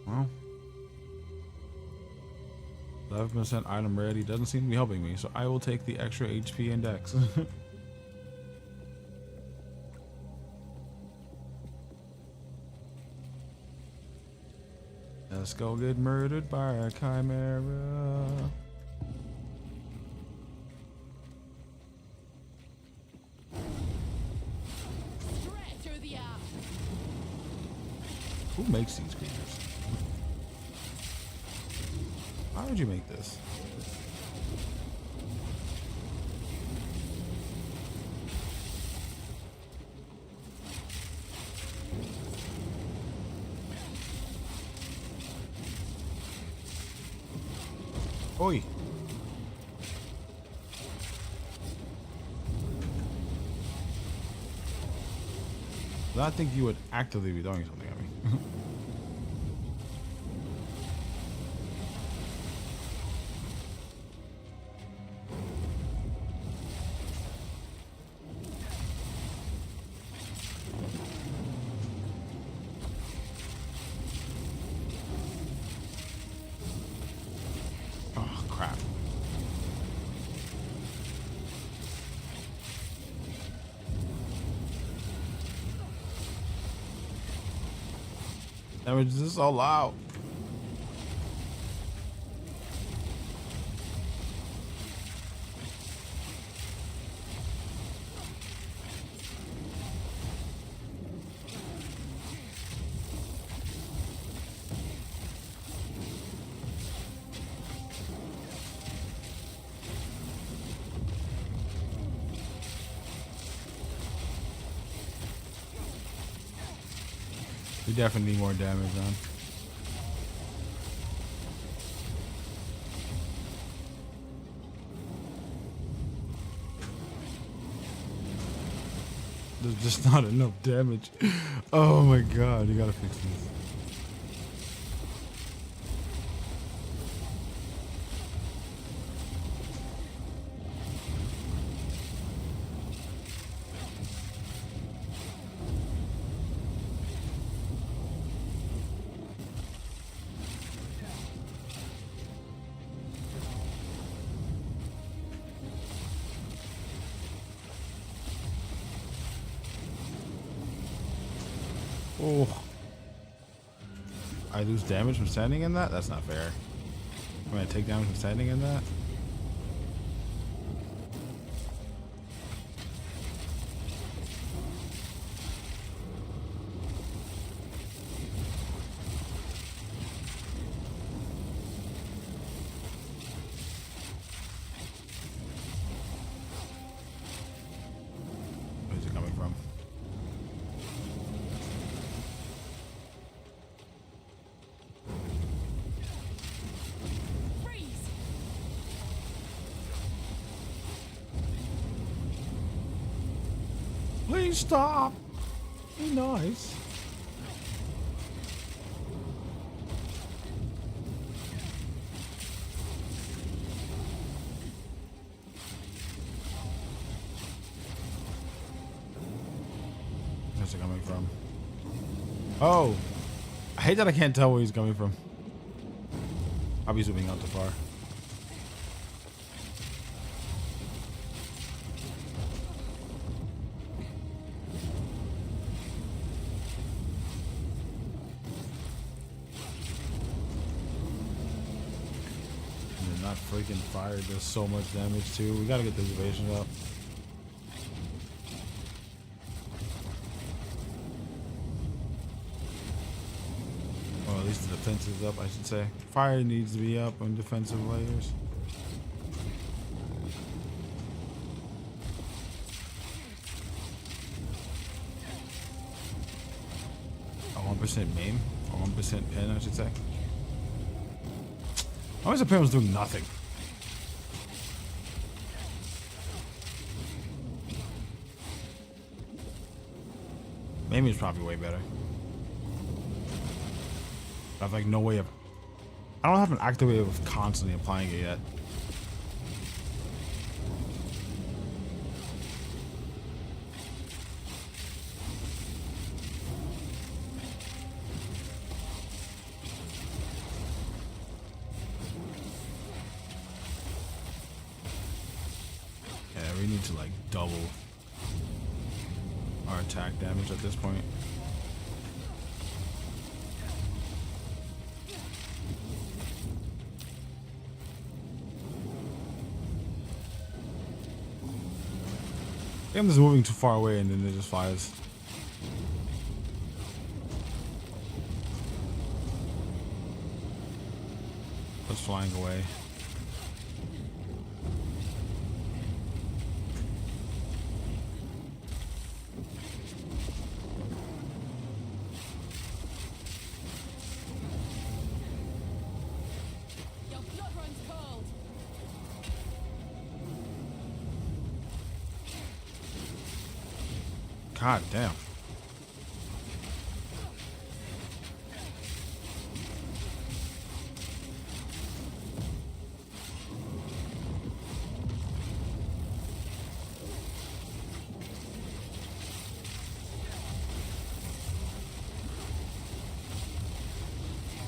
Well, 11% item rarity doesn't seem to be helping me, so I will take the extra HP index. Let's go get murdered by a chimera. Straight through the air. Who makes these creatures? Why would you make this? Oi! I think you would actively be doing something at me. Oh, crap. Damage is so loud. We definitely need more damage on. There's just not enough damage. Oh my god, you gotta fix this. Oh. I lose damage from standing in that? That's not fair. I'm gonna take damage from standing in that? Where's it coming from? Freeze! Please stop. Be nice. Where's it coming from? Oh, I hate that I can't tell where he's coming from. I'll be zooming out too far. And not freaking fire does so much damage too. We gotta get this evasion up. Or at least the defense is up, I should say. Fire needs to be up on defensive layers. A 1% maim, or 1% pin, I should say. Why is the pin was doing nothing? Maim is probably way better. I have like no way of. I don't have an active way of constantly applying it yet. Yeah, we need to like double our attack damage at this point. I think I'm just moving too far away and then it just fires. Just flying away. Your blood runs cold. God damn.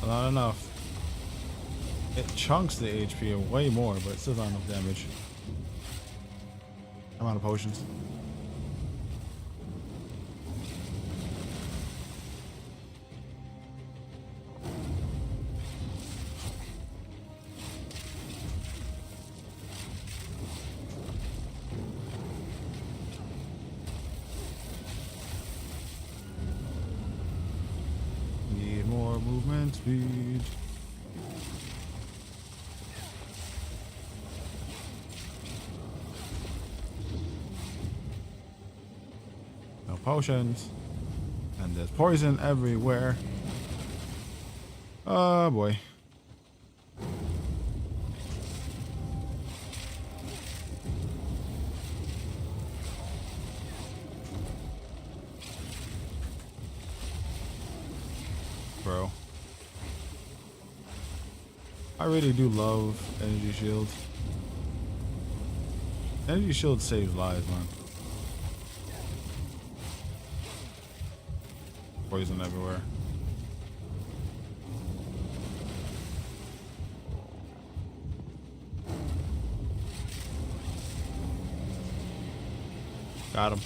Not enough. It chunks the HP way more, but it's still not enough damage. I'm out of potions. Need more movement speed. No potions. And there's poison everywhere. Oh boy. Bro. I really do love energy shield. Energy shield saves lives, man. Poison everywhere. Got him.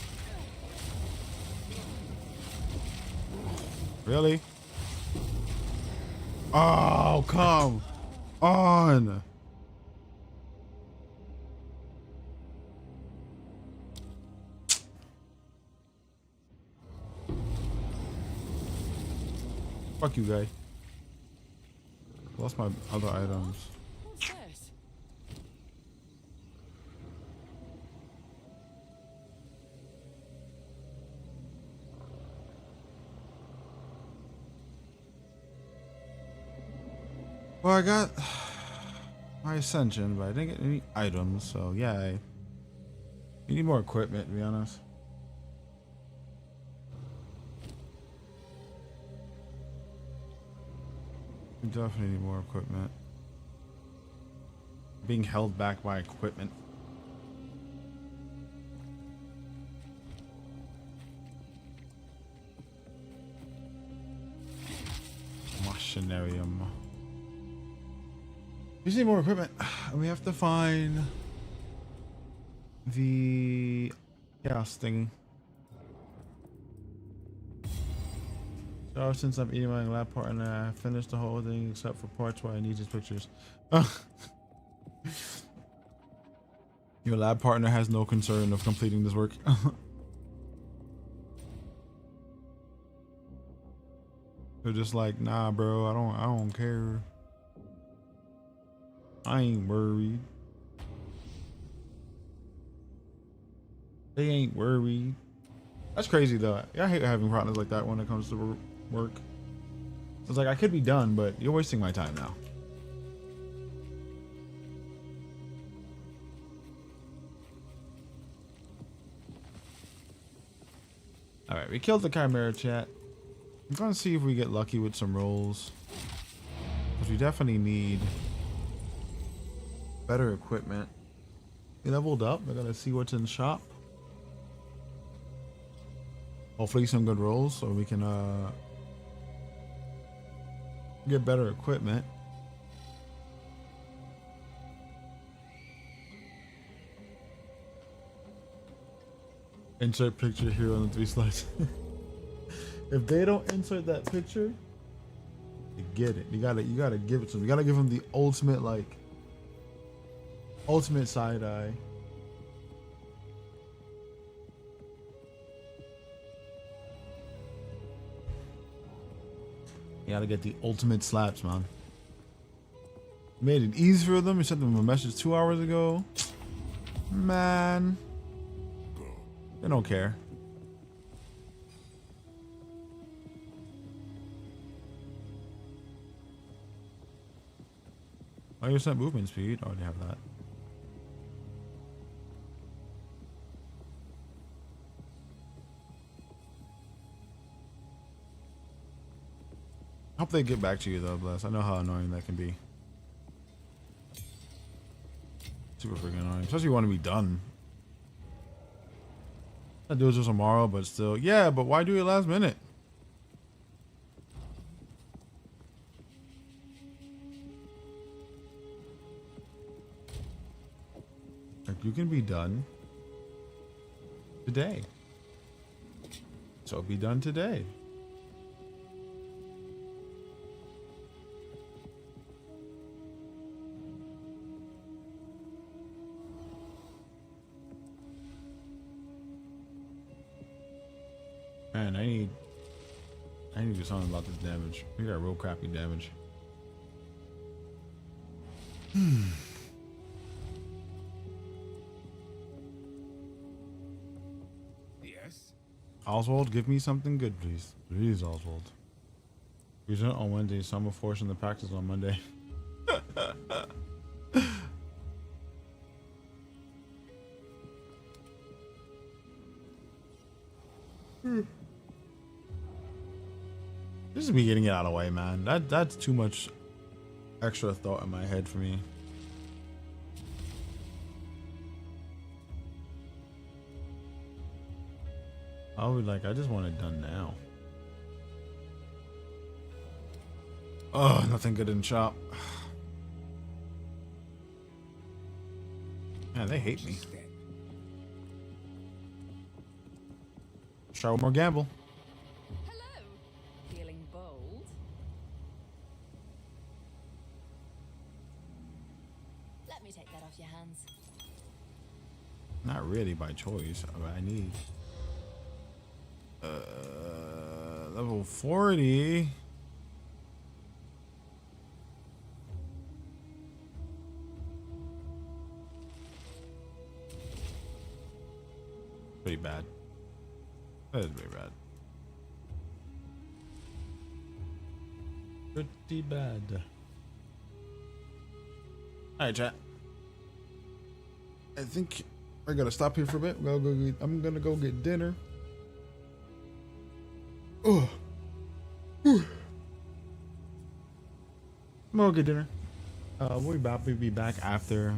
Really? Oh, come on. Fuck you, guy. Lost my other items. What's this? Well, I got my ascension, but I didn't get any items, so yeah, you need more equipment, to be honest. You definitely need more equipment. Being held back by equipment. Machinarium. We just need more equipment. And we have to find the chaos thing. So since I'm eating my lab partner, I finished the whole thing except for parts where I need his pictures. Your lab partner has no concern of completing this work. They're just like, nah, bro, I don't care. I ain't worried. They ain't worried. That's crazy though. I hate having partners like that when it comes to work. It's like I could be done, but you're wasting my time now. All right, we killed the Chimera, chat. I'm gonna see if we get lucky with some rolls, because we definitely need better equipment. We leveled up. We're gonna see what's in the shop. Hopefully some good rolls so we can get better equipment. Insert picture here on the 3 slides. If they don't insert that picture, you get it. You gotta give it to them. You gotta give them the ultimate, like, ultimate side eye. You gotta get the ultimate slaps, man. Made it easy for them. We sent them a message 2 hours ago. Man, they don't care. Oh, you sent movement speed. I already have that. I hope they get back to you though, Bless. I know how annoying that can be. Super freaking annoying. Especially if you want to be done. I'll do it just tomorrow, but still. Yeah, but why do it last minute? Like, you can be done today. So be done today. Man, I need to do something about this damage. We got real crappy damage. Yes? Oswald, give me something good, please. Please, Oswald. Present on Wednesday, summer force in the practice on Monday. This is me getting it out of the way, man. That's too much extra thought in my head for me. I would like, I just want it done now. Oh, nothing good in shop. Man, they hate me. Let's try one more gamble. Hello. Feeling Not really by choice, but I need. Level 40. Pretty bad. That is pretty bad. Pretty bad. Alright, chat. I think I gotta stop here for a bit. I'm gonna go get dinner. Oh. I'm gonna get dinner. We'll be back after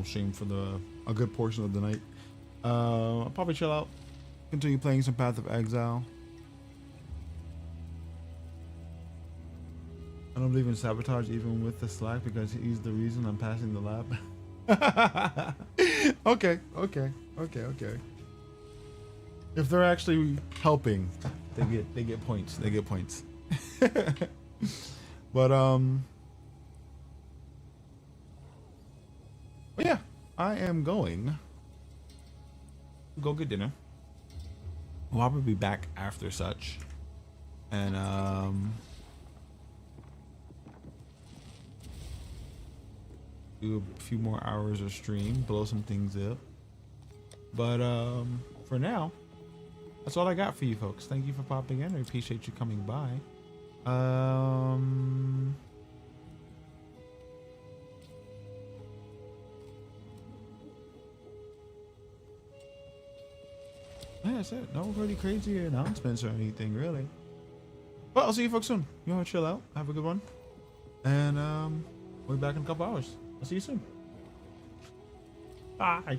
stream for a good portion of the night. I'll probably chill out, continue playing some Path of Exile. I don't believe in sabotage even with the Slack because he's the reason I'm passing the lab. Okay. If they're actually helping, they get points. They get points. But yeah, I am going to go get dinner. We'll probably be back after such, and do a few more hours of stream, blow some things up. But for now, that's all I got for you folks. Thank you for popping in. I appreciate you coming by. Yeah, that's it. No really crazy announcements or anything, really. But I'll see you folks soon. You want to chill out? Have a good one. And we'll be back in a couple hours. I'll see you soon. Bye.